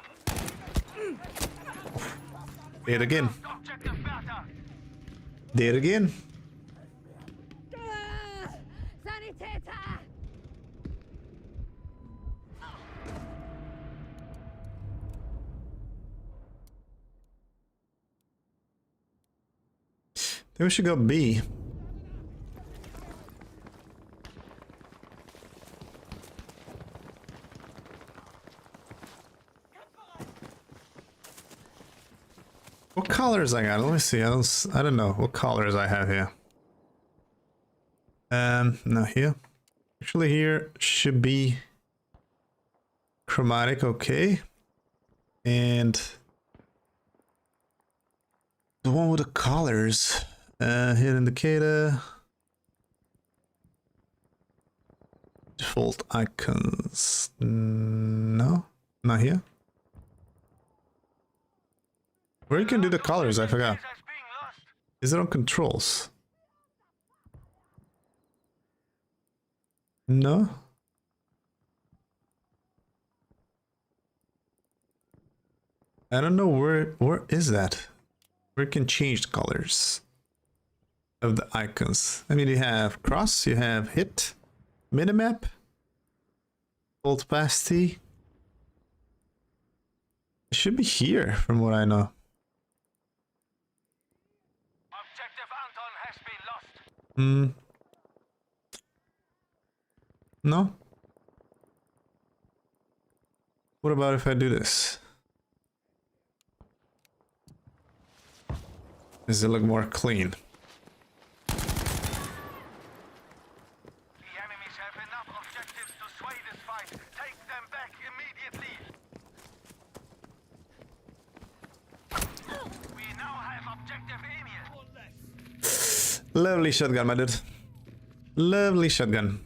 There it again. Objective Bertha. There it again. Sanitäter. Then we should go B. What colors I got? Let me see. I don't know what colors I have here. No, here. Actually, here should be chromatic. Okay, and the one with the colors. Hit indicator. Default icons. No, not here. Where you can do the colors, I forgot. That's being lost. Is it on controls? No. I don't know where is that? Where you can change the colors of the icons. I mean, you have cross, you have hit, minimap, full opacity. It should be here from what I know. Objective Anton has been lost. No. What about if I do this? Does it look more clean? The enemies have enough objectives to sway this fight. Take them back immediately. We now have objective Emir. Lovely shotgun, my dude. Lovely shotgun.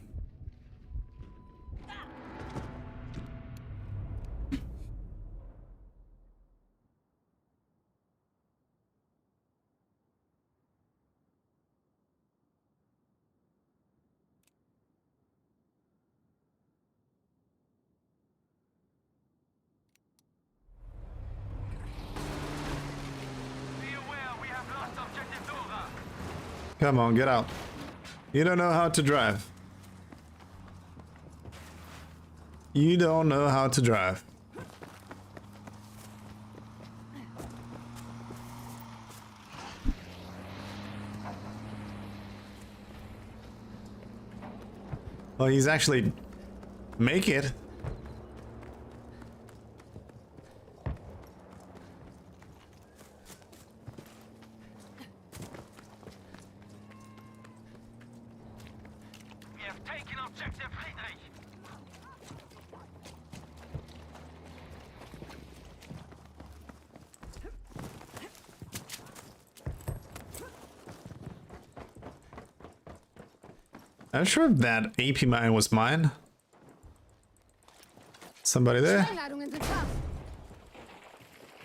Be aware, we have lost objective Dora. Come on, get out. You don't know how to drive. You don't know how to drive. Well, he's actually make it. We have taken objective Friedrich. I'm sure if that AP mine was mine. Somebody there? Einladungen sind scharf.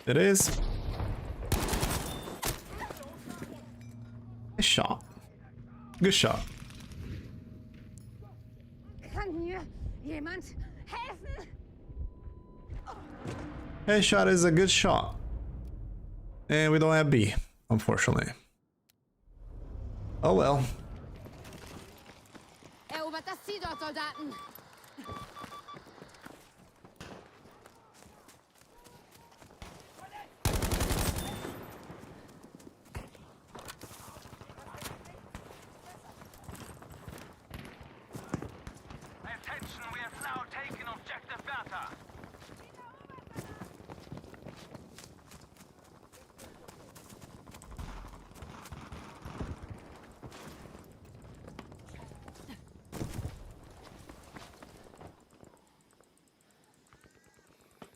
It is. Nice shot. Good shot. Kann mir jemand helfen? Headshot is a good shot. And we don't have B, unfortunately. Oh well. Erobert das Ziel dort, Soldaten. Attention, we have now taken objective Bertha.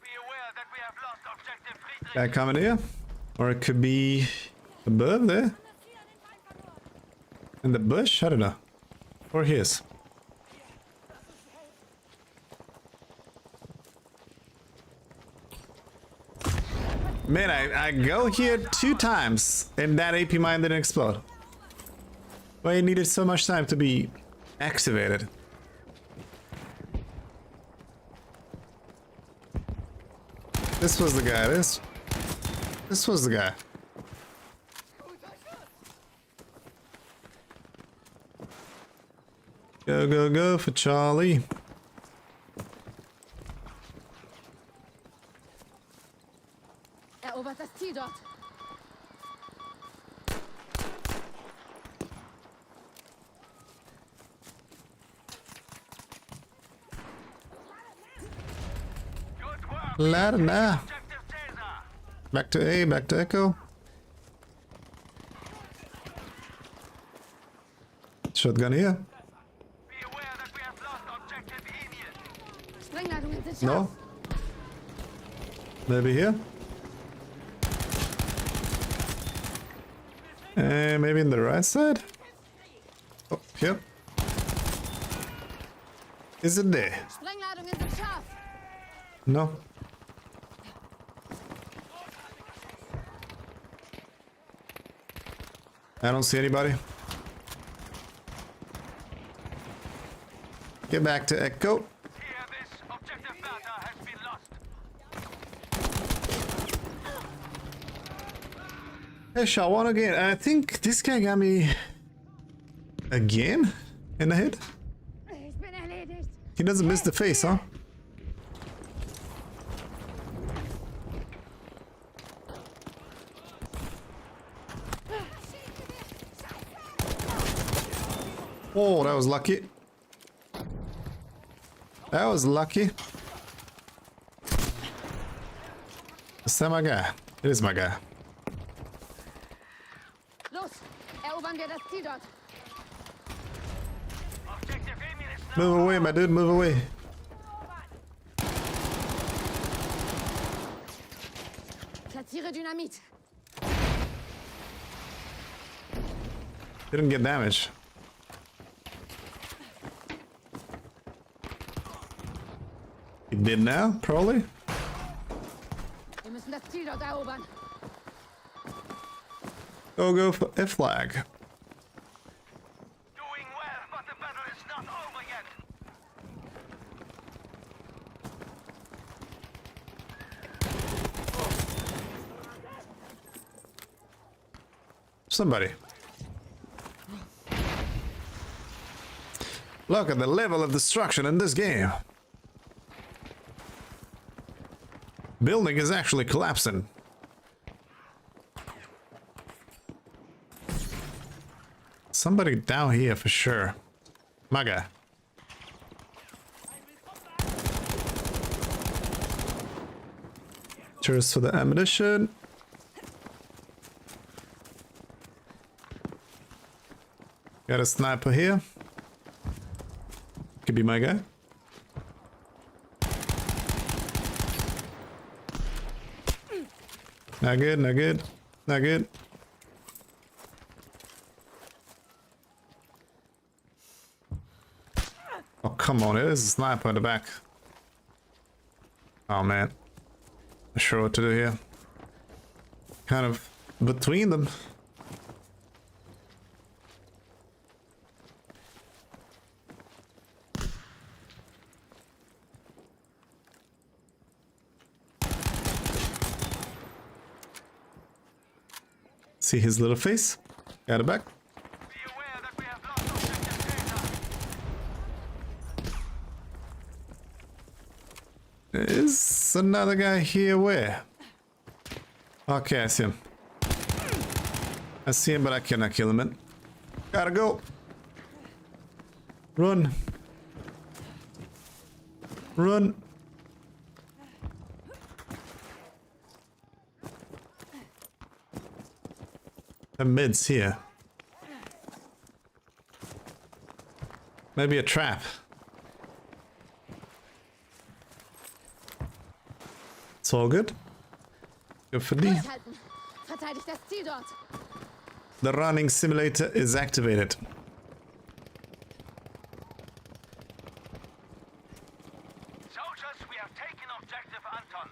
Be aware that we have lost objective Friedrich. That coming here. Or it could be above there. In the bush? I don't know. Or his. Man, I go here 2 times and that AP mine didn't explode. Why it needed so much time to be activated? This was the guy, this was the guy. Go, go, go for Charlie. Erobert das Ziel dort. Good work. La da. Objective Caesar. Back to A, back to Echo. Shotgun here. Be aware that we have lost objective Enian. Sprengladungen sind scharf. No. Maybe here. And maybe in the right side. Oh, here. Is it there? Sprengladungen sind scharf. No. I don't see anybody. Get back to Echo. Hear this. Objective Bertha has been lost. Hey, shot one again. I think this guy got me again in the head. Ich bin erledigt. He doesn't miss the face, huh? Oh, that was lucky. That was lucky. Is that my guy? It is my guy. Los, erobern wir das Ziel dort. Objective Enian is now. Move away, my dude, move away. Platziere Dynamit. Didn't get damage. He did now, probably. Wir müssen das Ziel dort erobern. Go for F flag. Doing well, but the battle is not over yet. Somebody. Look at the level of destruction in this game. Building is actually collapsing. Somebody down here for sure. My guy. Cheers for the ammunition. Got a sniper here. Could be my guy. Not good, not good, not good. Oh, come on, there's a sniper in the back. Oh man. Not sure what to do here. Kind of between them. see his little face. Got it back. Be aware that we have lost objective data. Is another guy here? Where? Okay, I see him. I see him, but I cannot kill him, man. Gotta go. Run. Run. The mid's here. Maybe a trap. It's all good. Good for D. Durchhalten. Verteidigt das Ziel dort. The running simulator is activated. Soldiers, we have taken objective Anton.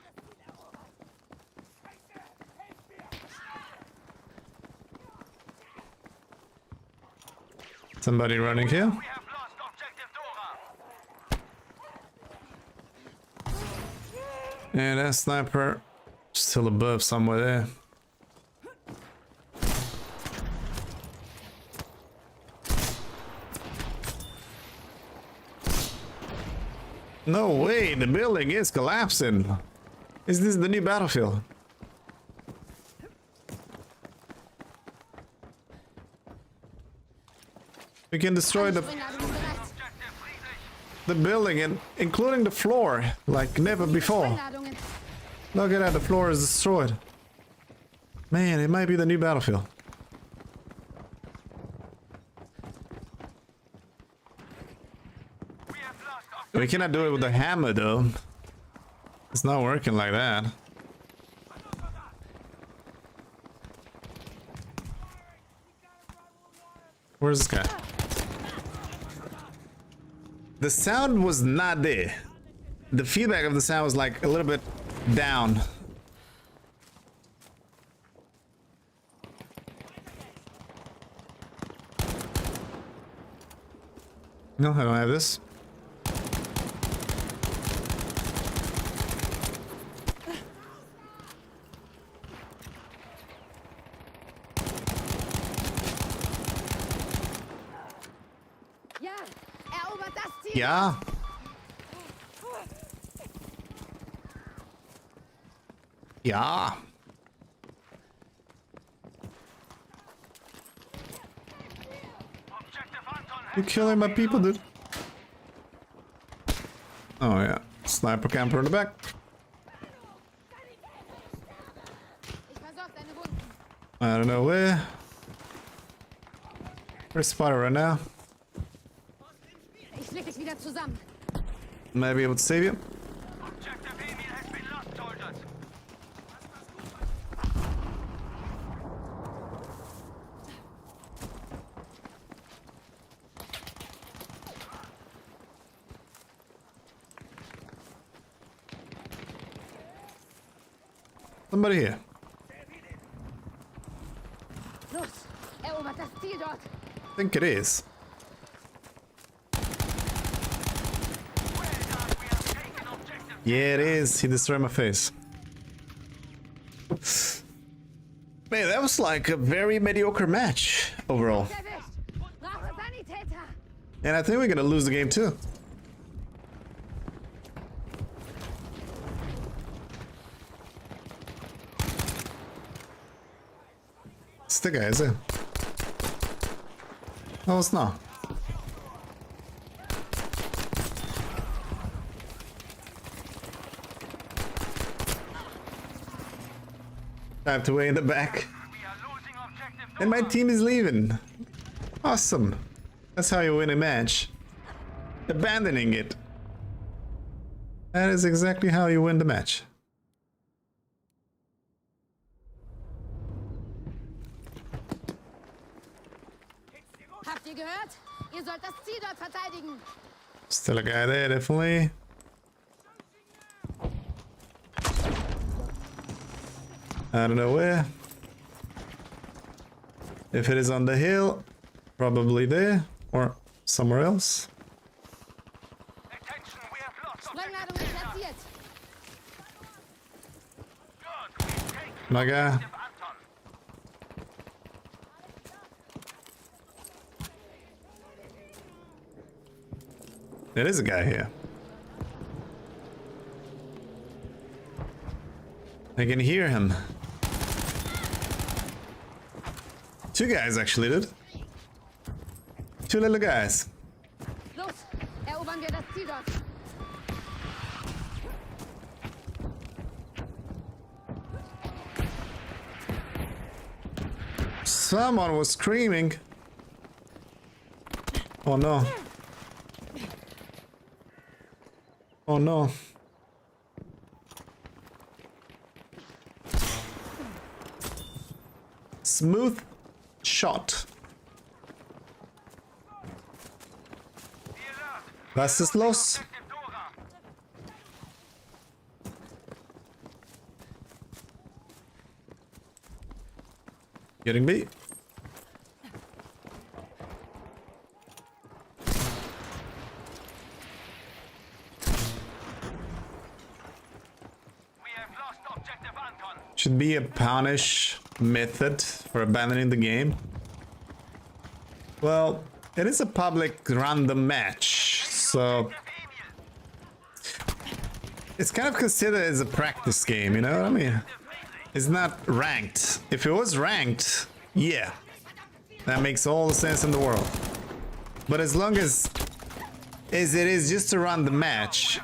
Somebody running here. We have lost objective Dora. And that sniper still above somewhere there. No way, the building is collapsing. Is this the new battlefield? We can destroy the Sprengladungen bereit. Objective friedlich. the building, and including the floor, like never before. Sprengladungen. Look at that, the floor is destroyed. Man, it might be the new battlefield. We have lost objective. We cannot do it with the hammer, though. It's not working like that. Where's this guy? The sound was not there. The feedback of the sound was like a little bit down. No, I don't have this. Ja, erobert das Ziel. Ja. Ja. Objective Anton. You're killing my people, dude. Oh yeah. Sniper camper in the back. Ich versorge deine Wunden. I don't know where. Where's Spider right now? Ich leg dich wieder zusammen. Might be able to save you. Objective Emil has been lost, soldiers. Somebody here. Los, erobert das Ziel dort. I think it is. Well done, we have taken objective. Yeah, it is. He destroyed my face. Man, that was like a very mediocre match overall. Erwischt. Brauche Sanitäter. And I think we're gonna lose the game too. It's the guy, is it? No, it's not. I have to wait in the back. We are losing objective And my team is leaving. Awesome. That's how you win a match. Abandoning it. That is exactly how you win the match. Habt ihr gehört? Ihr sollt das Ziel dort verteidigen. Still a guy there, definitely. I don't know where. If it is on the hill, probably there or somewhere else. Attention, we have lost Sprengladungen platziert. Good, we've taken My guy. objective Anton. There is a guy here. I can hear him. Two guys actually, dude. Two little guys. Los, erobern wir das Ziel dort. Someone was screaming. Oh no. Oh no. Smooth shot. Was ist los? Getting beat. Should be a punish method for abandoning the game. Well, it is a public random match, so it's kind of considered as a practice game, you know what I mean? It's not ranked. If it was ranked, yeah, that makes all the sense in the world. But as long as it is just a random match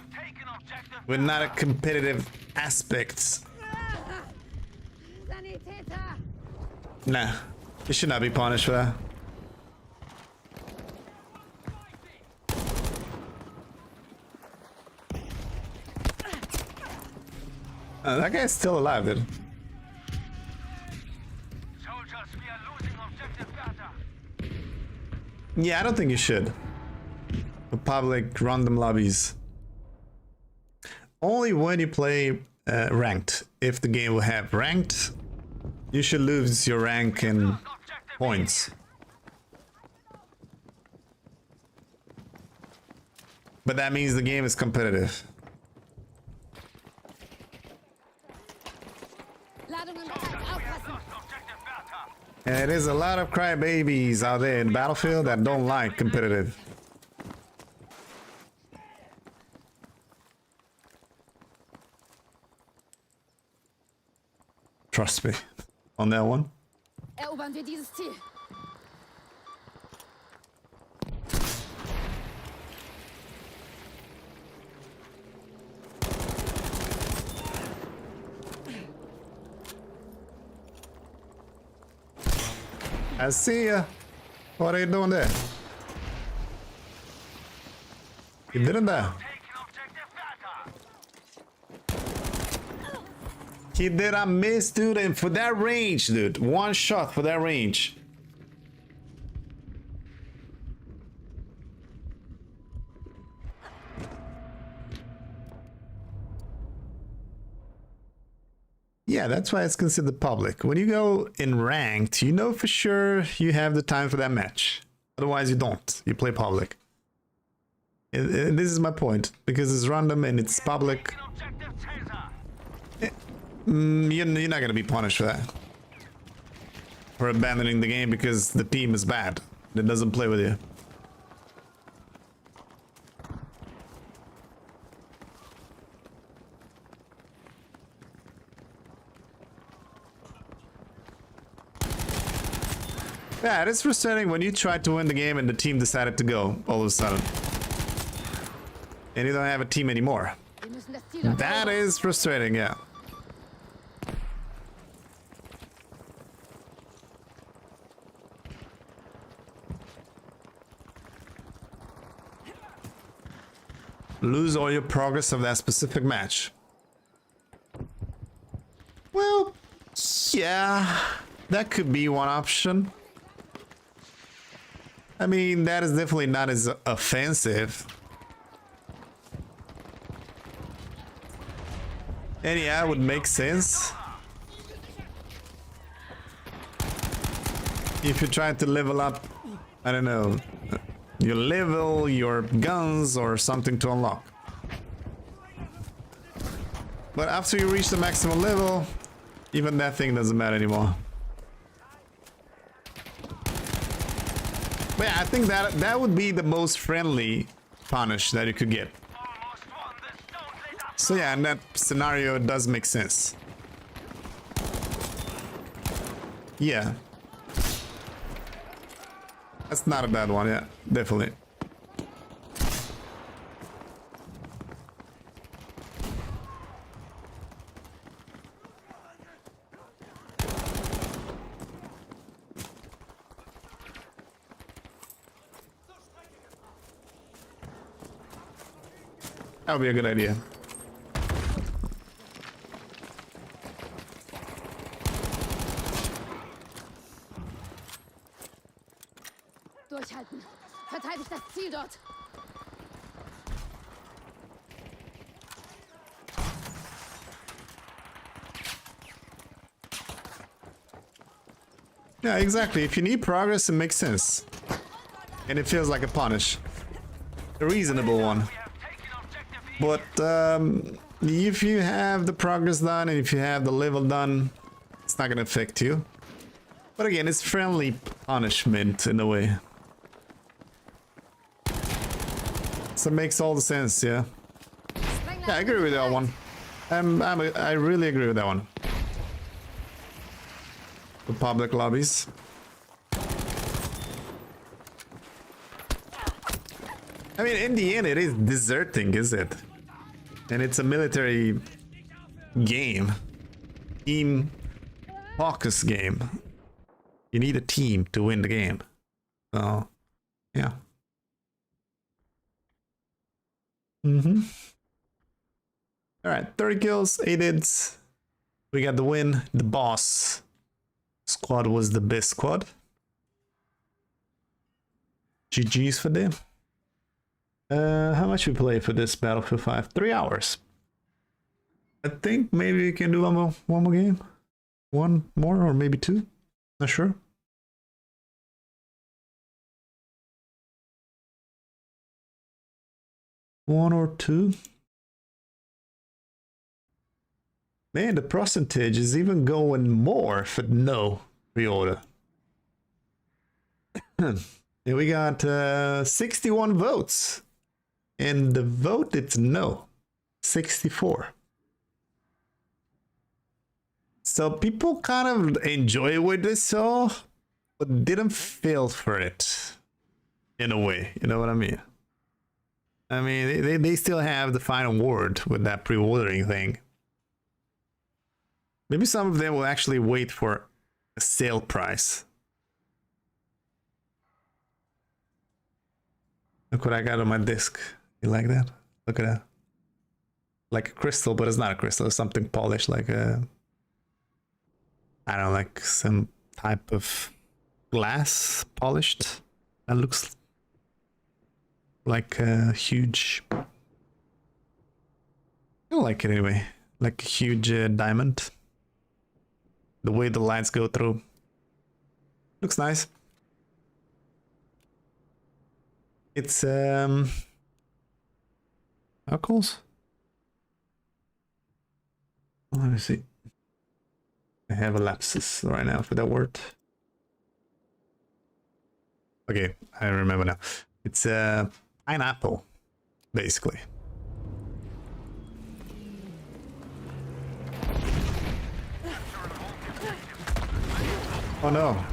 with not a competitive aspect, Sanitäter! nah, you should not be punished for that. That guy's still alive, dude. Soldiers, we are losing objective Bertha. Yeah, I don't think you should. For public random lobbies. Only when you play ranked. If the game will have ranked, you should lose your rank in points. But that means the game is competitive. Ladungen bereit, aufpassen! Objective Bertha. And there's a lot of crybabies out there in Battlefield that don't like competitive. Trust me on that one. Erobern wir dieses Ziel. I see ya. What are you doing there? You didn't die. Taking objective Bertha. He did a miss, dude, and for that range, dude. One shot for that range. Yeah, that's why it's considered public. When you go in ranked, you know for sure you have the time for that match. Otherwise, you don't. You play public. And this is my point, because it's random and it's public. Objective Caesar. You're not gonna be punished for that. For abandoning the game because the team is bad. It doesn't play with you. Yeah, it is frustrating when you try to win the game and the team decided to go all of a sudden. And you don't have a team anymore. Wir müssen das Ziel dort That erobern. is frustrating, yeah. Lose all your progress of that specific match. Well, yeah, that could be one option. I mean, that is definitely not as offensive. And yeah, it would make sense. If you're trying to level up, I don't know, your level, your guns, or something to unlock. But after you reach the maximum level, even that thing doesn't matter anymore. But yeah, I think that would be the most friendly punish that you could get. So yeah, in that scenario, it does make sense. Yeah. That's not a bad one, yeah, definitely. That would be a good idea. Durchhalten. Verteidigt das Ziel dort. Yeah, exactly. If you need progress, it makes sense. And it feels like a punish. A reasonable one. But if you have the progress done and if you have the level done, it's not gonna affect you. But again, it's friendly punishment in a way. So it makes all the sense, yeah. Yeah, I agree with that one. I really agree with that one. The public lobbies. I mean, in the end, it is deserting, is it? And it's a military game. Team focus game. You need a team to win the game. So, yeah. Alright, 30 kills, 8 hits. We got the win. The boss squad was the best squad. GG's for them. How much we play for this Battlefield 5? 3 hours. I think maybe we can do one more game. One more or maybe two. Not sure. One or two. Man, the percentage is even going more for no pre-order. And we got 61 votes. And the vote, it's no. 64. So people kind of enjoy what they saw, but didn't feel for it. In a way, you know what I mean? I mean, they still have the final word with that pre-ordering thing. Maybe some of them will actually wait for a sale price. Look what I got on my disc. You like that? Look at that. Like a crystal, but it's not a crystal. It's something polished, like a... I don't know, like some type of glass polished. That looks like a huge... I don't like it anyway. Like a huge diamond. The way the lights go through. Looks nice. It's knuckles? Let me see. I have a lapsus right now for that word. Okay, I remember now. It's a pineapple, basically. Oh no.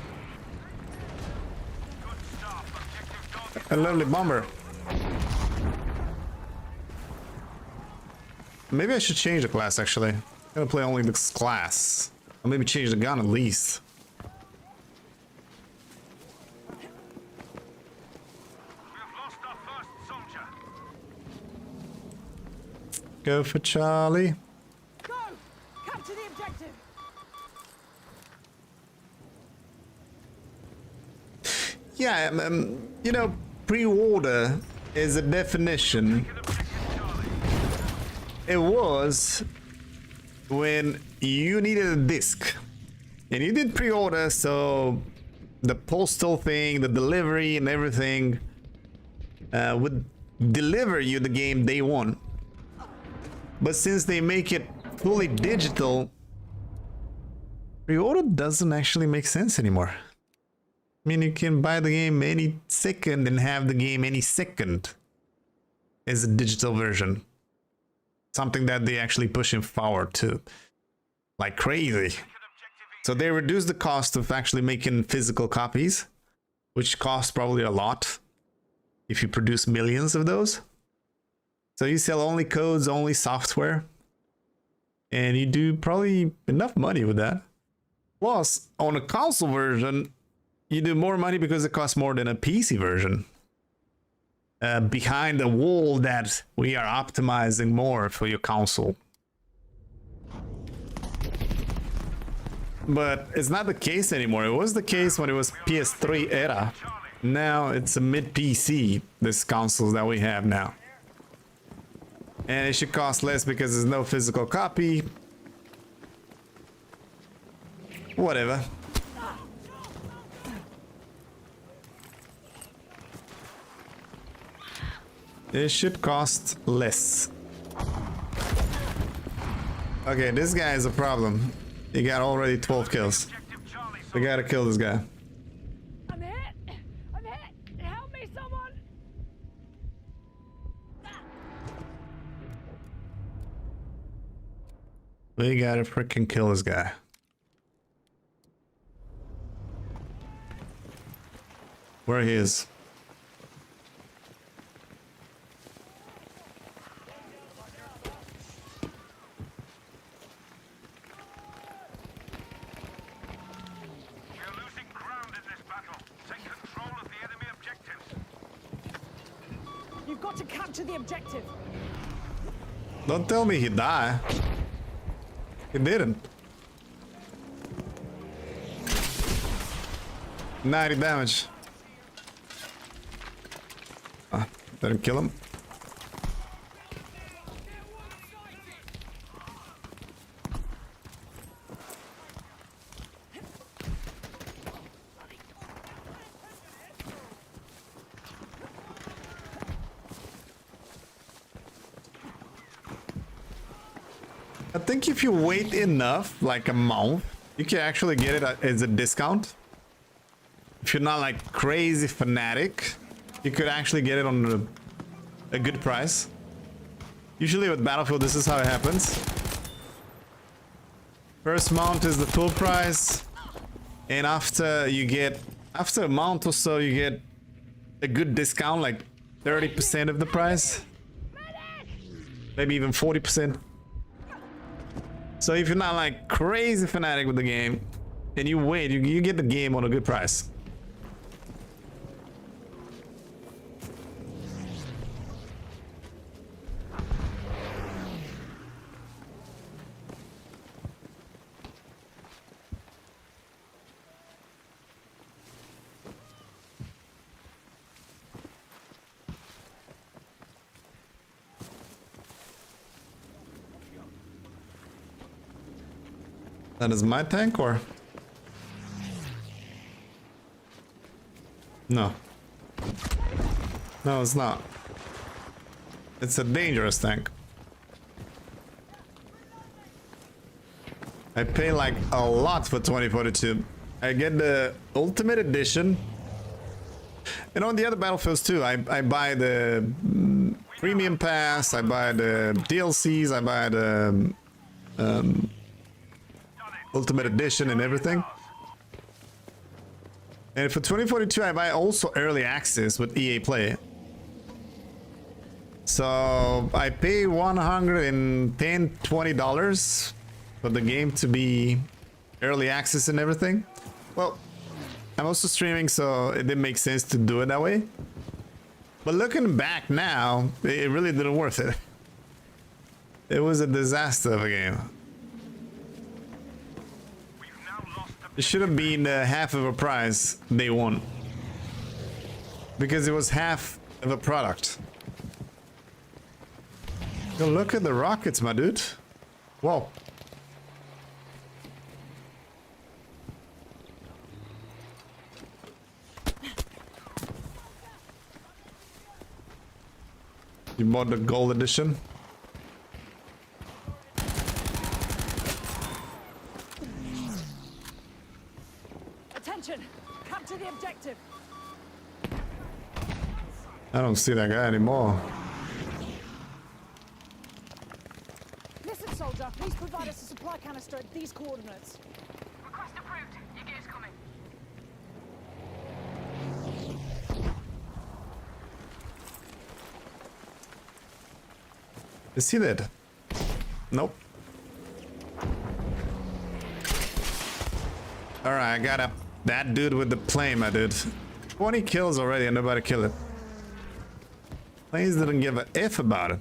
A lovely bomber. Maybe I should change the class actually. I'm gonna play only this class. Or maybe change the gun at least. Go for Charlie. Go! Capture the objective! Yeah, you know, pre-order is a definition. It was when you needed a disc and you did pre-order, so the postal thing, the delivery and everything would deliver you the game day one. But since they make it fully digital, pre-order doesn't actually make sense anymore. I mean, you can buy the game any second and have the game any second. is a digital version. Something that they actually pushing forward to like crazy. So they reduce the cost of actually making physical copies, which costs probably a lot if you produce millions of those. So you sell only codes, only software, and you do probably enough money with that. Plus, on a console version, you do more money because it costs more than a PC version. Behind the wall that we are optimizing more for your console. But it's not the case anymore. It was the case when it was PS3 era. Now it's a mid-PC, this consoles that we have now. And it should cost less because there's no physical copy. Whatever. It should cost less. Okay, this guy is a problem. He got already 12 kills. We gotta kill this guy. I'm hit! I'm hit! Help me, someone! We gotta freaking kill this guy. Where he is. You've got to capture the objective. Don't tell me he died. He didn't. 90 damage. Didn't kill him. I think if you wait enough, like a month, you can actually get it as a discount. If you're not like crazy fanatic, you could actually get it on a good price. Usually with Battlefield, this is how it happens. First month is the full price, and after a month or so, you get a good discount, like 30% of the price, maybe even 40%. So if you're not like crazy fanatic with the game, and you wait, you get the game on a good price. That is my tank, or? No. No, it's not. It's a dangerous tank. I pay like a lot for 2042. I get the Ultimate Edition. And on the other Battlefields too, I buy the Premium Pass, I buy the DLCs, I buy the Ultimate Edition and everything. And for 2042 I buy also early access with EA Play. So I pay $110–$120 for the game to be early access and everything. Well, I'm also streaming, so it didn't make sense to do it that way. But looking back now, it really didn't worth it. It was a disaster of a game. It should have been half of a price day one. Because it was half of a product. Go look at the rockets, my dude. Whoa. You bought the gold edition? Attention! Capture the objective. I don't see that guy anymore. Please provide us a supply canister at these coordinates. Request approved. Your gear's coming. Is he dead? Nope. Alright, I got up that dude with the plane, my dude. 20 kills already and nobody killed it. Planes didn't give a F about it.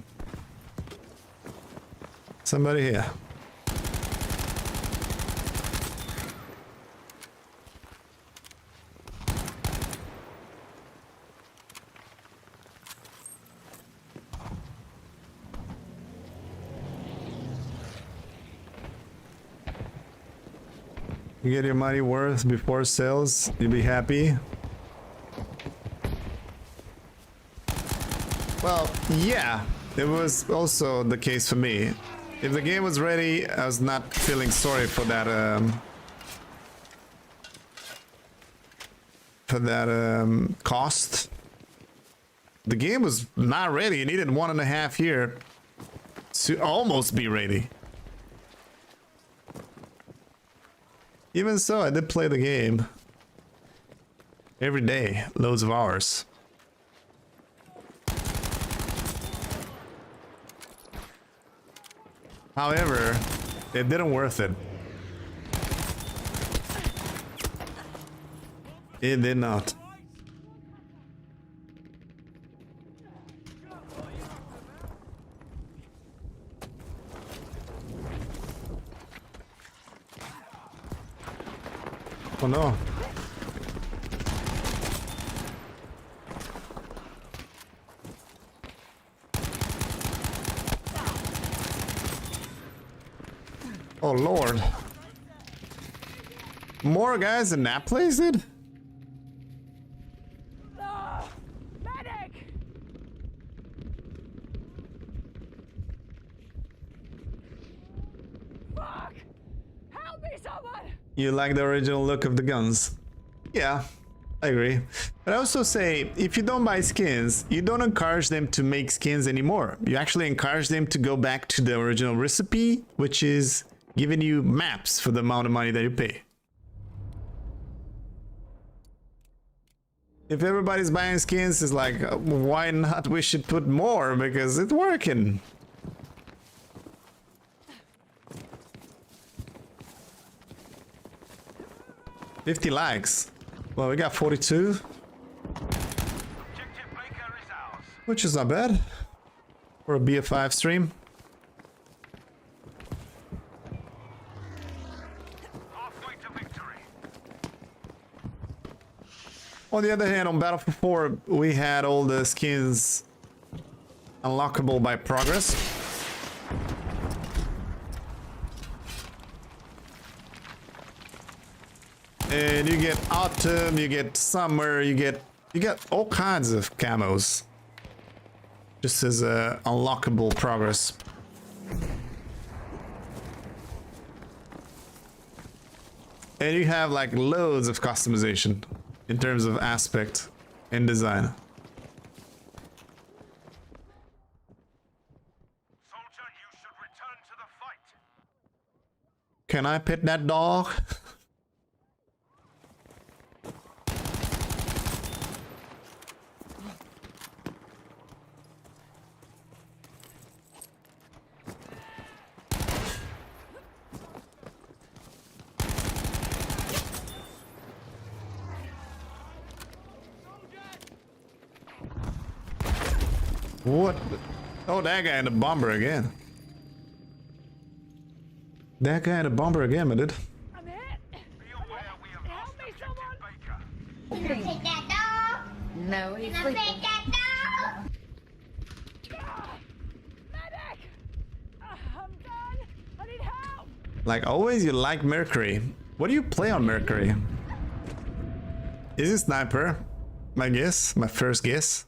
Somebody here. You get your money worth before sales, you'll be happy. Well, yeah, it was also the case for me. If the game was ready, I was not feeling sorry for that cost. The game was not ready. It needed 1.5 years to almost be ready. Even so, I did play the game every day, loads of hours. However, it didn't worth it. It did not. Oh no. Oh lord. More guys in that place, dude? Medic! Fuck! Help me, someone! You like the original look of the guns? Yeah, I agree. But I also say, if you don't buy skins, you don't encourage them to make skins anymore. You actually encourage them to go back to the original recipe, which is giving you maps for the amount of money that you pay. If everybody's buying skins, it's like, why not? We should put more because it's working. $50 likes. Well, we got 42, Objective Baker is ours. which is not bad for a BF5 stream. Halfway to victory. On the other hand, on Battlefield 4, we had all the skins unlockable by progress. And you get autumn, you get summer, you get all kinds of camos. Just as a unlockable progress. And you have like loads of customization in terms of aspect and design. Soldier, you should return to the fight. Can I pet that dog? What? Oh, that guy in the bomber again. That guy in the bomber again, my dude. I'm hit! Be aware we have Help lost me, Objective someone! Baker. Take that dog. No, he's sleeping. Take that dog. Medic! I'm done! I need help! Like always, you like Mercury. What do you play on Mercury? Is it Sniper? My guess, my first guess.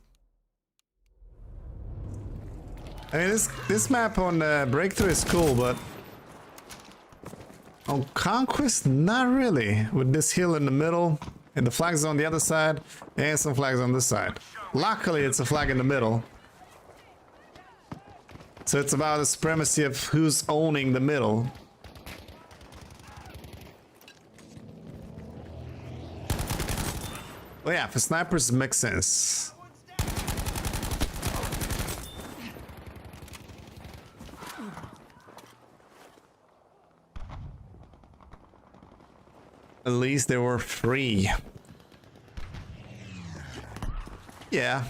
I mean, this map on Breakthrough is cool, but on Conquest, not really. With this hill in the middle, and the flags on the other side, and some flags on this side. Luckily, it's a flag in the middle. So it's about the supremacy of who's owning the middle. Well, yeah, for snipers it makes sense. At least they were free. Yeah.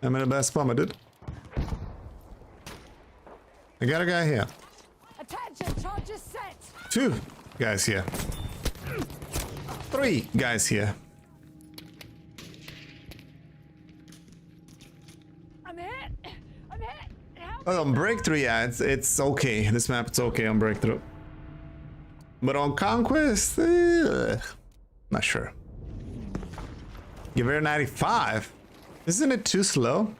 I'm in a bad spot, dude. I got a guy here. Attention, charges set. 2 guys here. 3 guys here. I'm hit. I'm hit. Help. Oh, on breakthrough, yeah, it's okay. This map, it's okay on breakthrough. But on conquest, not sure. Gewehr 95. Isn't it too slow?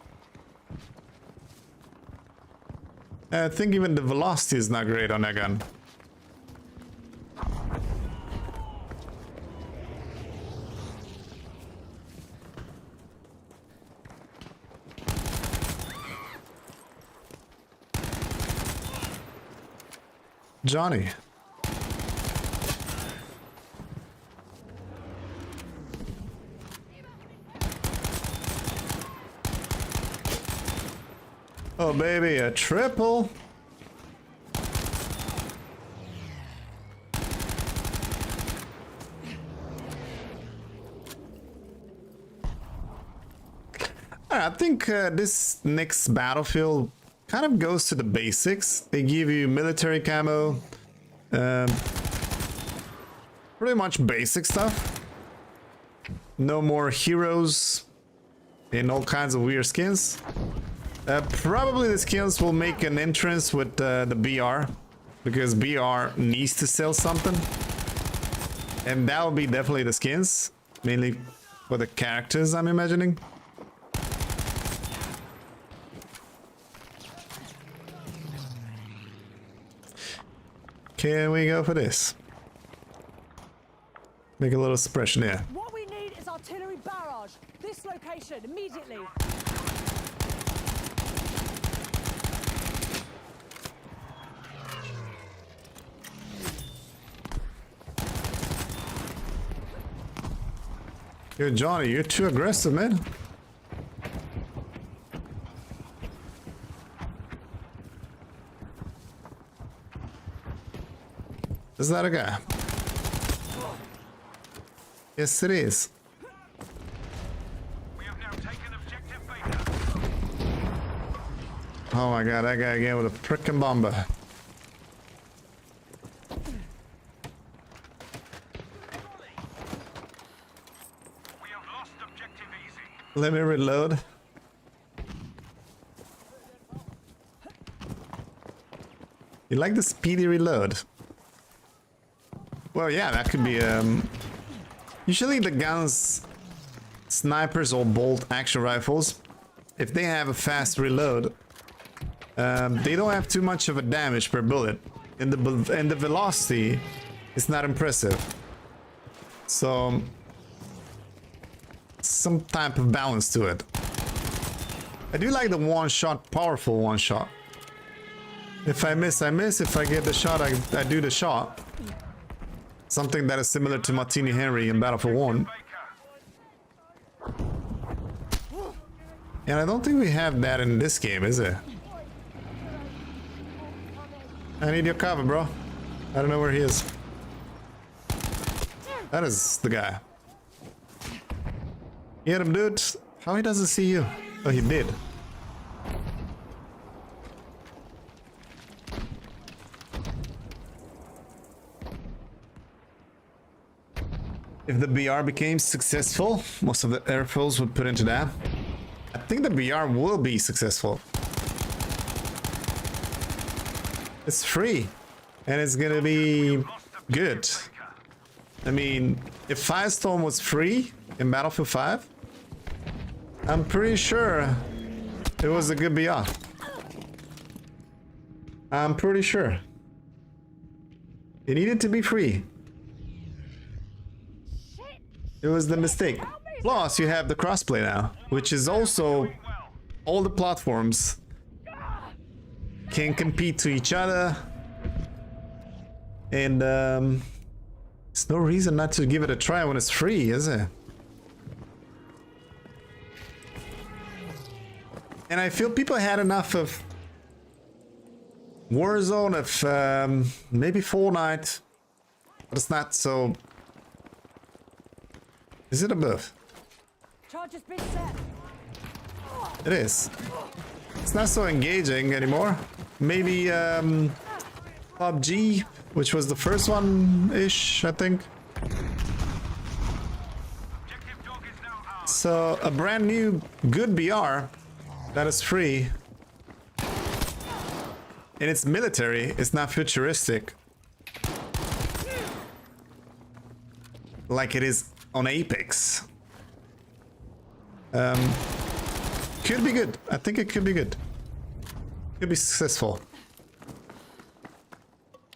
I think even the velocity is not great on that gun. Johnny. Oh baby, a triple. I think this next battlefield kind of goes to the basics. They give you military camo, pretty much basic stuff. No more heroes in all kinds of weird skins. Probably the skins will make an entrance with the BR, because BR needs to sell something. And that will be definitely the skins, mainly for the characters, I'm imagining. Can we go for this? Make a little suppression here. What we need is artillery barrage. This location, immediately. Yo, Johnny, you're too aggressive, man. Is that a guy? Yes, it is. We have now taken objective Beta. Oh my god, that guy again with a frickin' bomber. We have lost objective Easy. Let me reload. You like the speedy reload? Well, yeah, that could be, usually the guns, snipers or bolt action rifles, if they have a fast reload, they don't have too much of a damage per bullet. And the velocity is not impressive. So, some type of balance to it. I do like the one-shot, powerful one-shot. If I miss, I miss. If I get the shot, I do the shot. Something that is similar to Martini Henry in Battlefield 1. And I don't think we have that in this game, is it? I need your cover, bro. I don't know where he is. That is the guy. Get him, dude. How he doesn't see you? Oh, he did. If the BR became successful, most of the airfields would put into that. I think the BR will be successful. It's free, and it's gonna be good. I mean, if Firestorm was free in Battlefield 5, I'm pretty sure it was a good BR. I'm pretty sure. It needed to be free. It was the mistake. Plus, you have the crossplay now, which is also all the platforms can compete to each other. And there's no reason not to give it a try when it's free, is it? And I feel people had enough of Warzone, of maybe Fortnite, but it's not so. Is it above? Charge has been set. It is. It's not so engaging anymore. Maybe PUBG, which was the first one-ish, I think. Objective dog is now ours. So a brand new good BR that is free. And it's military, it's not futuristic. Like it is on Apex. Could be good. I think it could be good. Could be successful.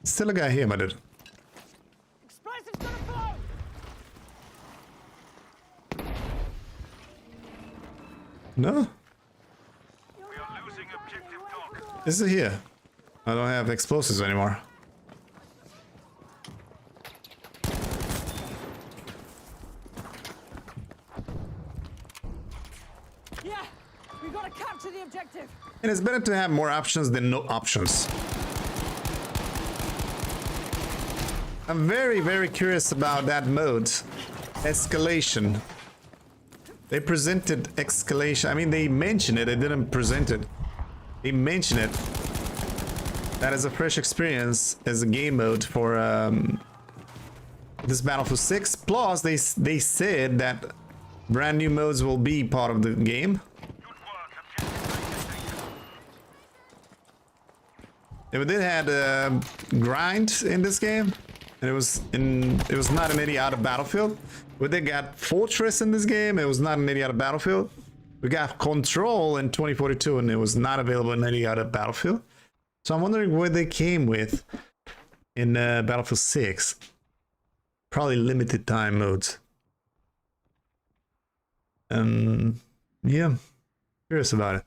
Still a guy here, my dude. Explosives gonna blow. No? We are losing objective dog. Is it here? I don't have explosives anymore. Yeah, we gotta capture the objective. And it's better to have more options than no options. I'm very, very curious about that mode. Escalation. They presented escalation. I mean, they mentioned it. They didn't present it. They mentioned it. That is a fresh experience as a game mode for this Battlefield 6. Plus, they said that brand new modes will be part of the game. Good work. Objective Yeah, but they had grind in this game, and it was not in any other Battlefield. But they got Fortress in this game. It was not in any other Battlefield. We got Control in 2042, and it was not available in any other Battlefield. So I'm wondering what they came with in Battlefield 6. Probably limited time modes. Yeah, curious about it.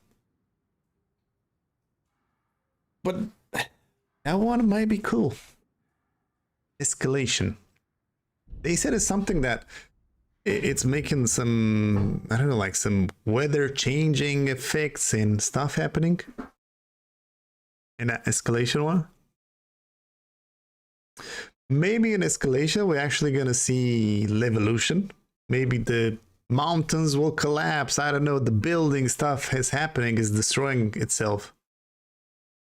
But that one might be cool. Escalation. They said it's something that it's making some, I don't know, like some weather changing effects and stuff happening. In that escalation one. Maybe in escalation we're actually gonna see Levolution. Maybe the mountains will collapse. I don't know. The building stuff is happening, is destroying itself.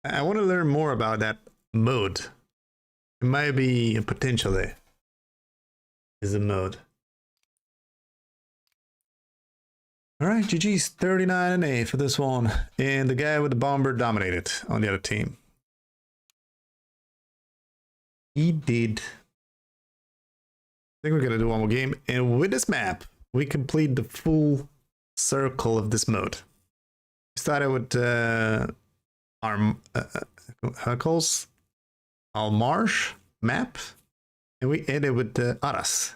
I want to learn more about that mode. It might be a potential there. Is a mode. Alright, GG's 39 and 8 for this one. And the guy with the bomber dominated on the other team. He did. I think we're gonna do one more game. And with this map, we complete the full circle of this mode. We started with our Huckles, Almarsh map. And we ended with Arras,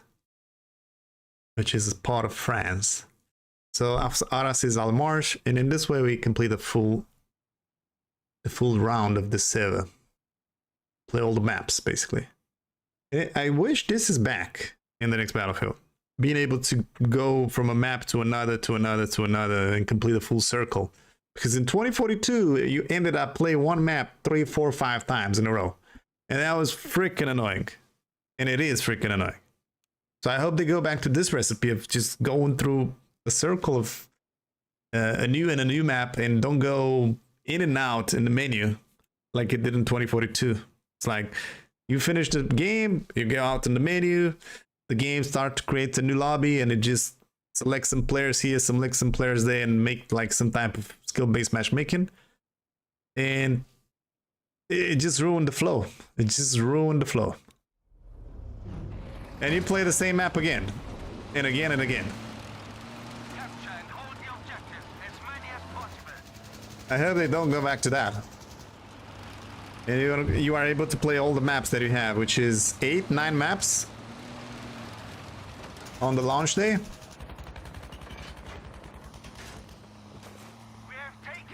which is part of France. So after Arras is Almarsh, and in this way we complete the full round of this server. Play all the maps basically. And I wish this is back in the next Battlefield. Being able to go from a map to another to another to another and complete a full circle. Because in 2042 you ended up playing one map 3, 4, 5 times in a row. And that was freaking annoying. And it is freaking annoying. So I hope they go back to this recipe of just going through a circle of a new map and don't go in and out in the menu like it did in 2042. It's like you finish the game, you go out in the menu, the game starts to create a new lobby, and it just selects some players here, selects some players there, and make like some type of skill-based matchmaking. And it just ruined the flow. It just ruined the flow. And you play the same map again and again and again. Capture and hold the objective as many as possible. I hope they don't go back to that. And you are able to play all the maps that you have, which is 8, 9 maps on the launch day.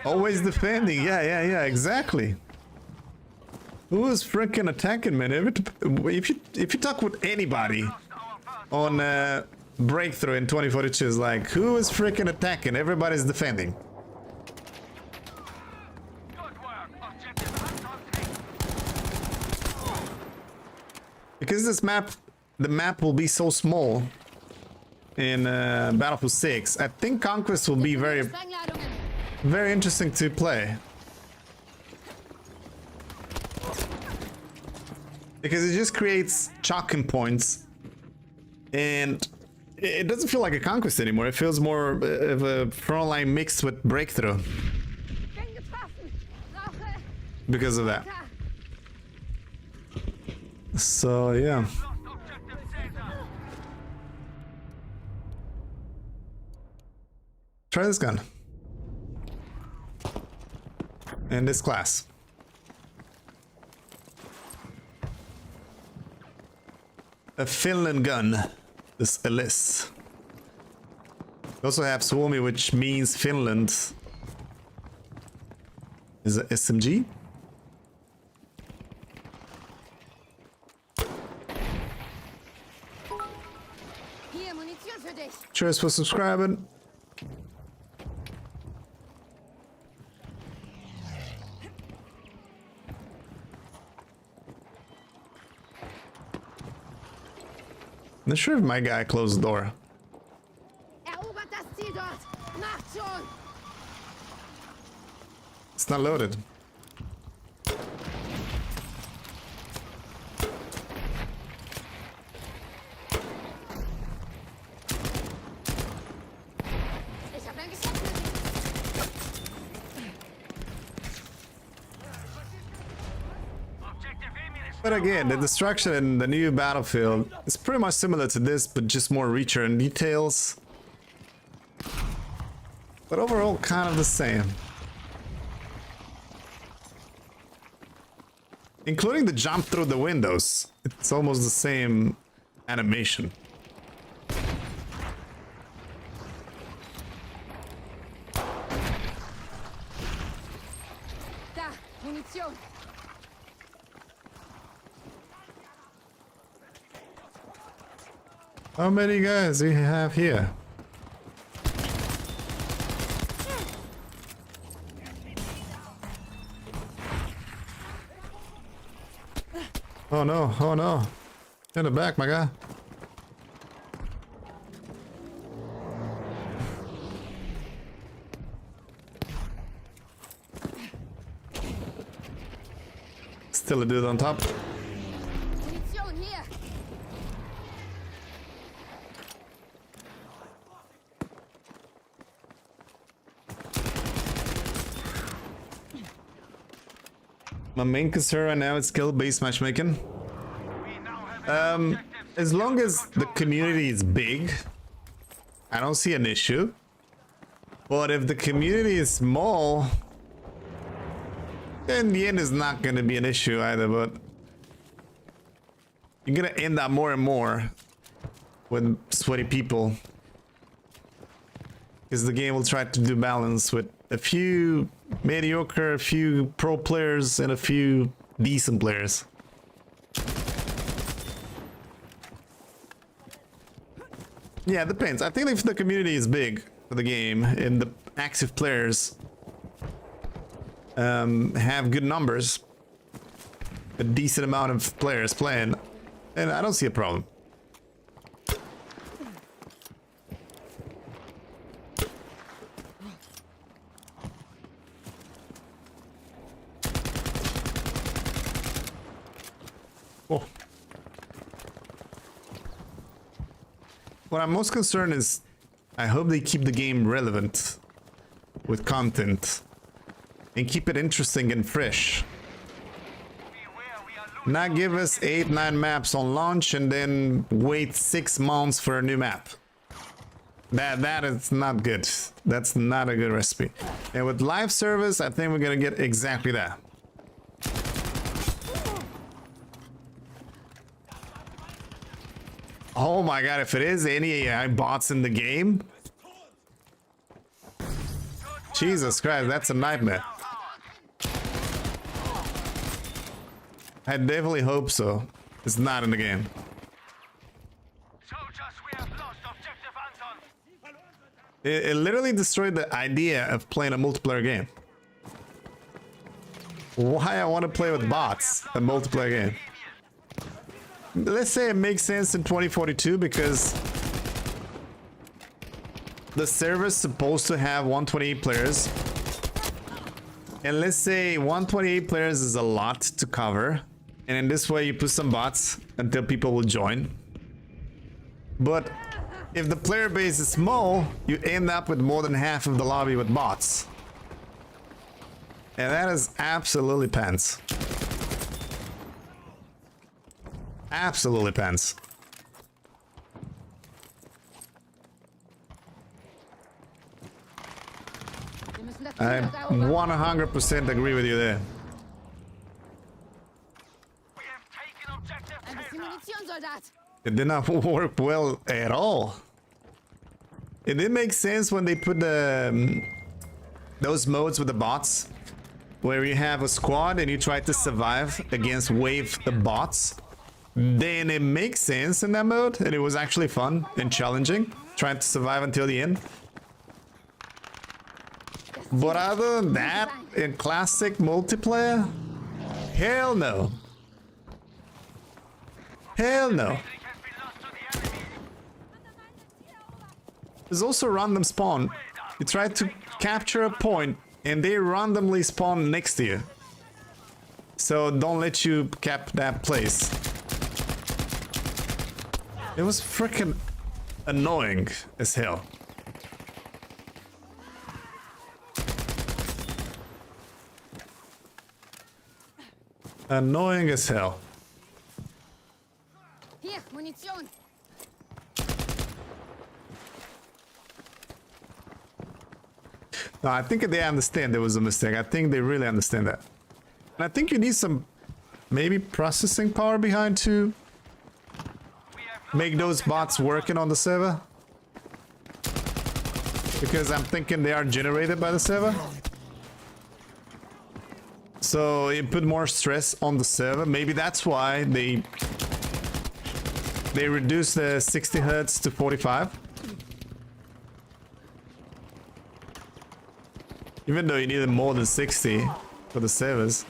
Always defending. Yeah, exactly. Who is freaking attacking, man? If you talk with anybody on Breakthrough in 2042, is like, who is freaking attacking? Everybody's defending. Because this map, the map will be so small in Battlefield 6, I think Conquest will be very interesting to play. Because it just creates choking points. And it doesn't feel like a Conquest anymore. It feels more of a frontline mixed with Breakthrough. Because of that. So, yeah. Try this gun. In this class. A Finland gun. This Ellis. We also have Suomi, which means Finland. Is it SMG? Cheers for subscribing. Not sure if my guy closed the door. It's not loaded. But again, the destruction in the new Battlefield is pretty much similar to this, but just more richer in details. But overall, kind of the same. Including the jump through the windows. It's almost the same animation. Da, Munition. How many guys do you have here? Oh no, oh no. In the back, my guy. Still a dude on top. Munition here. My main concern right now is skill-based matchmaking. As long as the community is big, I don't see an issue. But if the community is small, then the end is not going to be an issue either. But you're going to end up more and more with sweaty people. Because the game will try to do balance with a few mediocre, a few pro players, and a few decent players. Yeah, it depends. I think if the community is big for the game and the active players have good numbers, a decent amount of players playing, and I don't see a problem. Oh. What I'm most concerned is I hope they keep the game relevant with content and keep it interesting and fresh. Not give us 8-9 maps on launch and then wait 6 months for a new map. That is not good. That's not a good recipe. And with live service, I think we're gonna get exactly that. Oh my god, if it is any AI bots in the game, Jesus Christ, that's a nightmare. I definitely hope so. It's not in the game. Soldiers, we have lost objective Anton. It literally destroyed the idea of playing a multiplayer game. Why I want to play with bots, a multiplayer game? Let's say it makes sense in 2042 because the server's supposed to have 128 players. And let's say 128 players is a lot to cover. And in this way you put some bots until people will join. But if the player base is small, you end up with more than half of the lobby with bots. And that is absolutely pants. Absolutely pants. Wir müssen das I Zielort erobern. 100% agree with you there. We have taken objective Ein bisschen Caesar. Munition, Soldat. It did not work well at all. It did make sense when they put those modes with the bots, where you have a squad and you try to survive against wave of bots. Then it makes sense in that mode, and it was actually fun and challenging, trying to survive until the end. But other than that, in classic multiplayer, hell no. Hell no. It has been lost to the enemy. There's also random spawn. You try to capture a point and they randomly spawn next to you. So don't let you cap that place. It was freaking annoying as hell. Annoying as hell. Hier, Munition. No, I think they understand there was a mistake. I think they really understand that. And I think you need some maybe processing power behind to make those bots working on the server. Because I'm thinking they are generated by the server. So it put more stress on the server. Maybe that's why they reduced the 60 hertz to 45. Even though you needed more than 60 for the servers.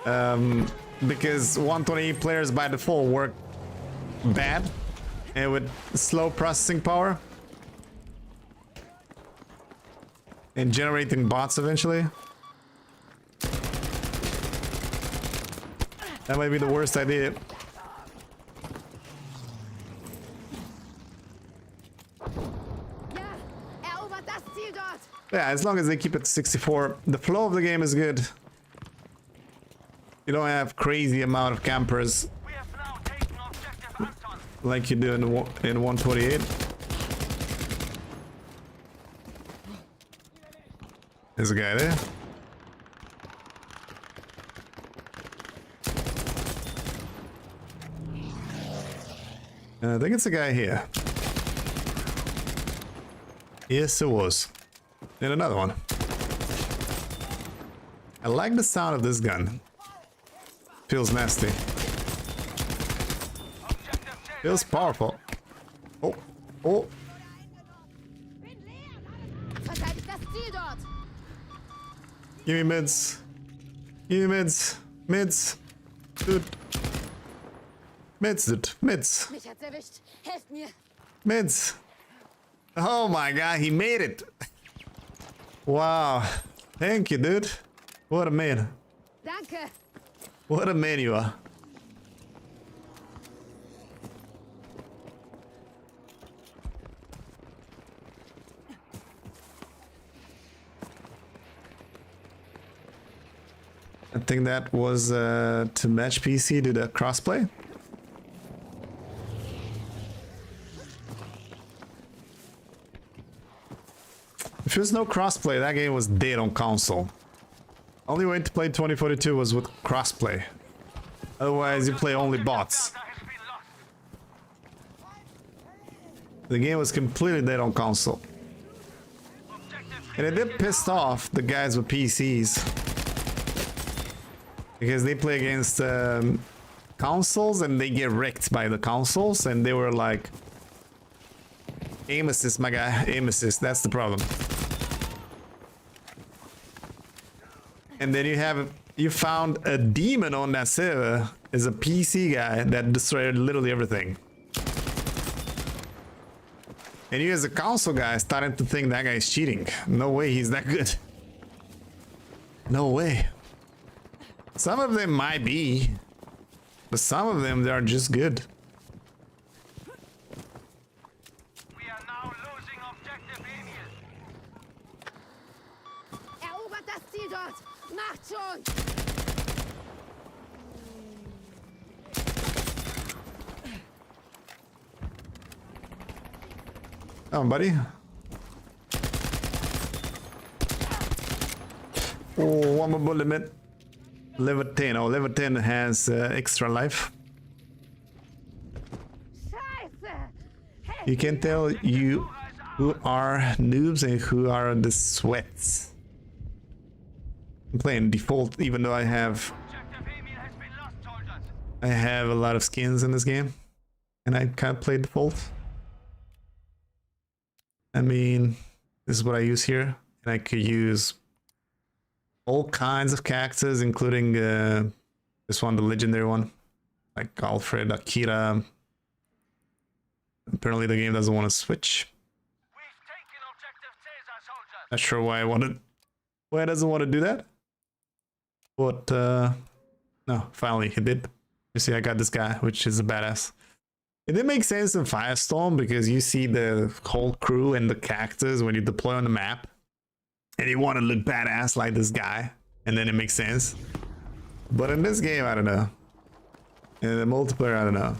Because 128 players by default work bad and with slow processing power. And generating bots eventually. That might be the worst idea. Ja, erobert das Ziel dort. Yeah, as long as they keep it to 64, the flow of the game is good. You don't have crazy amount of campers We have now taken objective Anton. like you do in 128. There's a guy there. I think it's a guy here. Yes, it was. And another one. I like the sound of this gun. Feels nasty. Objective Caesar. Feels powerful. Oh, oh. Verteidigt das Ziel dort. Give me mids. Give me mids. Mids. Dude. Mids, dude. Mids. Mich hat's erwischt. Helft mir. Mids. Oh my god, he made it. Wow. Thank you, dude. What a man. Danke. What a man you are. I think that was to match PC do the crossplay. If there's no crossplay, that game was dead on console. Only way to play 2042 was with crossplay. Otherwise, you play only bots. Caesar has been lost. The game was completely dead on console. And it did piss off the guys with PCs. Because they play against consoles and they get wrecked by the consoles, and they were like, aim assist, my guy, aim assist, that's the problem. And then you found a demon on that server as a PC guy that destroyed literally everything. And you as a console guy starting to think that guy is cheating. No way he's that good. No way. Some of them might be, but some of them, they are just good. We are now losing objective Emil. Erobert das Ziel dort! Macht schon! Oh, buddy. Oh, one more bullet limit. Level 10. Oh, level 10 has extra life. Scheiße! You can tell you who are noobs and who are the sweats. I'm playing default, even though I have a lot of skins in this game, and I can't play default. I mean, this is what I use here, and I could use all kinds of characters, including this one, the legendary one, like Alfred, Akira. Apparently the game doesn't want to switch. Not sure why it doesn't want to do that. But no, finally it did. You see, I got this guy, which is a badass. It did make sense in Firestorm because you see the whole crew and the characters when you deploy on the map, and you want to look badass like this guy, and then it makes sense. But in this game, I don't know. In the multiplayer, I don't know.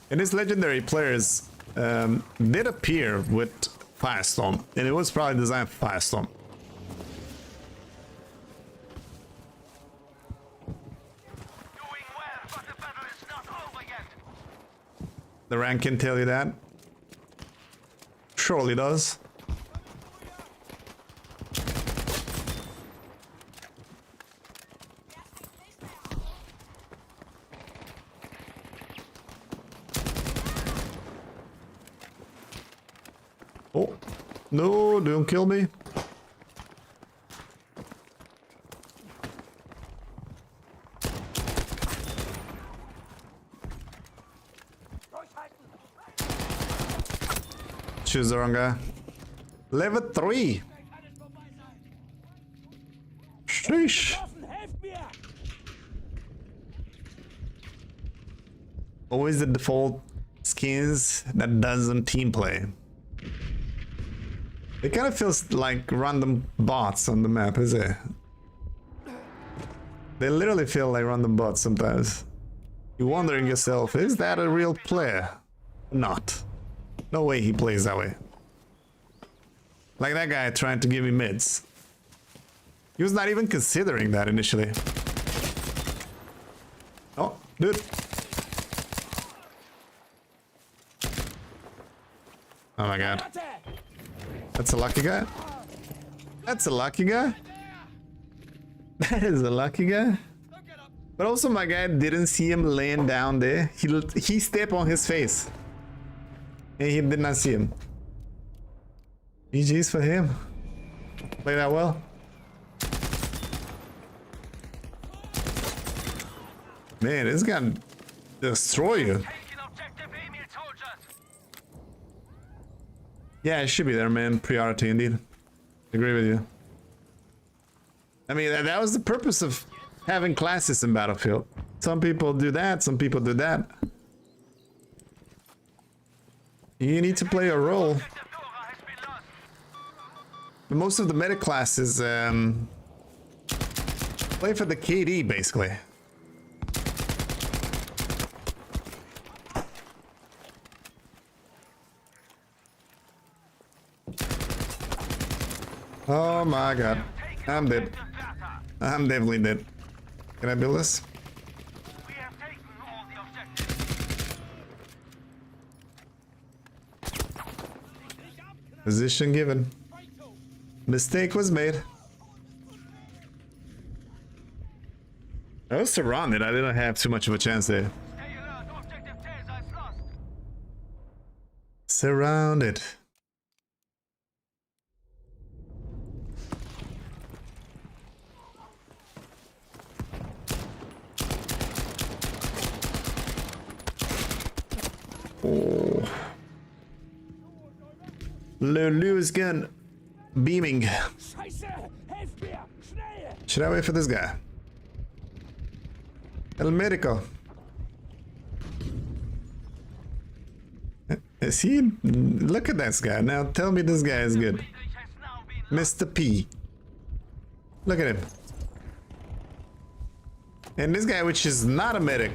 And these legendary players did appear with Firestorm, and it was probably designed for Firestorm. Doing well, but the battle is not over yet. The rank can tell you that. Surely does. Oh, no, don't kill me. Choose the wrong guy. Level 3. Sheesh. Always the default skins that doesn't team play. It kind of feels like random bots on the map, is it? They literally feel like random bots sometimes. You're wondering yourself, is that a real player? Not. No way he plays that way. Like that guy trying to give me mids. He was not even considering that initially. Oh, dude. Oh my god. That's a lucky guy. That's a lucky guy. That is a lucky guy. But also my guy didn't see him laying down there. He stepped on his face. And he did not see him. GG's for him. Play that well. Man, this guy destroy you. Yeah, it should be there, man. Priority, indeed. Agree with you. I mean, that was the purpose of having classes in Battlefield. Some people do that, some people do that. You need to play a role. But most of the meta classes play for the KD, basically. Oh my god. I'm dead. I'm definitely dead. Can I build this? We have taken all the objectives. Position given. Mistake was made. I was surrounded. I didn't have too much of a chance there. Stay alert. Objective Taser is lost. Surrounded. Oh. Lulu's gun beaming. Scheiße! Helft mir! Schnell! Should I wait for this guy? El Medico. Is he? Look at this guy. Now tell me this guy is good. Friedrich has now been Mr. P. Look at him. And this guy, which is not a medic,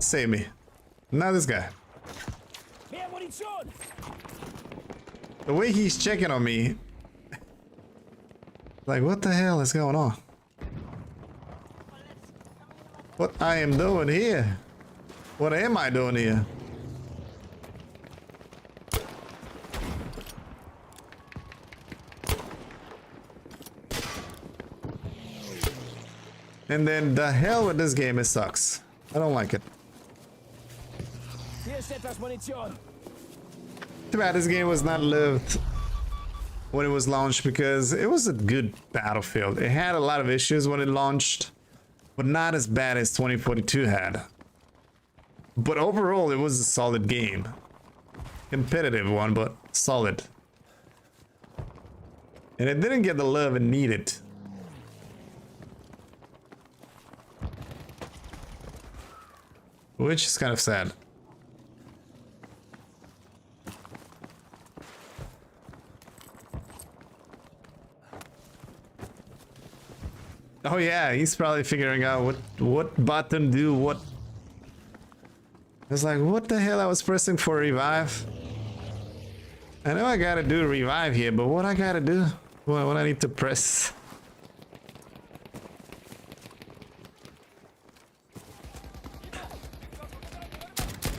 save me. Not this guy. Mehr Munition! The way he's checking on me. Like, what the hell is going on? What I am doing here? What am I doing here? And then the hell with this game, it sucks. I don't like it. Hier ist etwas Munition. Too bad this game was not loved when it was launched because it was a good battlefield. It had a lot of issues when it launched, but not as bad as 2042 had. But overall, it was a solid game. Competitive one, but solid. And it didn't get the love it needed. Which is kind of sad. Oh yeah, he's probably figuring out what button do what. It's like, what the hell I was pressing for revive? I know I gotta do revive here, but what I gotta do? What I need to press?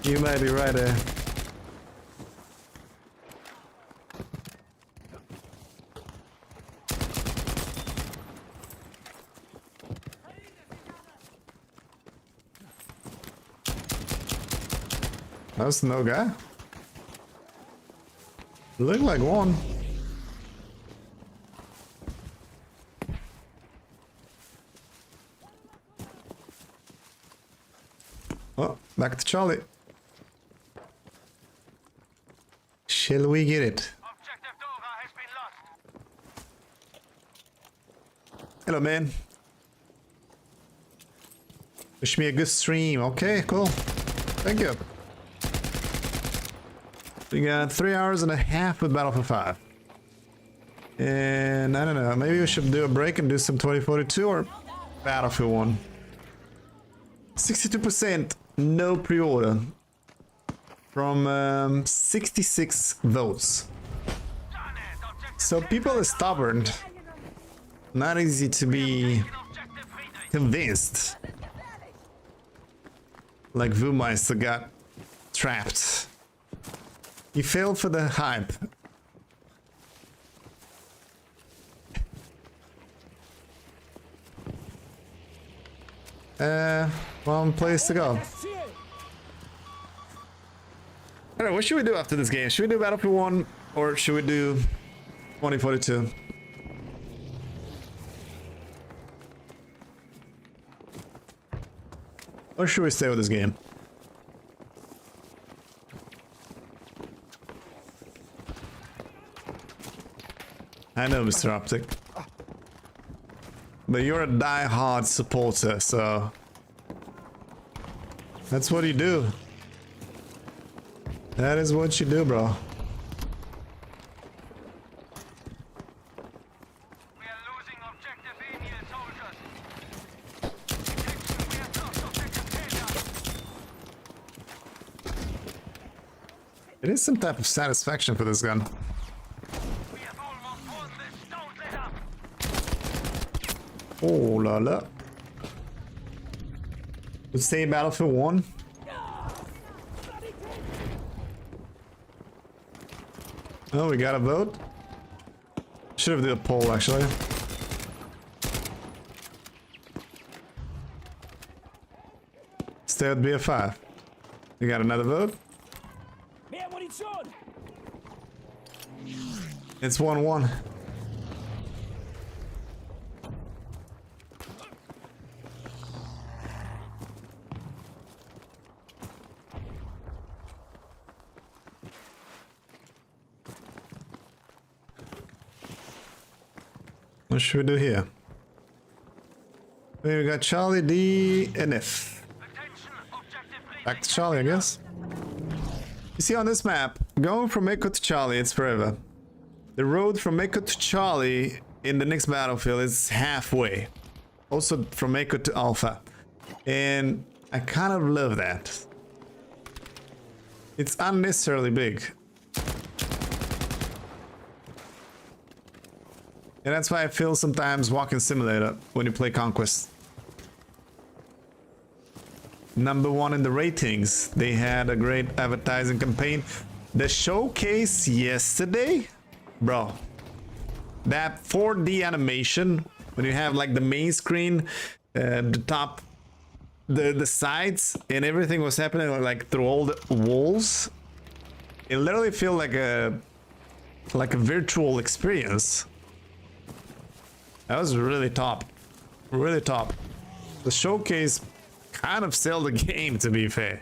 You might be right there. That's no guy. Look like one. Oh, back to Charlie. Shall we get it? objective Dora has been lost. Hello, man. Wish me a good stream. Okay, cool. Thank you. We got 3 hours and a half with Battlefield 5. And I don't know, maybe we should do a break and do some 2042 or Battlefield 1. 62% no pre-order from 66 votes. So people are stubborn. Not easy to be Objective Friedrich. convinced. Like Wumeister got trapped. He failed for the hype. One place to go. Das Ziel! Alright, what should we do after this game? Should we do Battlefield 1 or should we do 2042? Or should we stay with this game? I know, Mr. Optic. But you're a die-hard supporter, so... That's what you do. That is what you do, bro. We are losing objective Indian soldiers. Attention, we have lost objective Taser. It is some type of satisfaction for this gun. We have almost won this. Don't let up. Oh la la. Let's say Battlefield 1. Oh, we got a vote. Should have did a poll actually. Stay with BF5. We got another vote. It's 1-1. What should we do here? We got Charlie, D, and F. Back to Charlie, I guess. You see on this map, going from Echo to Charlie, it's forever. The road from Echo to Charlie in the next battlefield is halfway. Also from Echo to Alpha. And I kind of love that. It's unnecessarily big. And that's why I feel sometimes Walking Simulator when you play Conquest. #1 in the ratings. They had a great advertising campaign. The showcase yesterday, bro. That 4D animation when you have like the main screen, the top, the sides, and everything was happening like through all the walls. It literally felt like a virtual experience. That was really top. Really top. The showcase kind of sell the game, to be fair.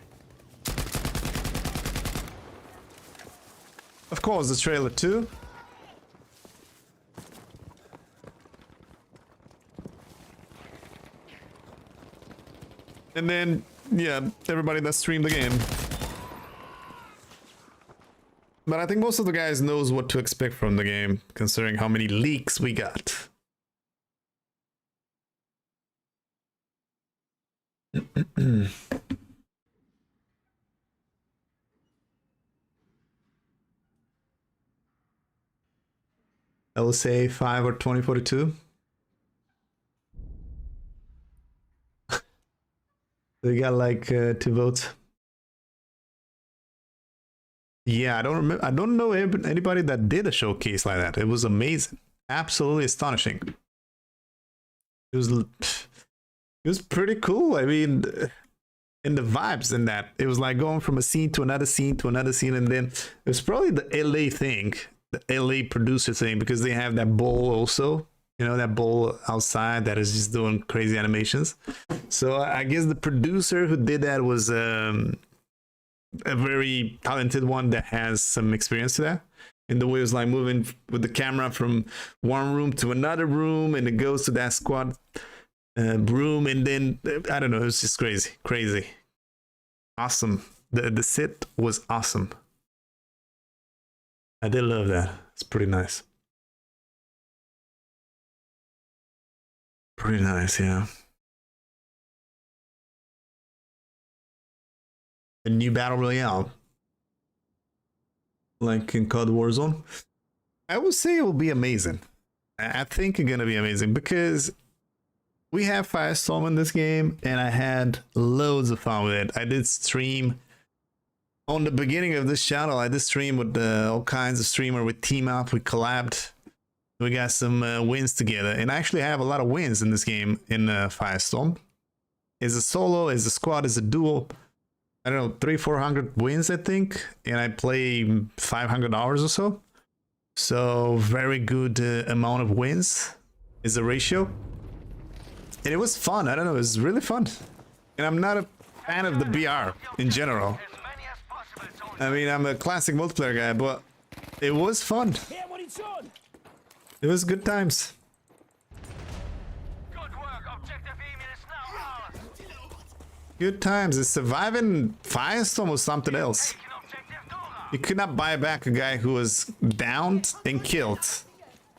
Of course, the trailer too. And then, yeah, everybody that streamed the game. But I think most of the guys knows what to expect from the game, considering how many leaks we got. I will say 5 or 2042. They got like 2 votes. Yeah, I don't remember. I don't know anybody that did a showcase like that. It was amazing, absolutely astonishing. It was pretty cool. I mean, and the vibes in that, it was like going from a scene to another scene to another scene, and then it was probably the LA thing, the LA producer thing, because they have that bowl also, you know, that bowl outside that is just doing crazy animations. So I guess the producer who did that was a very talented one that has some experience to that. And the way it was like moving with the camera from one room to another room, and it goes to that squad room, and then I don't know, it was just crazy awesome. The set was awesome. I did love that. It's pretty nice. Pretty nice, yeah. A new battle royale like in COD Warzone. I would say it will be amazing. I think it's gonna be amazing because we have Firestorm in this game, and I had loads of fun with it. I did stream on the beginning of this channel. I did stream with all kinds of streamers. We team up, we collabed, we got some wins together, and I actually have a lot of wins in this game in Firestorm. As a solo, as a squad, as a duo, I don't know, 300-400 wins, I think, and I play 500 hours or so. So very good amount of wins is the ratio. And it was fun. I don't know, it was really fun. And I'm not a fan of the BR in general. I mean, I'm a classic multiplayer guy, but it was fun. It was good times. Good times. And surviving Firestorm was something else. You could not buy back a guy who was downed and killed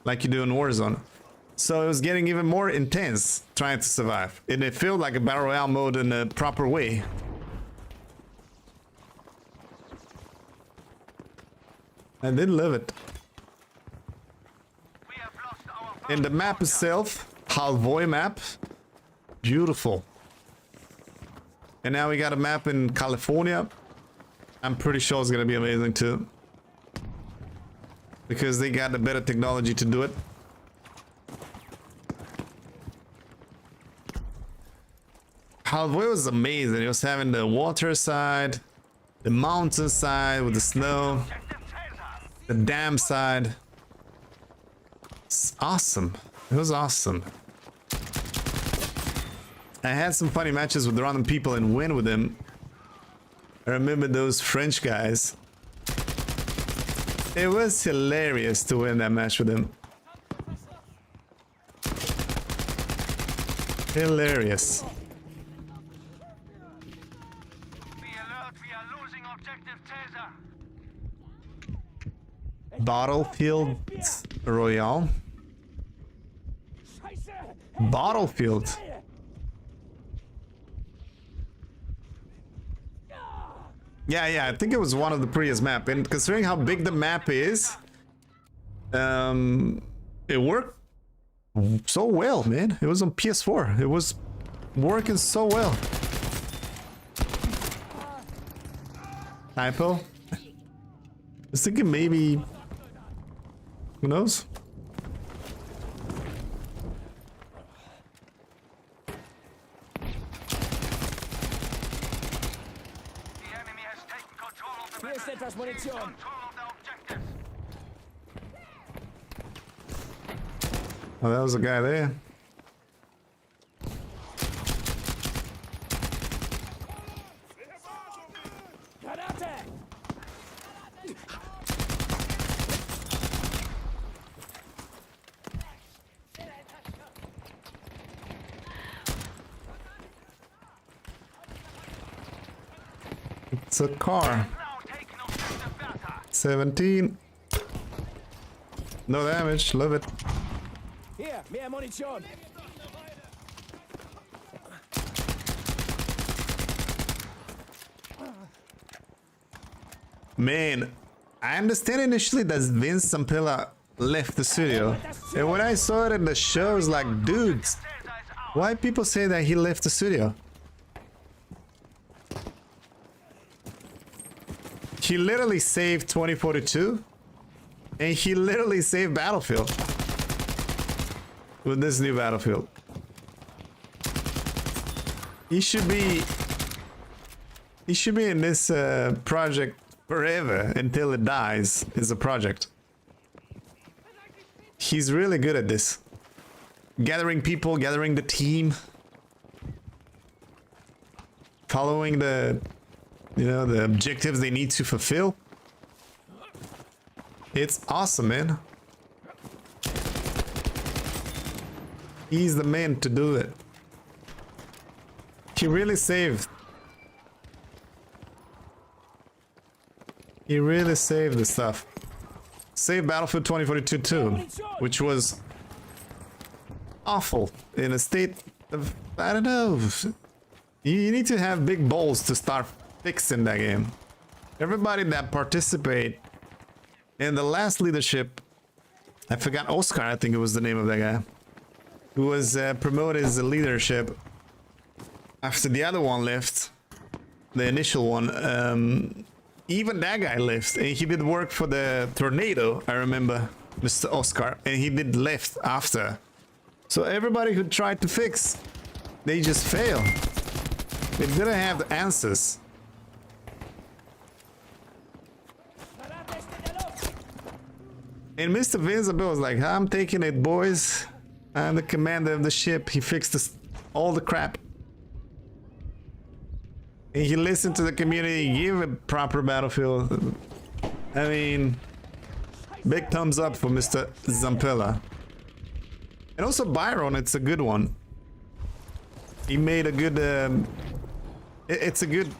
like you do in Warzone. So it was getting even more intense trying to survive. And it felt like a battle royale mode in a proper way. I did love it. And the map itself, Halvoy map. Beautiful. And now we got a map in California. I'm pretty sure it's gonna be amazing too. Because they got the better technology to do it. Halvoy was amazing. It was having the water side, the mountain side with the snow, the dam side. It's awesome. It was awesome. I had some funny matches with random people and win with them. I remember those French guys. It was hilarious to win that match with them. Hilarious. Be alert, we are losing objective Taser. Battlefield Royale. Battlefield. Yeah, I think it was one of the previous map, and considering how big the map is, it worked so well, man. It was on PS4. It was working so well. Typo. I was thinking maybe, who knows? Hier ist etwas Munition. Control of the objectives. Oh, that was a guy there. It's a car. 17. No damage, love it. Hier, mehr Munition. Man, I understand initially that Vince Zampella left the studio. And when I saw it in the show, I was like, dudes, why people say that he left the studio? He literally saved 2042, and he literally saved Battlefield with this new Battlefield. He should be in this project forever until it dies. Is a project. He's really good at this. Gathering people, gathering the team, following the the objectives they need to fulfill. It's awesome, man. He's the man to do it. He really saved. He really saved the stuff. Saved Battlefield 2042 too, which was awful in a state of, I don't know. You need to have big balls to start fixing that game. Everybody that participate in the last leadership, I forgot, Oscar, I think it was the name of that guy, who was promoted as a leadership after the other one left, the initial one. Even that guy left, and he did work for the Tornado, I remember, Mr. Oscar, and he did left after. So everybody who tried to fix, they just failed. They didn't have the answers. And Mr. Vinzabil was like, I'm taking it, boys. I'm the commander of the ship. He fixed all the crap. And he listened to the community, gave a proper Battlefield. I mean, big thumbs up for Mr. Zampella. And also Byron, it's a good one. He made a good, it's a good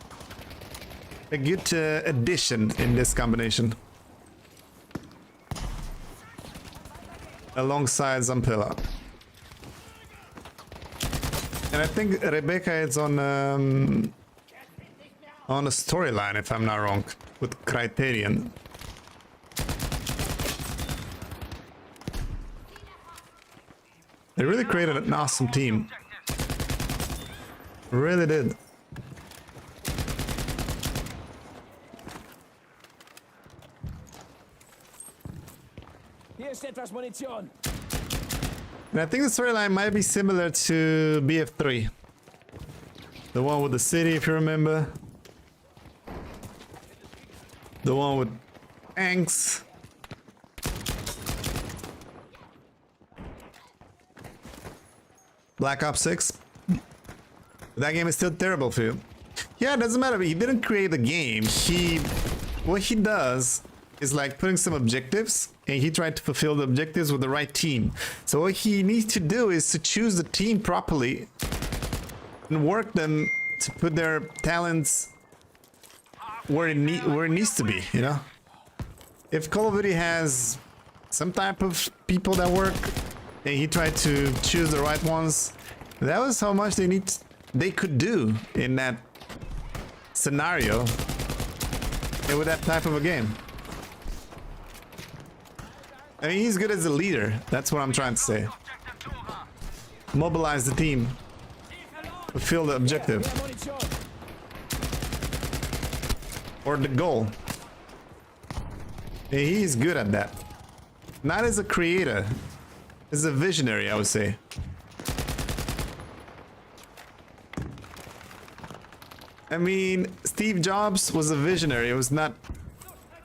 addition in this combination. Alongside Zampella. And I think Rebecca is on a storyline, if I'm not wrong, with Criterion. They really created an awesome team. Really did. Hier ist etwas Munition. And I think the storyline might be similar to BF3. The one with the city, if you remember. The one with tanks. Black Ops 6. That game is still terrible for you. Yeah, it doesn't matter. He didn't create the game. What he does is like putting some objectives, and he tried to fulfill the objectives with the right team. So what he needs to do is to choose the team properly and work them to put their talents where it needs to be, you know? If Call of Duty has some type of people that work, and he tried to choose the right ones, that was how much they could do in that scenario and with that type of a game. I mean, he's good as a leader. That's what I'm trying to say. Mobilize the team. Fulfill the objective. Or the goal. And he's good at that. Not as a creator. As a visionary, I would say. I mean, Steve Jobs was a visionary. He was not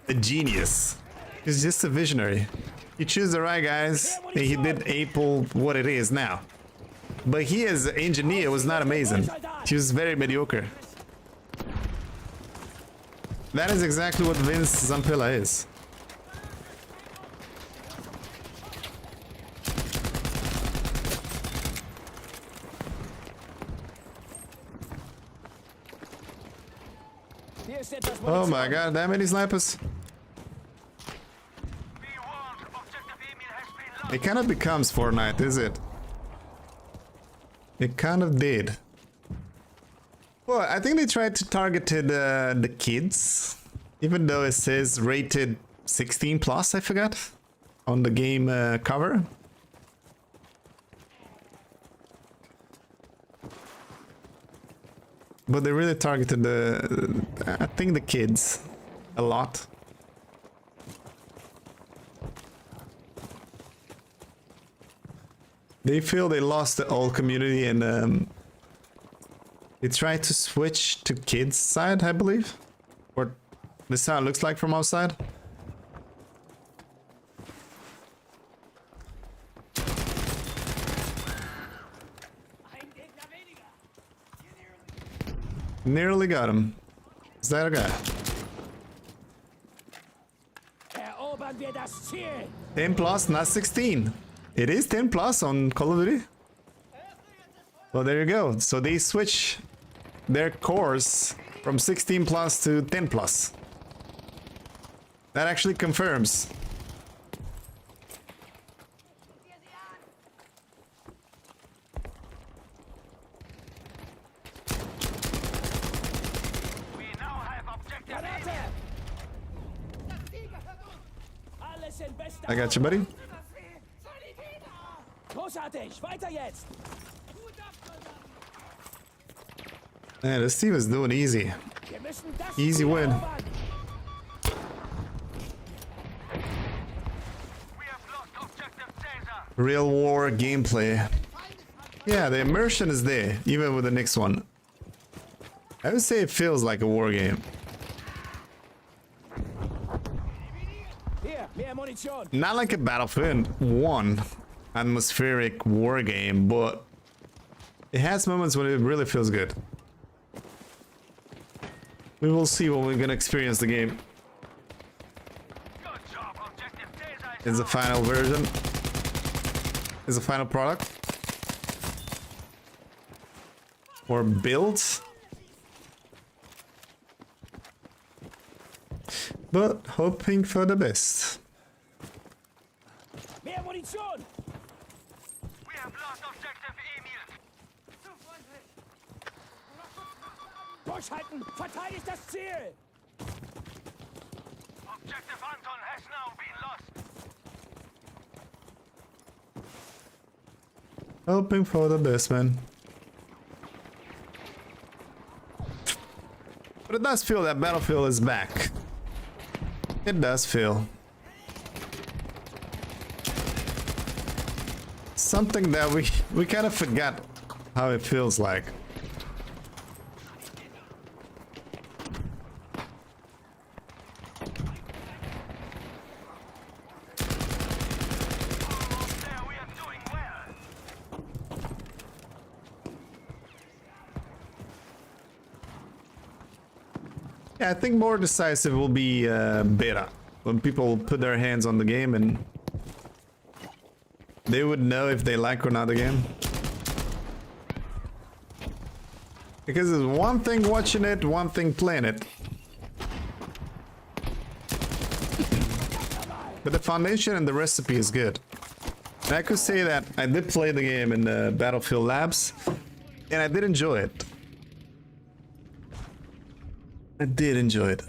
a genius. He's just a visionary. He chose the right guys, and he did Apple what it is now. But he as an engineer was not amazing. He was very mediocre. That is exactly what Vince Zampella is. Oh my god, that many snipers. It kind of becomes Fortnite, is it? It kind of did. Well, I think they tried to target the kids, even though it says rated 16 plus, I forgot, on the game cover. But they really targeted I think the kids a lot. They feel they lost the old community, and they tried to switch to kids' side, I believe. Or this is how it looks like from outside. Nearly got him. Is that a guy? Erobern wir das Ziel. 10 plus, not 16. It is 10 plus on Call of Duty. Well, there you go. So they switch their course from 16 plus to 10 plus. That actually confirms. I got you, buddy. Großartig, weiter jetzt. Man, this team is doing easy. Wir müssen das Easy win. erobern. Real war gameplay. Yeah, the immersion is there, even with the next one. I would say it feels like a war game. Hier, mehr Munition. Not like a Battlefield 1 atmospheric war game, but it has moments when it really feels good. We will see when we're gonna experience the game. Is the final version. Is the final product. Or build. But hoping for the best. Mehr Munition. We have lost objective Emil. Durchhalten, verteidigt das Ziel. Objective Anton has now been lost. Hoping for the best, man. But it does feel that Battlefield is back. It does feel. Something that we kind of forgot how it feels like. There, we are doing well. Yeah, I think more decisive will be beta. When people put their hands on the game and they would know if they like or not the game. Because it's one thing watching it, one thing playing it. But the foundation and the recipe is good. And I could say that I did play the game in the Battlefield Labs, and I did enjoy it. I did enjoy it.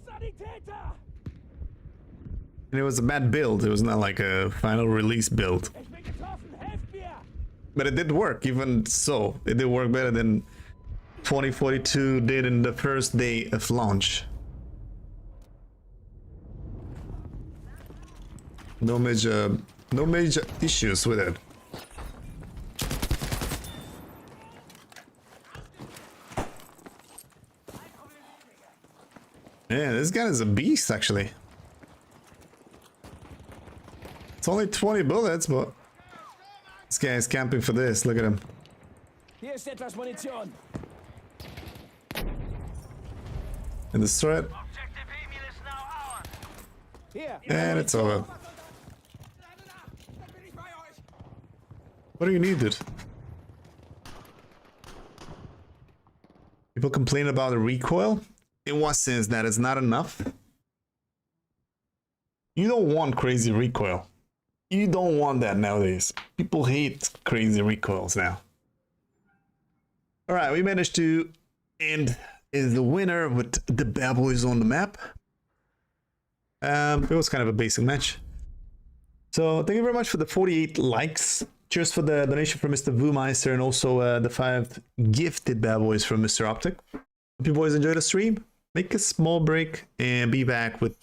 Sanitäter! And it was a bad build, it was not like a final release build. Ich bin getroffen, helft mir! But it did work, even so. It did work better than 2042 did in the first day of launch. No major issues with it. Yeah, this guy is a beast, actually. It's only 20 bullets, but this guy is camping for this. Look at him. Hier ist etwas Munition. And destroy it. Objective Emil is now ours. Hier. And it's over. What do you need, dude? People complain about the recoil. In what sense? That it's not enough? You don't want crazy recoil. You don't want that nowadays. People hate crazy recoils now. Alright, we managed to end is the winner with the bad boys on the map. It was kind of a basic match. So thank you very much for the 48 likes. Cheers for the donation from Mr. Voomeister and also the 5 gifted bad boys from Mr. Optic. Hope you boys enjoyed the stream. Make a small break and be back with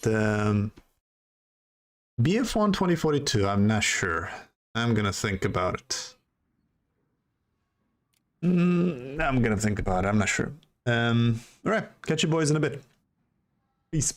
BF1 2042. I'm not sure. I'm gonna think about it. I'm gonna think about it. I'm not sure. All right, catch you boys in a bit. Peace.